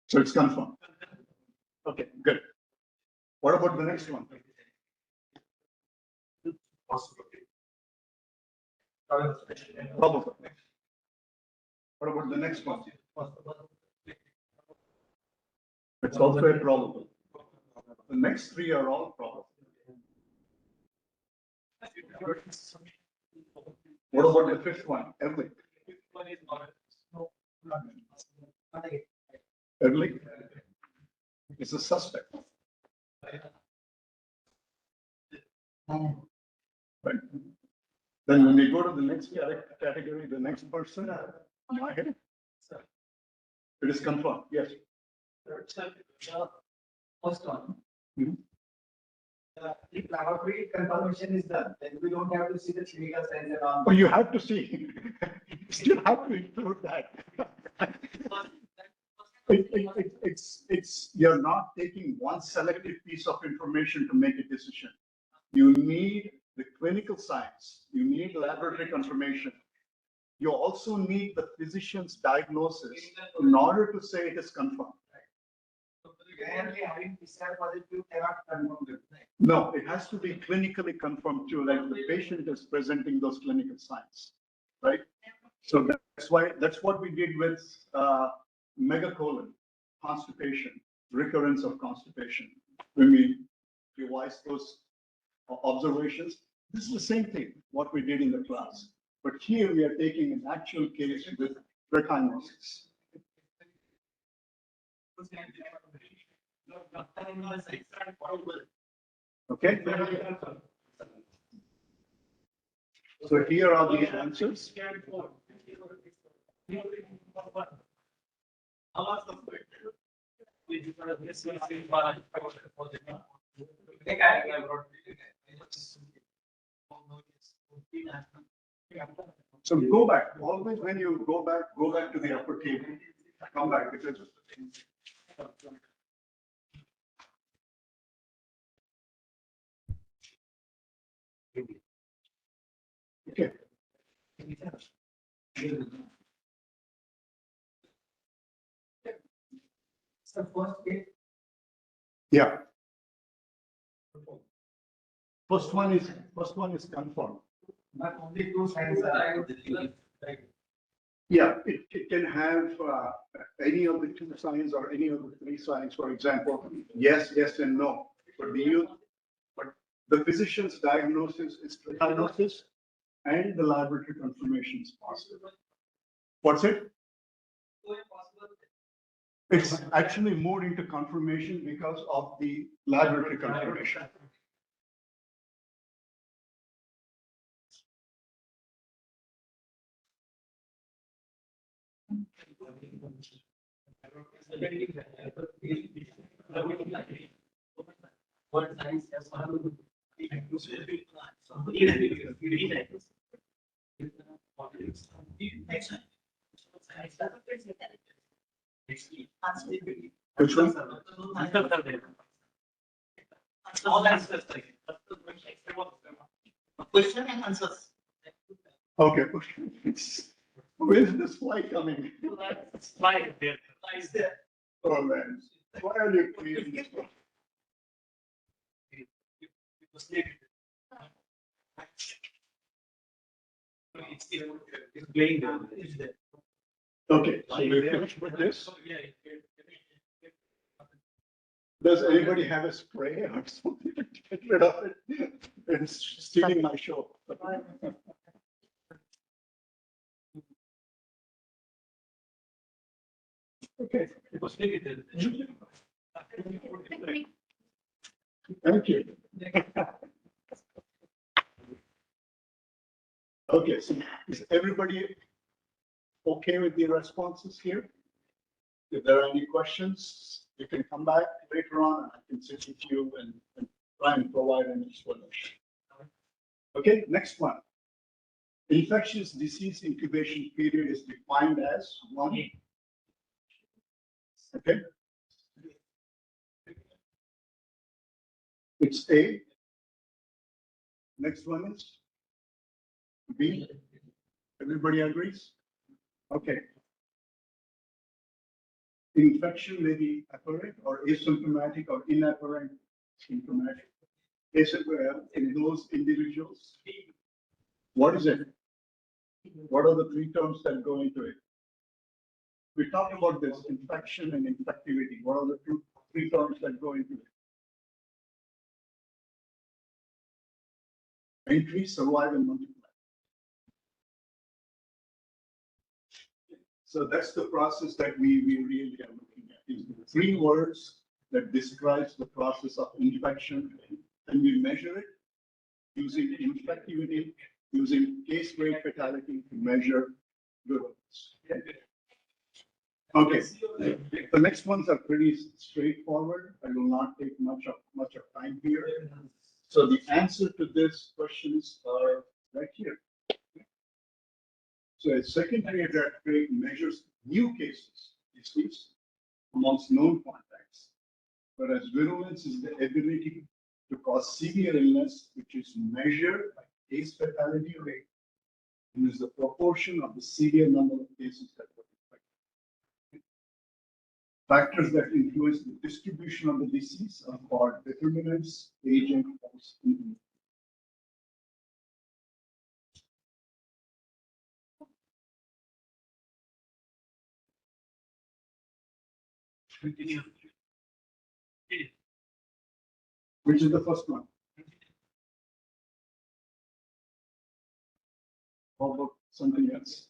So it's confirmed. Okay, good. What about the next one? Probable. What about the next one? It's also a probable. The next 3 are all probable. What about the 5th one? Ehrlich. Ehrlich is a suspect. Right. Then when we go to the next category, the next person, it is confirmed. Yes. First one. Mhm. If laboratory confirmation is done, then we don't have to see the clinical signs and all. Oh, you have to see. You still have to include that. You're not taking one selective piece of information to make a decision. You need the clinical signs. You need laboratory confirmation. You also need the physician's diagnosis in order to say it is confirmed. Apparently, having PCR positive cannot confirm it. No, it has to be clinically confirmed too, like the patient is presenting those clinical signs, right? So that's what we did with megacolon, constipation, recurrence of constipation. When we revised those observations, this is the same thing, what we did in the class. But here we are taking an actual case with trichinosis. Okay. So here are the answers. So go back, always when you go back to the upper table, come back because. Okay. Yeah. First one is confirmed. Not only two signs are. Yeah, it can have any of the two signs or any of the three signs, for example, yes, yes, and no. But the physician's diagnosis is diagnosis and the laboratory confirmation is positive. What's it? It's actually moved into confirmation because of the laboratory confirmation. What science has Which one? all answers. Question and answers. Okay. Where's this fly coming? Slide there. Slide there. Oh man, why are you creating this? It's playing there. It's there. Okay, so we finished with this. Yeah. Does anybody have a spray or something to get rid of it? It's stealing my show. Okay, It was negative. thank you. Okay, so is everybody okay with the responses here? If there are any questions, you can come back later on and I can sit with you and try and provide an explanation. Okay, next one. Infectious disease incubation period is defined as one. Okay. It's A. Next one is B. Everybody agrees? Okay. Infection may be apparent or asymptomatic or inapparent symptomatic. In those individuals. What is it? What are the three terms that go into it? We talked about this infection and infectivity. What are the three terms that go into it? Entry, survive, and multiply. So that's the process that we really are looking at. Is the three words that describes the process of infection, and we measure it using infectivity, using case rate fatality to measure virulence. Okay, the next ones are pretty straightforward. I will not take much of time here. So the answer to this questions are right here. So a secondary rat rate measures new cases, disease, amongst known contacts, whereas virulence is the ability to cause severe illness, which is measured by case fatality rate, and is the proportion of the severe number of cases that were infected. Factors that influence the distribution of the disease are called determinants, agent, host, and influence. Which is the first one? How about something else?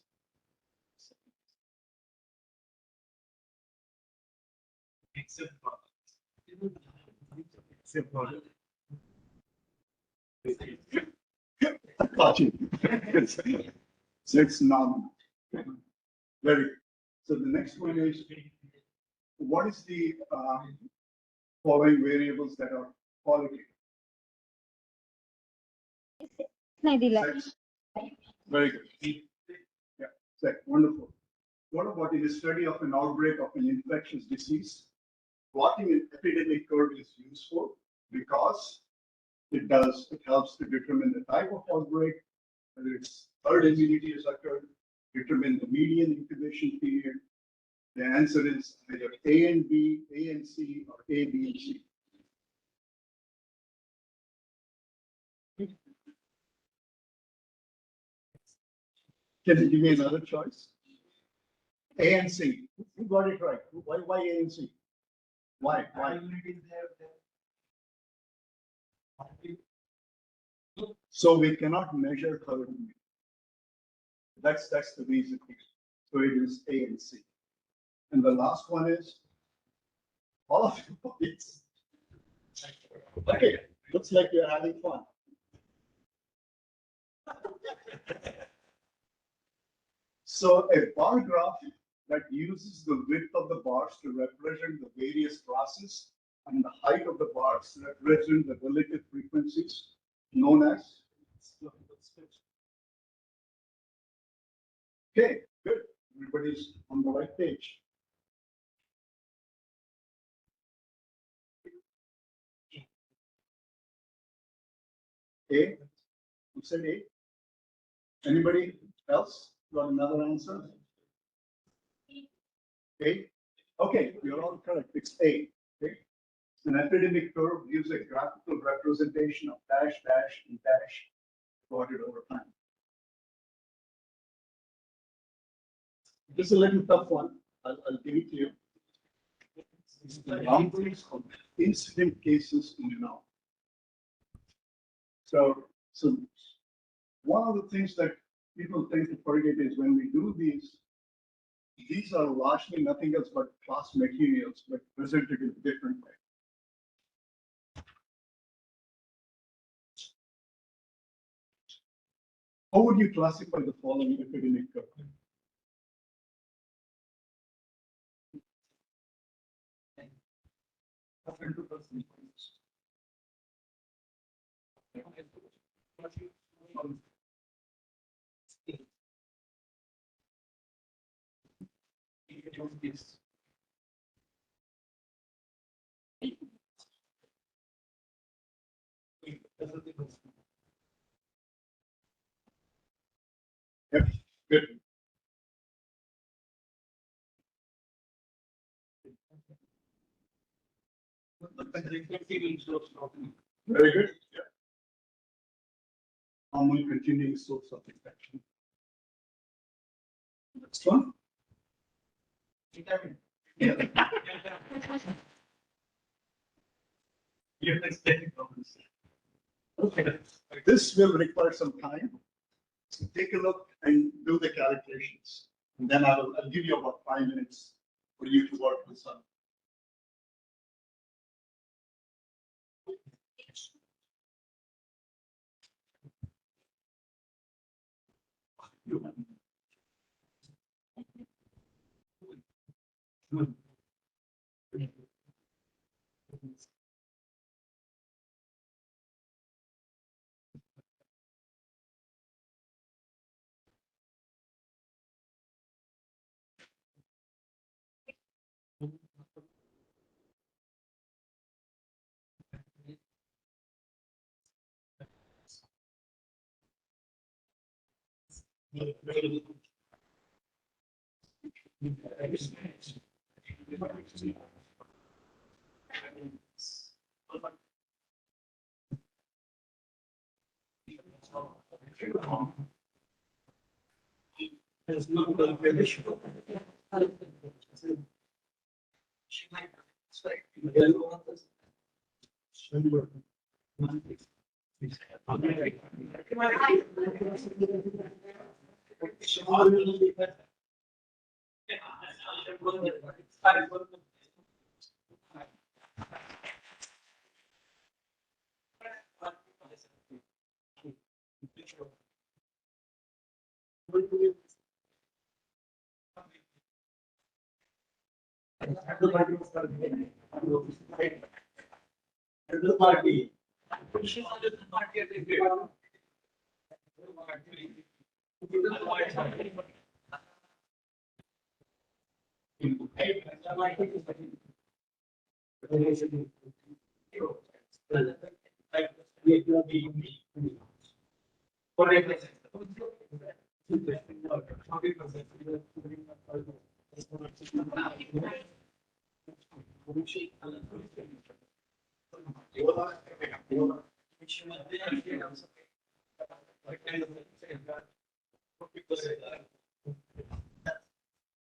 Got you. So it's nominal. Very good. So the next one is, what is the following variables that are qualitative? Sex. Very good. It's wonderful. What about in a study of an outbreak of an infectious disease? Plotting an epidemic curve is useful because it helps to determine the type of outbreak, whether it's herd immunity has occurred, determine the median incubation period. The answer is either A and B, A and C, or A, B, and C. Can you give me another choice? A and C. Who got it right? Why A and C? Why? So we cannot measure herd immunity. That's the reason. So it is A and C. And the last one is all of your points. Okay, looks like you're having fun. So a bar graph that uses the width of the bars to represent the various classes and the height of the bars to represent the relative frequencies, known as. Okay, good. Everybody's on the right page. A, you said A. Anybody else got another answer? A. Okay, you're all correct. It's A. Okay. An epidemic curve gives a graphical representation of dash, dash, and dash plotted over time. This is a little tough one. I'll give it to you. The boundaries of incident cases in an hour. So one of the things that people tend to forget is when we do these are largely nothing else but class materials, but presented in a different way. How would you classify the following epidemic curve? Yep, good. Very good. Yeah. Common continuing source of infection. Next one. Yeah. Okay. This will require some time. So take a look and do the calculations. And then I'll give you about 5 minutes for you to work this out.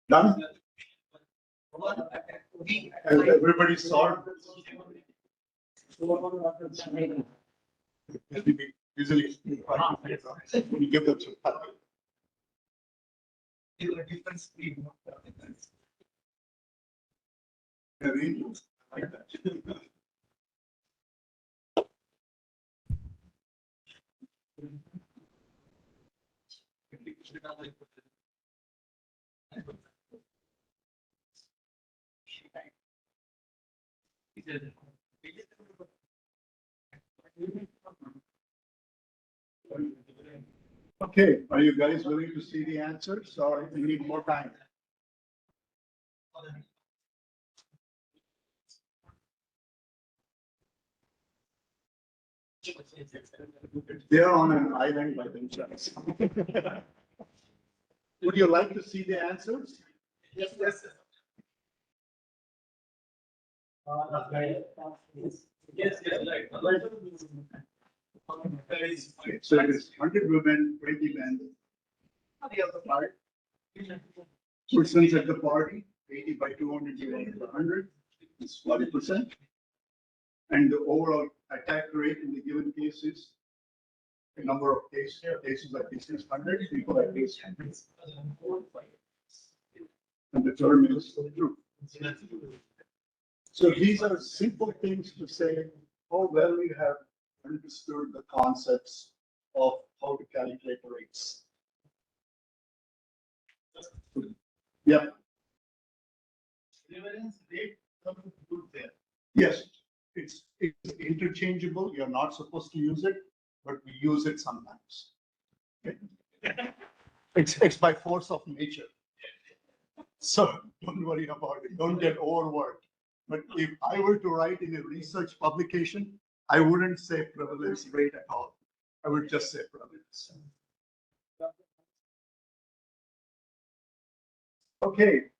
Done? Has everybody solved? Usually, we give them some time. Like that. Okay, are you guys willing to see the answers or you need more time? They're on an island by themselves. Would you like to see the answers? Yes, yes. Yes, right. Okay, so it is 100 women, 20 men. The other part. Persons at the party, 80 by 200 divided by 100 is 40%. And the overall attack rate in the given cases, the number of cases at least 100, people at least 100. And the term is true. So these are simple things to say, how well you have understood the concepts of how to calculate rates. Yeah. Prevalence rate comes good there. Yes, it's interchangeable. You're not supposed to use it, but we use it sometimes. Okay? It's by force of nature. So don't worry about it. Don't get overworked. But if I were to write in a research publication, I wouldn't say prevalence rate at all. I would just say prevalence. Okay.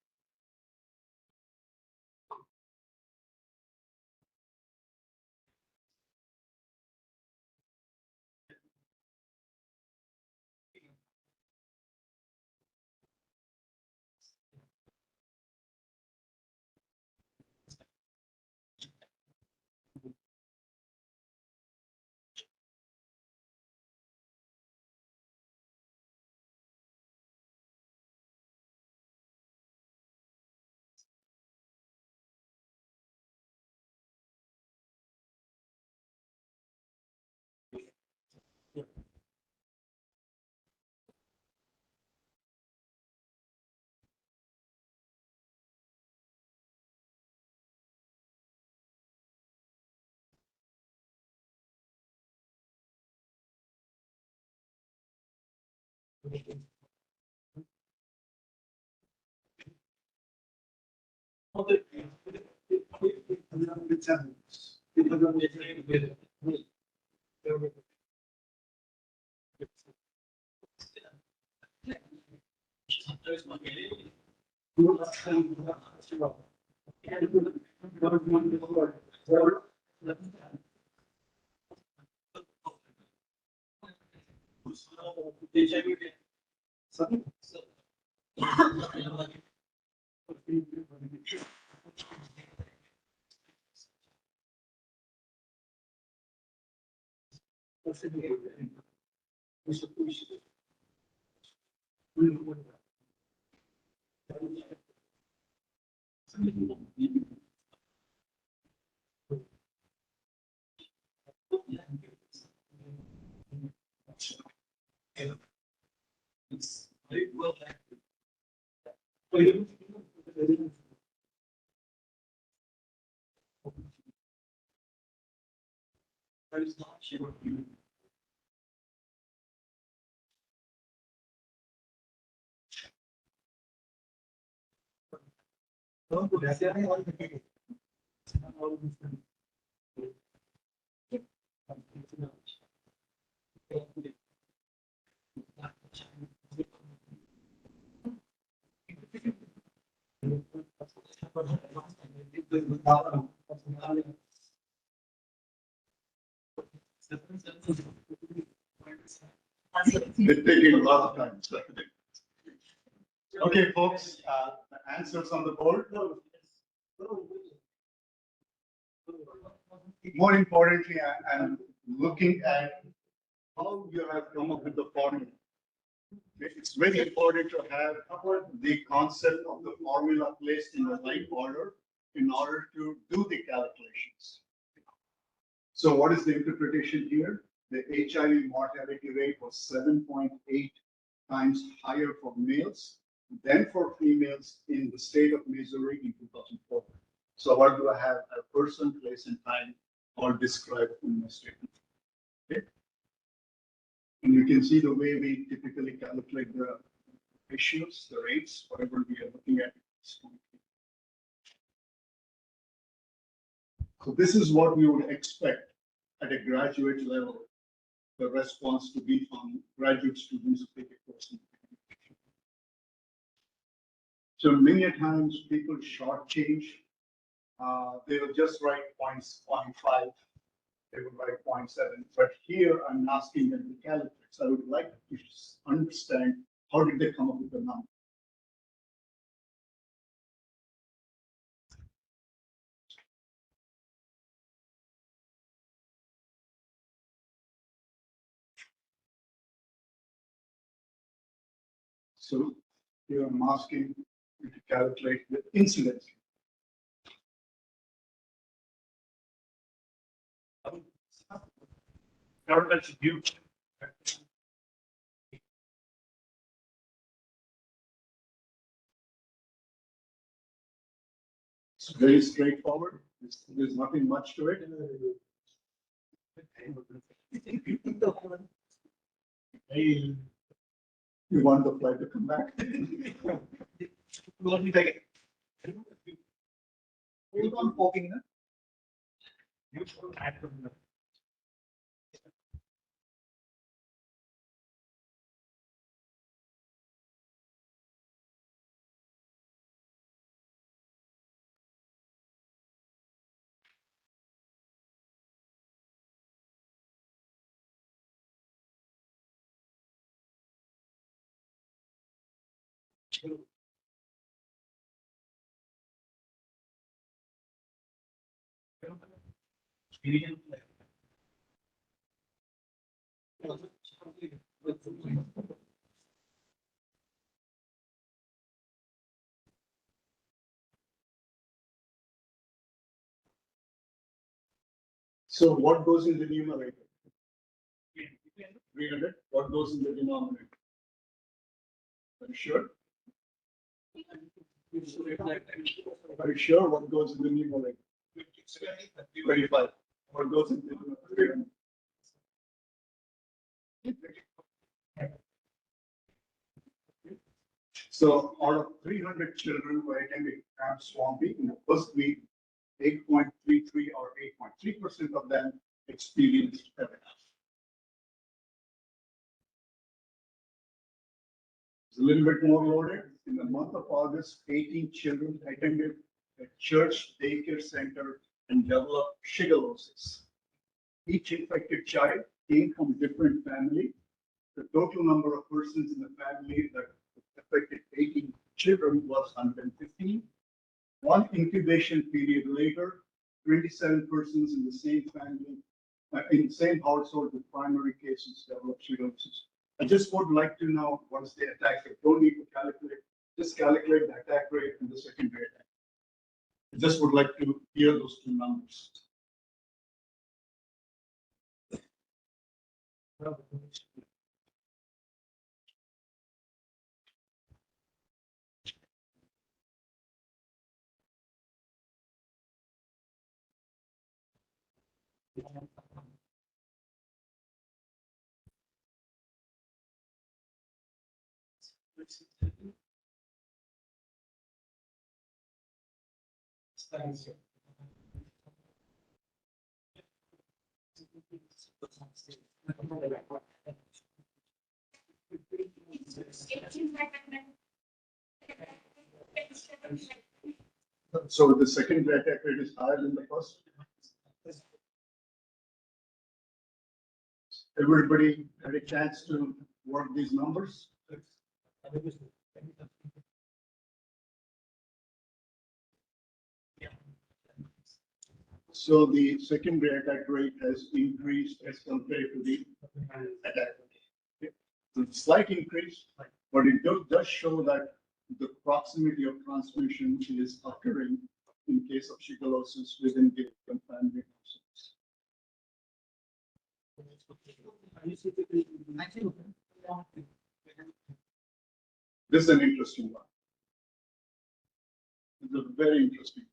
It's very well acted. That is not sure. It's taking a lot of time. Okay, folks, the answers on the board. More importantly, I'm looking at how you have come up with the formula. It's very important to have the concept of the formula placed in the right order in order to do the calculations. So what is the interpretation here? The HIV mortality rate was 7.8 times higher for males than for females in the state of Missouri in 2004. So what do I have? A person, place, and time all described in my statement. Okay. And you can see the way we typically calculate the ratios, the rates, whatever we are looking at. So this is what we would expect at a graduate level, the response to be from graduate students who take a course. So many a times people shortchange. They will just write 0.5. They would write 0.7. But here I'm asking them to calculate. So I would like to understand how did they come up with the number. So here I'm asking you to calculate the incidence. That's huge. It's very straightforward. There's nothing much to it. You want the flight to come back? Hold on, poking. So what goes in the numerator? 300. What goes in the denominator? Are you sure? Are you sure what goes in the numerator? 25. What goes in the denominator? So out of 300 children who attended Camp Swampy in the first week, 8.33 or 8.3% of them experienced evidence. It's a little bit more loaded. In the month of August, 18 children attended a church daycare center and developed shigellosis. Each infected child came from a different family. The total number of persons in the family that affected 18 children was 115. One incubation period later, 27 persons in the same family, in the same household with primary cases developed shigellosis. I just would like to know what is the attack rate. Don't need to calculate, just calculate the attack rate and the secondary attack. I just would like to hear those two numbers. So the second rate accurate is higher than the first. Everybody had a chance to work these numbers. So the secondary attack rate has increased as compared to the attack rate. It's a slight increase, but it does show that the proximity of transmission is occurring in case of shigellosis within given family. This is an interesting one. It's a very interesting.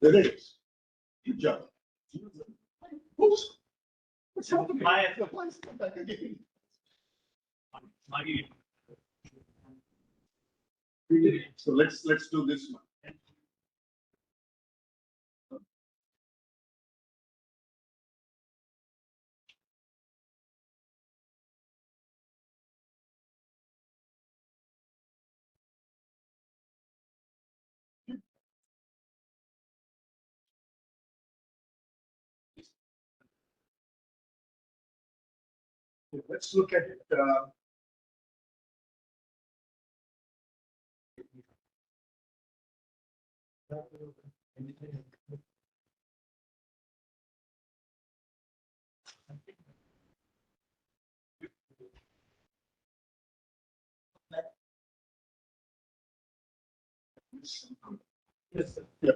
There it is. Good job. Oops. What's happening? The lights come back again. So let's do this one. Let's look at it. Yes, sir. Yeah.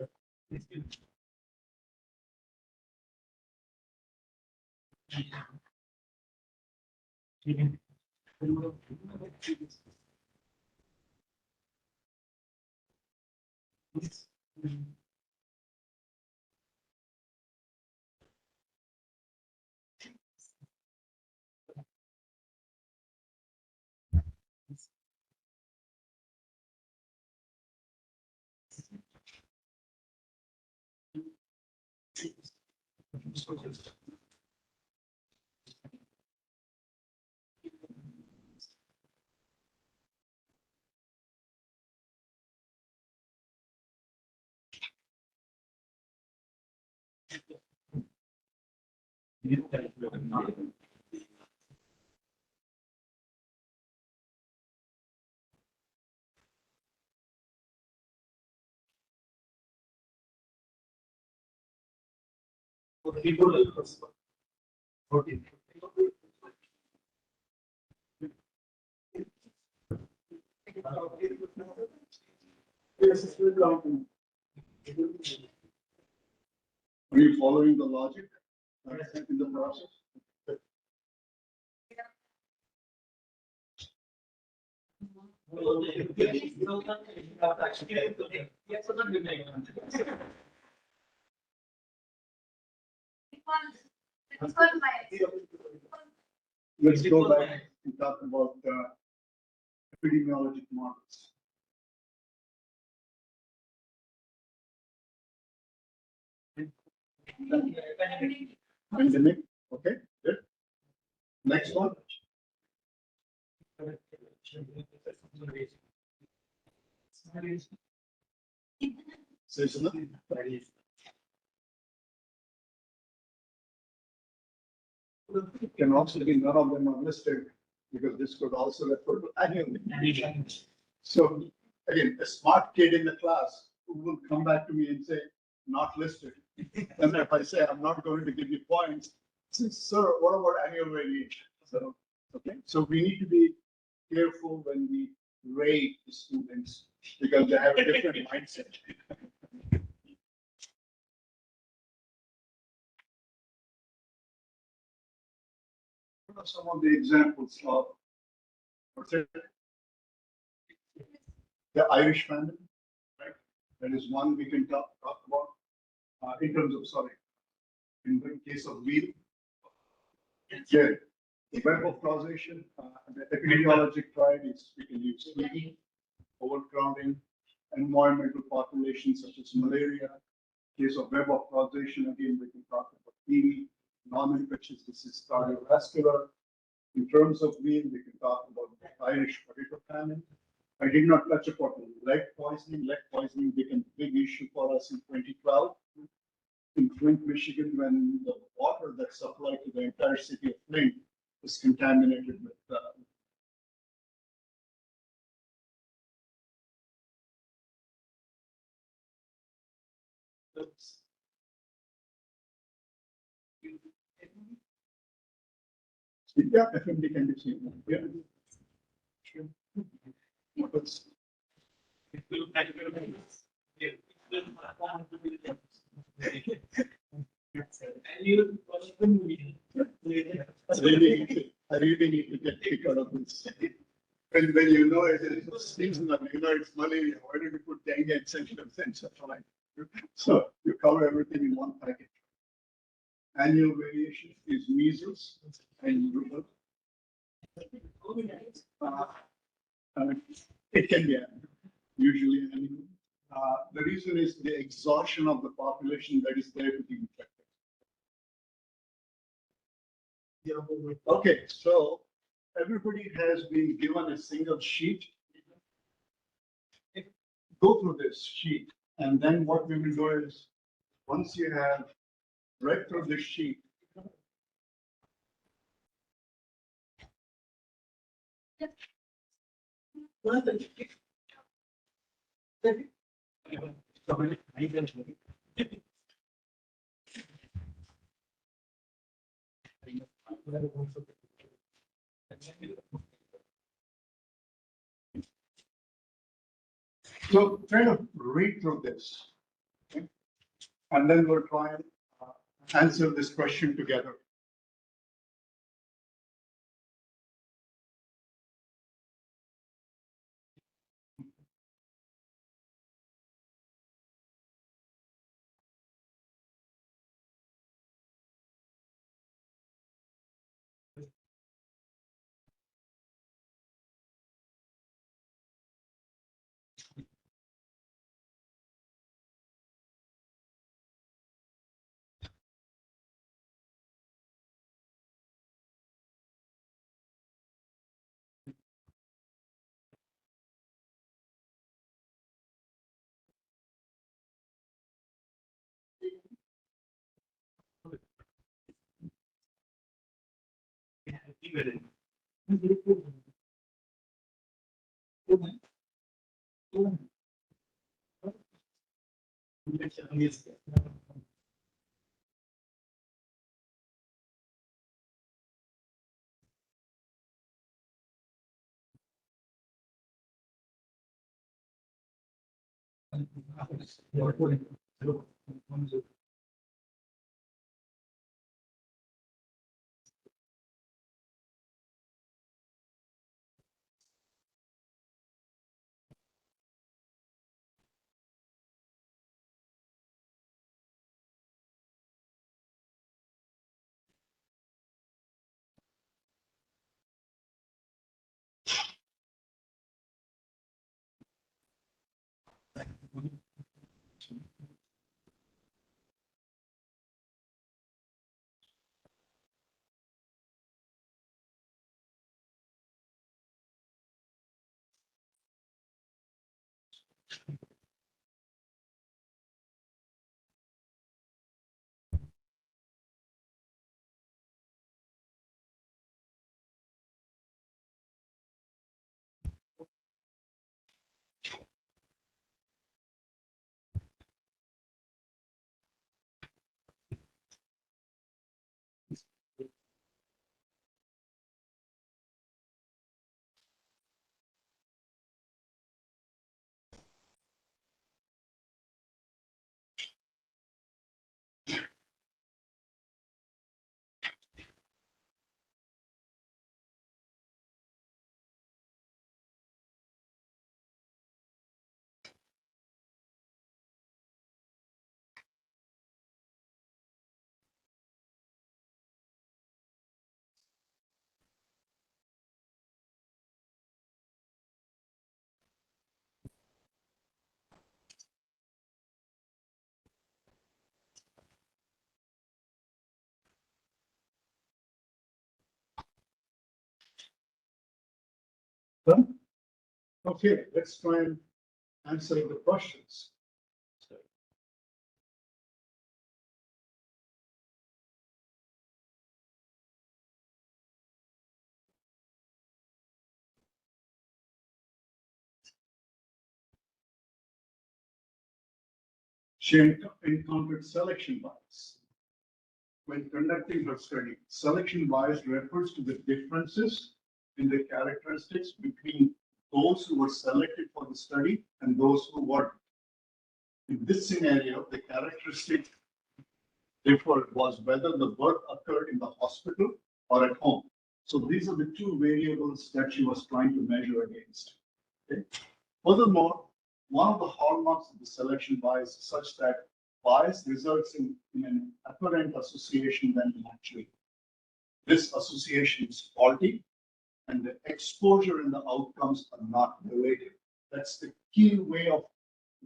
Are you following the logic in the process? Let's go back and talk about epidemiologic models. Pandemic, okay, good. Next one. Seasonal. Can also be none of them are listed because this could also refer to annual. So again, a smart kid in the class who will come back to me and say, not listed. And if I say, I'm not going to give you points, say, sir, what about annual variation? So, okay, so we need to be careful when we rate the students because they have a different mindset. What are some of the examples of what's it? The Irish famine, right? That is one we can talk about in terms of, sorry, in the case of wheat. Yeah, the web of causation, the epidemiologic triad is we can use heating, overcrowding, environmental populations such as malaria. Case of web of causation, again, we can talk about TB, non-infectious disease, cardiovascular. In terms of wheat, we can talk about the Irish potato famine. I did not touch upon lead poisoning. Lead poisoning became a big issue for us in 2012 in Flint, Michigan, when the water that supplied to the entire city of Flint was contaminated with yeah, FMD can be seen. Yeah. Sure. What else? I really need to get kicked out of this. When you know it is seasonal, you know it's malaria. Why don't you put dengue and sentinel fine? So you cover everything in one package. Annual variation is measles and rubella. It can be usually annual. The reason is the exhaustion of the population that is there to be infected. Okay, so everybody has been given a single sheet. Go through this sheet, and then what we will do is, once you have read through this sheet, so kind of read through this, okay? And then we'll try and answer this question together. Okay, let's try and answer the questions. She encountered selection bias. When conducting her study, selection bias refers to the differences in the characteristics between those who were selected for the study and those who weren't. In this scenario, the characteristic differed was whether the birth occurred in the hospital or at home. So these are the two variables that she was trying to measure against. Okay? Furthermore, one of the hallmarks of the selection bias is such that bias results in an apparent association than in actually. This association is faulty, and the exposure and the outcomes are not related. That's the key way of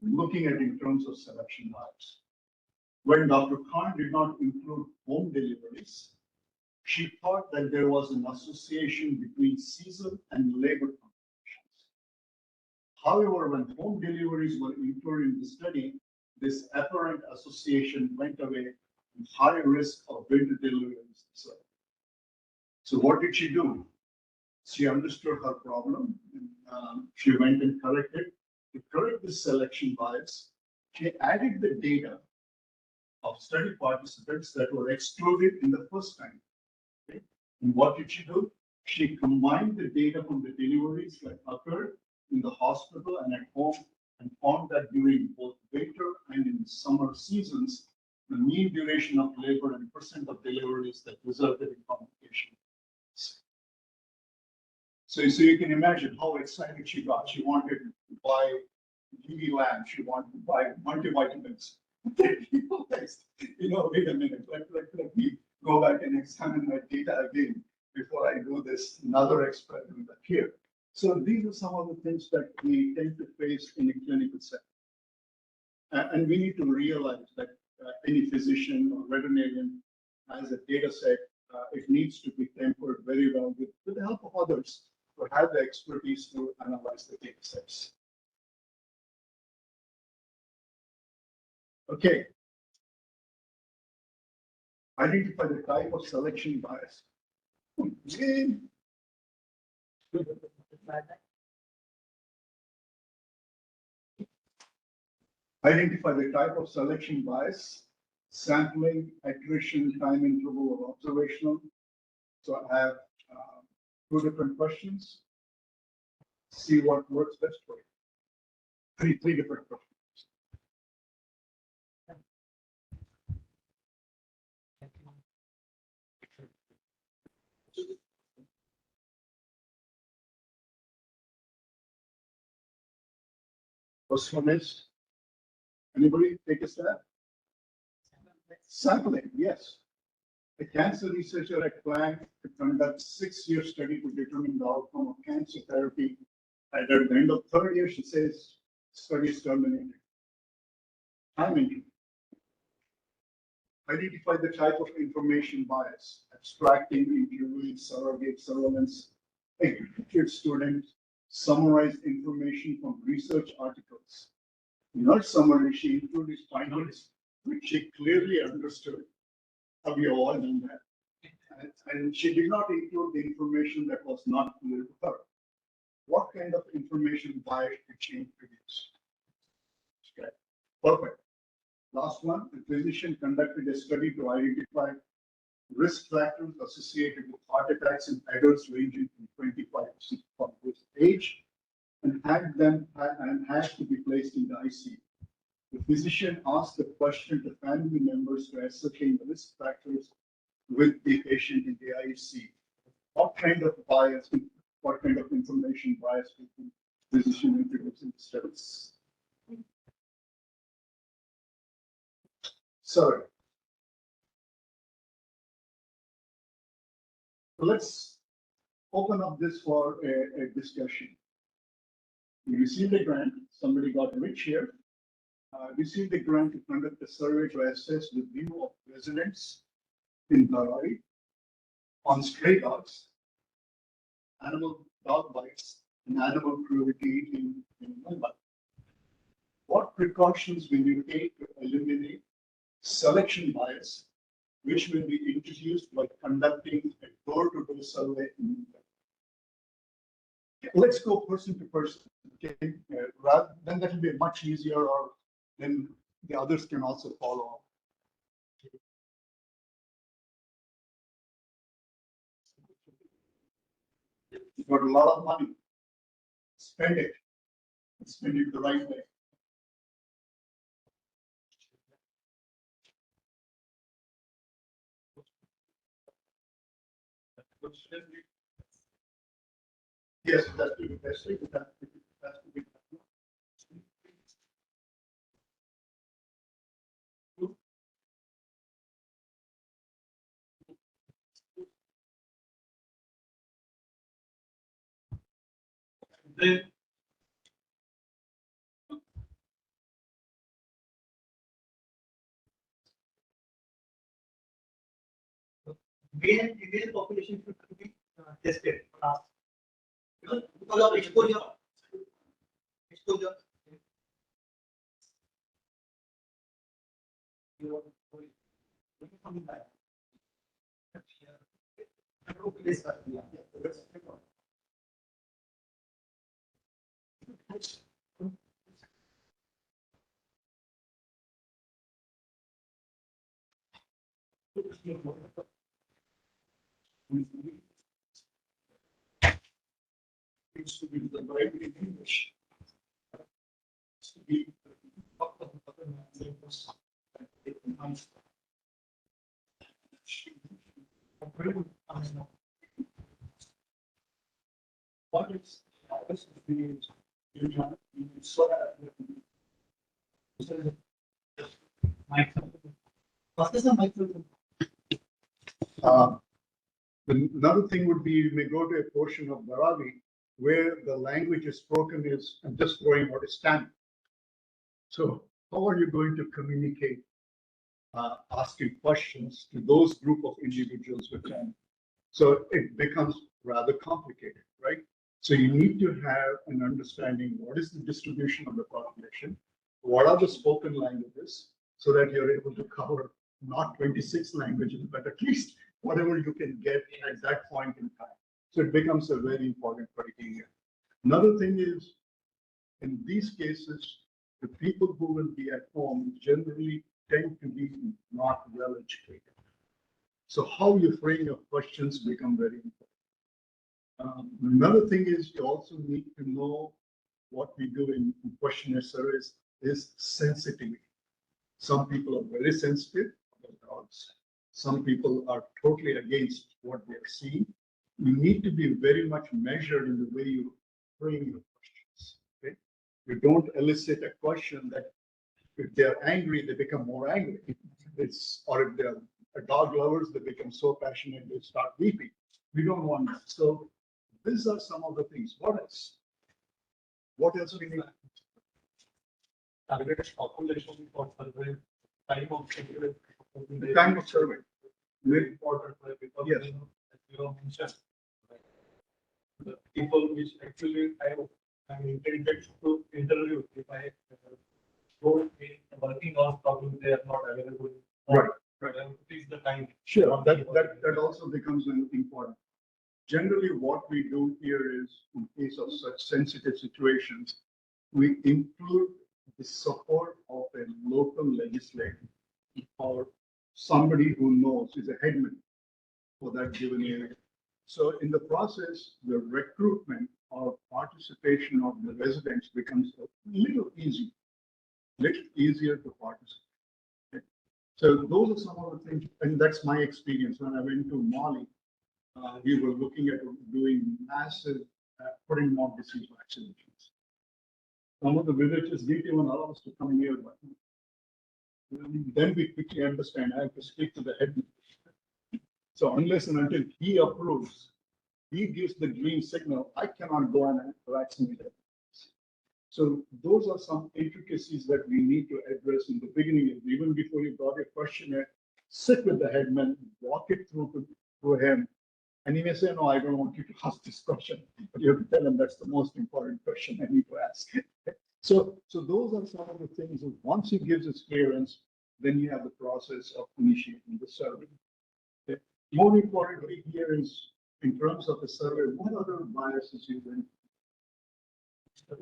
looking at it in terms of selection bias. When Dr. Khan did not include home deliveries, she thought that there was an association between season and labor complications. However, when home deliveries were included in the study, this apparent association went away and high risk of winter deliveries. So what did she do? She understood her problem. And, she went and corrected. To correct this selection bias, she added the data of study participants that were excluded in the first time. Okay? And what did she do? She combined the data from the deliveries that occurred in the hospital and at home and found that during both winter and in summer seasons, the mean duration of labor and percent of deliveries that resulted in complications. So you can imagine how excited she got. She wanted to buy UV lamp. She wanted to buy multivitamins. Wait a minute. Let me go back and examine my data again before I do this another experiment here. So these are some of the things that we tend to face in a clinical setting. And we need to realize that any physician or veterinarian has a data set. It needs to be tempered very well with the help of others who have the expertise to analyze the data sets. Okay. Identify the type of selection bias. Identify the type of selection bias, sampling, attrition, time interval, or observational. So I have two different questions. See what works best for you. Three different questions. First one is, anybody take a stab? Sampling, yes. A cancer researcher at Planck to conduct 6-year study to determine the outcome of cancer therapy. And at the end of third year, she says, study is terminated. I'm into it. Identify the type of information bias, abstracting, interviewing, surrogate, surveillance, educated students, summarize information from research articles. In her summary, she included findings which she clearly understood. Have you all done that? And she did not include the information that was not clear to her. What kind of information bias did she introduce? Okay, perfect. Last one, the physician conducted a study to identify risk factors associated with heart attacks in adults ranging from 25 to 65 years of age and had to be placed in the ICU. The physician asked the question to family members to ascertain the risk factors with the patient in the ICU. What kind of bias, what kind of information bias did the physician introduce in the studies? So let's open up this for a discussion. We received a grant, somebody got rich here. Received a grant to conduct a survey to assess the view of residents in Bharari on stray dogs, animal dog bites, and animal cruelty in Mumbai. What precautions will you take to eliminate selection bias, which will be introduced by conducting a door-to-door survey in Mumbai? Let's go person to person. Okay, then that will be much easier, or then the others can also follow. You've got a lot of money. Spend it. Spend it the right way. Yes, that's the best way. That's the best. Then male and female population should be tested because of exposure. Exposure. Needs to be the right English. To be what is the What is the microphone? Another thing would be you may go to a portion of Dharavi where the language is spoken is, I'm just throwing out a stamp. So how are you going to communicate asking questions to those group of individuals with them? So it becomes rather complicated, right? So you need to have an understanding what is the distribution of the population, what are the spoken languages, so that you're able to cover not 26 languages, but at least whatever you can get at that point in time. So it becomes a very important criteria. Another thing is, in these cases, the people who will be at home generally tend to be not well educated. So how you frame your questions become very important. Another thing is you also need to know what we do in questionnaire surveys is sensitivity. Some people are very sensitive about dogs. Some people are totally against what they are seeing. You need to be very much measured in the way you frame your questions. Okay? You don't elicit a question that if they're angry, they become more angry. Or if they're dog lovers, they become so passionate they start weeping. We don't want that. So these are some of the things. What else? What else we need? Targeted population for survey, time of survey. The time of survey. Very important, right? Because Yes. as you mentioned, the people which actually I'm intended to interview, if I go in working on problem, they are not available. Right. Is the time. Sure, that also becomes important. Generally, what we do here is, in case of such sensitive situations, we include the support of a local legislator or somebody who knows, is a headman for that given area. So in the process, the recruitment or participation of the residents becomes a little easier to participate. So those are some of the things, and that's my experience. When I went to Mali, we were looking at doing massive, putting more disease vaccinations. Some of the villages didn't even allow us to come near, but then we quickly understand I have to speak to the headman. So unless and until he approves, he gives the green signal, I cannot go and vaccinate it. So those are some intricacies that we need to address in the beginning, even before you got a questionnaire, sit with the headman, walk it through him. And he may say, no, I don't want you to ask this question, but you have to tell him that's the most important question I need to ask. So those are some of the things that once he gives his clearance, then you have the process of initiating the survey. Okay. More importantly here is, in terms of the survey, what other biases you went? The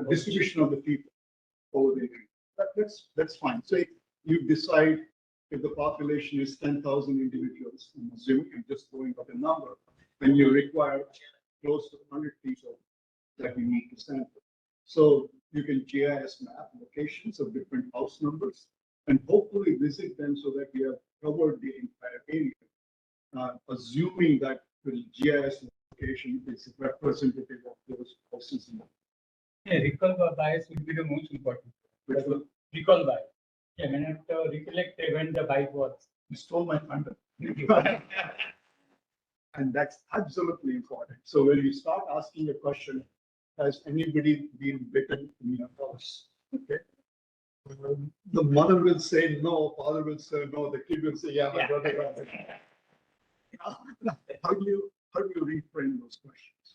distribution of the people over the area. That's fine. So you decide if the population is 10,000 individuals, I'm assuming I'm just going up a number, then you require close to 100 people that you need to sample. So you can GIS map locations of different house numbers and hopefully visit them so that you have covered the entire area, assuming that the GIS location is representative of those houses. Yeah, recall bias will be the most important. Recall bias. Yeah, I may not recollect when the bite was. You stole my thunder. And that's absolutely important. So when you start asking a question, has anybody been bitten in your house? Okay. The mother will say no, father will say no, the kid will say, yeah, my brother got it. How do you reframe those questions?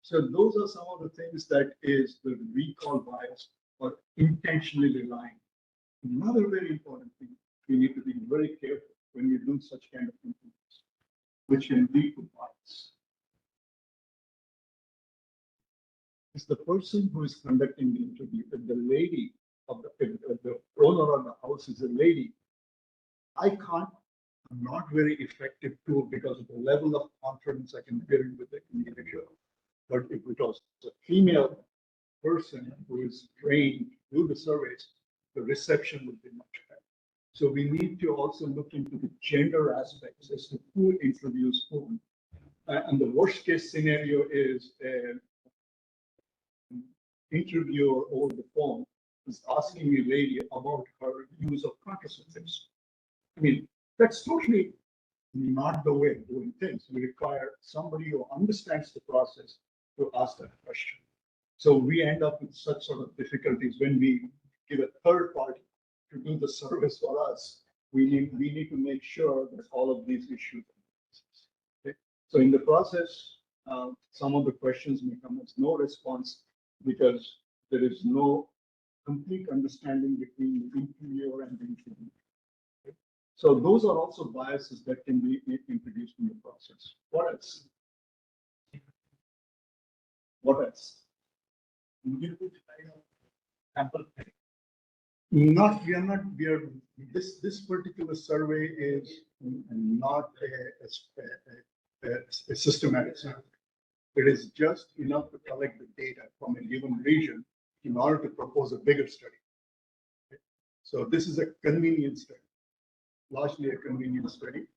So those are some of the things that is the recall bias or intentionally relying. Another very important thing, you need to be very careful when you do such kind of interviews, which can lead to bias. It's the person who is conducting the interview, if the lady of the owner of the house is a lady, I'm not very effective tool because of the level of confidence I can build with the individual. But if it was a female person who is trained to do the surveys, the reception would be much better. So we need to also look into the gender aspects as to who interviews whom. And the worst case scenario is an interviewer over the phone is asking a lady about her use of contraceptives. I mean, that's totally not the way of doing things. We require somebody who understands the process to ask that question. So we end up with such sort of difficulties when we give a third party to do the service for us. We need to make sure that all of these issues are. Okay? So in the process, some of the questions may come as no response because there is no complete understanding between the interviewer and the interviewer. Okay? So those are also biases that can be introduced in the process. What else? What else? We are, this particular survey is not a systematic survey. It is just enough to collect the data from a given region in order to propose a bigger study. Okay? So this is a convenience study, largely a convenience study.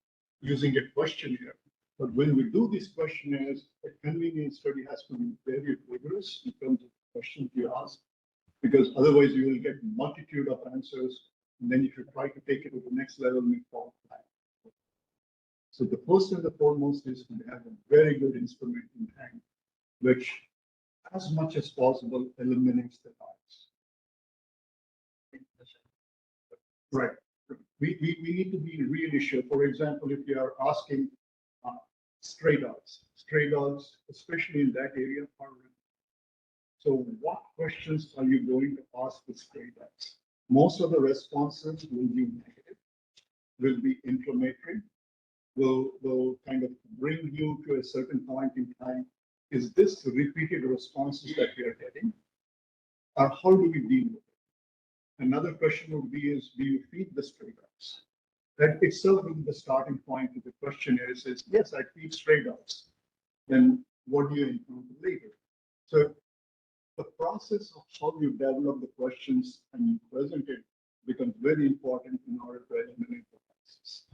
using a questionnaire. But when we do these questionnaires, a convenience study has to be very rigorous in terms of questions you ask, because otherwise you will get multitude of answers. And then if you try to take it to the next level, you fall flat. So the first and the foremost is to have a very good instrument in hand, which as much as possible eliminates the bias. Right. We need to be really sure. For example, if you are asking stray dogs, especially in that area, are rare. So what questions are you going to ask the stray dogs? Most of the responses will be negative, will be inflammatory, will kind of bring you to a certain point in time. Is this repeated responses that we are getting? Or how do we deal with it? Another question would be is, do you feed the stray dogs? That itself will be the starting point of the questionnaire. Says, yes, I feed stray dogs. Then what do you encounter later? So the process of how you develop the questions and you present it becomes very important in order to eliminate the biases.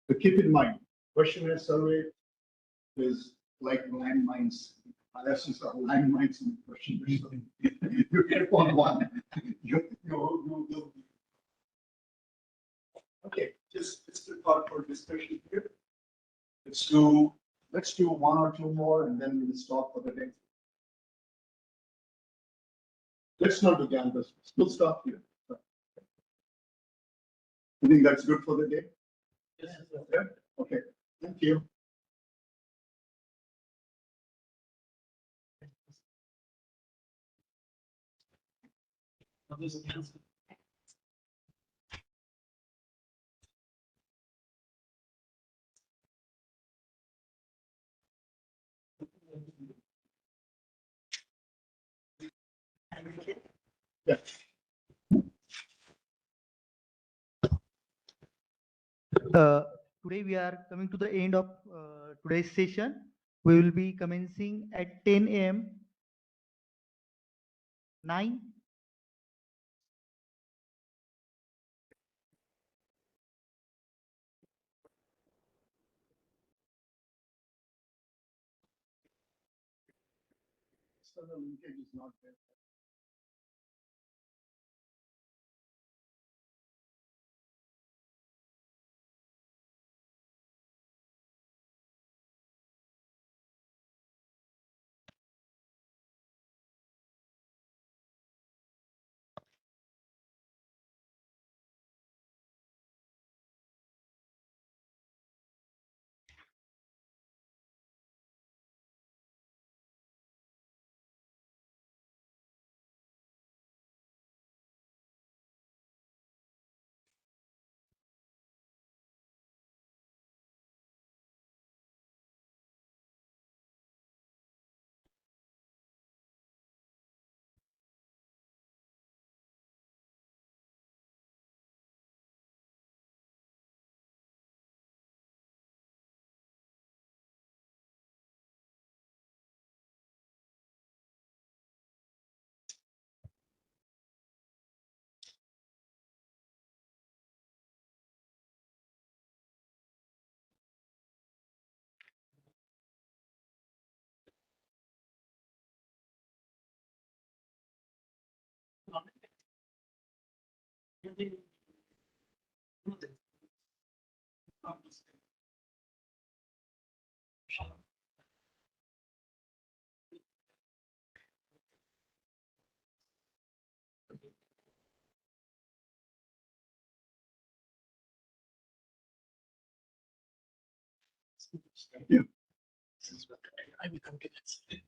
So keep in mind, questionnaire survey is like landmines. Lessons are landmines in the questionnaire survey. You get one, you. Okay, just a thought for discussion here. Let's do one or two more and then we'll stop for the day. Let's not do canvas. We'll stop here. You think that's good for the day? Yes, Yeah? Okay, thank you. Yeah. Today we are coming to the end of today's session. We will be commencing at 10 a.m. 9. So the linkage is not there. Yeah. I will come to that.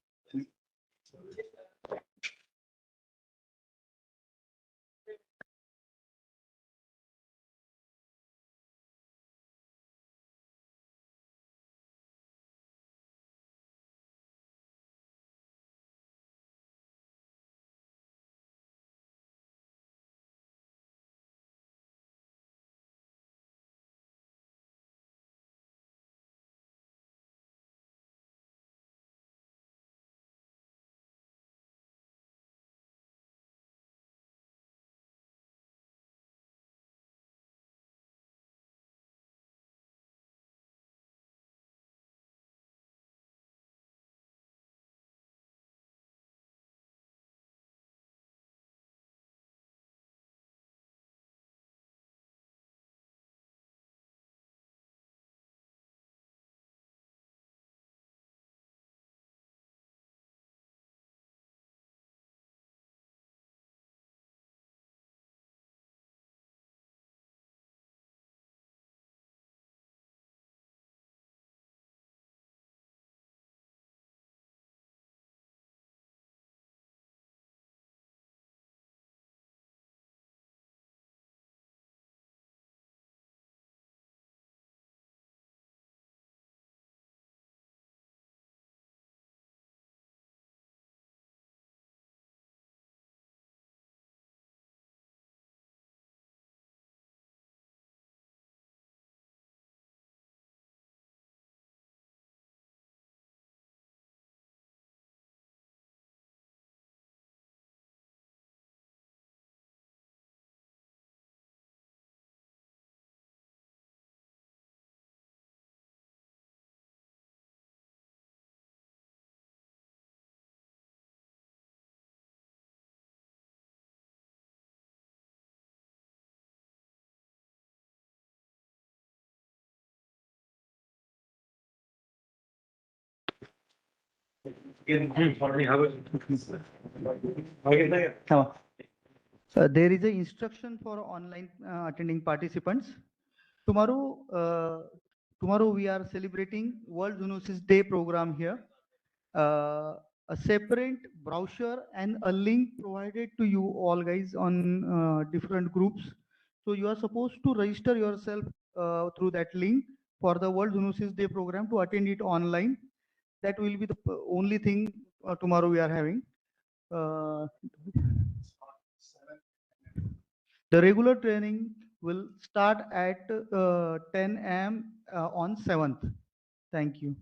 There is a instruction for online attending participants. Tomorrow we are celebrating World Zoonosis Day program here. A separate brochure and a link provided to you all guys on different groups. So you are supposed to register yourself through that link for the World Zoonosis Day program to attend it online. That will be the only thing tomorrow we are having. The regular training will start at 10 a.m. On 7th. Thank you.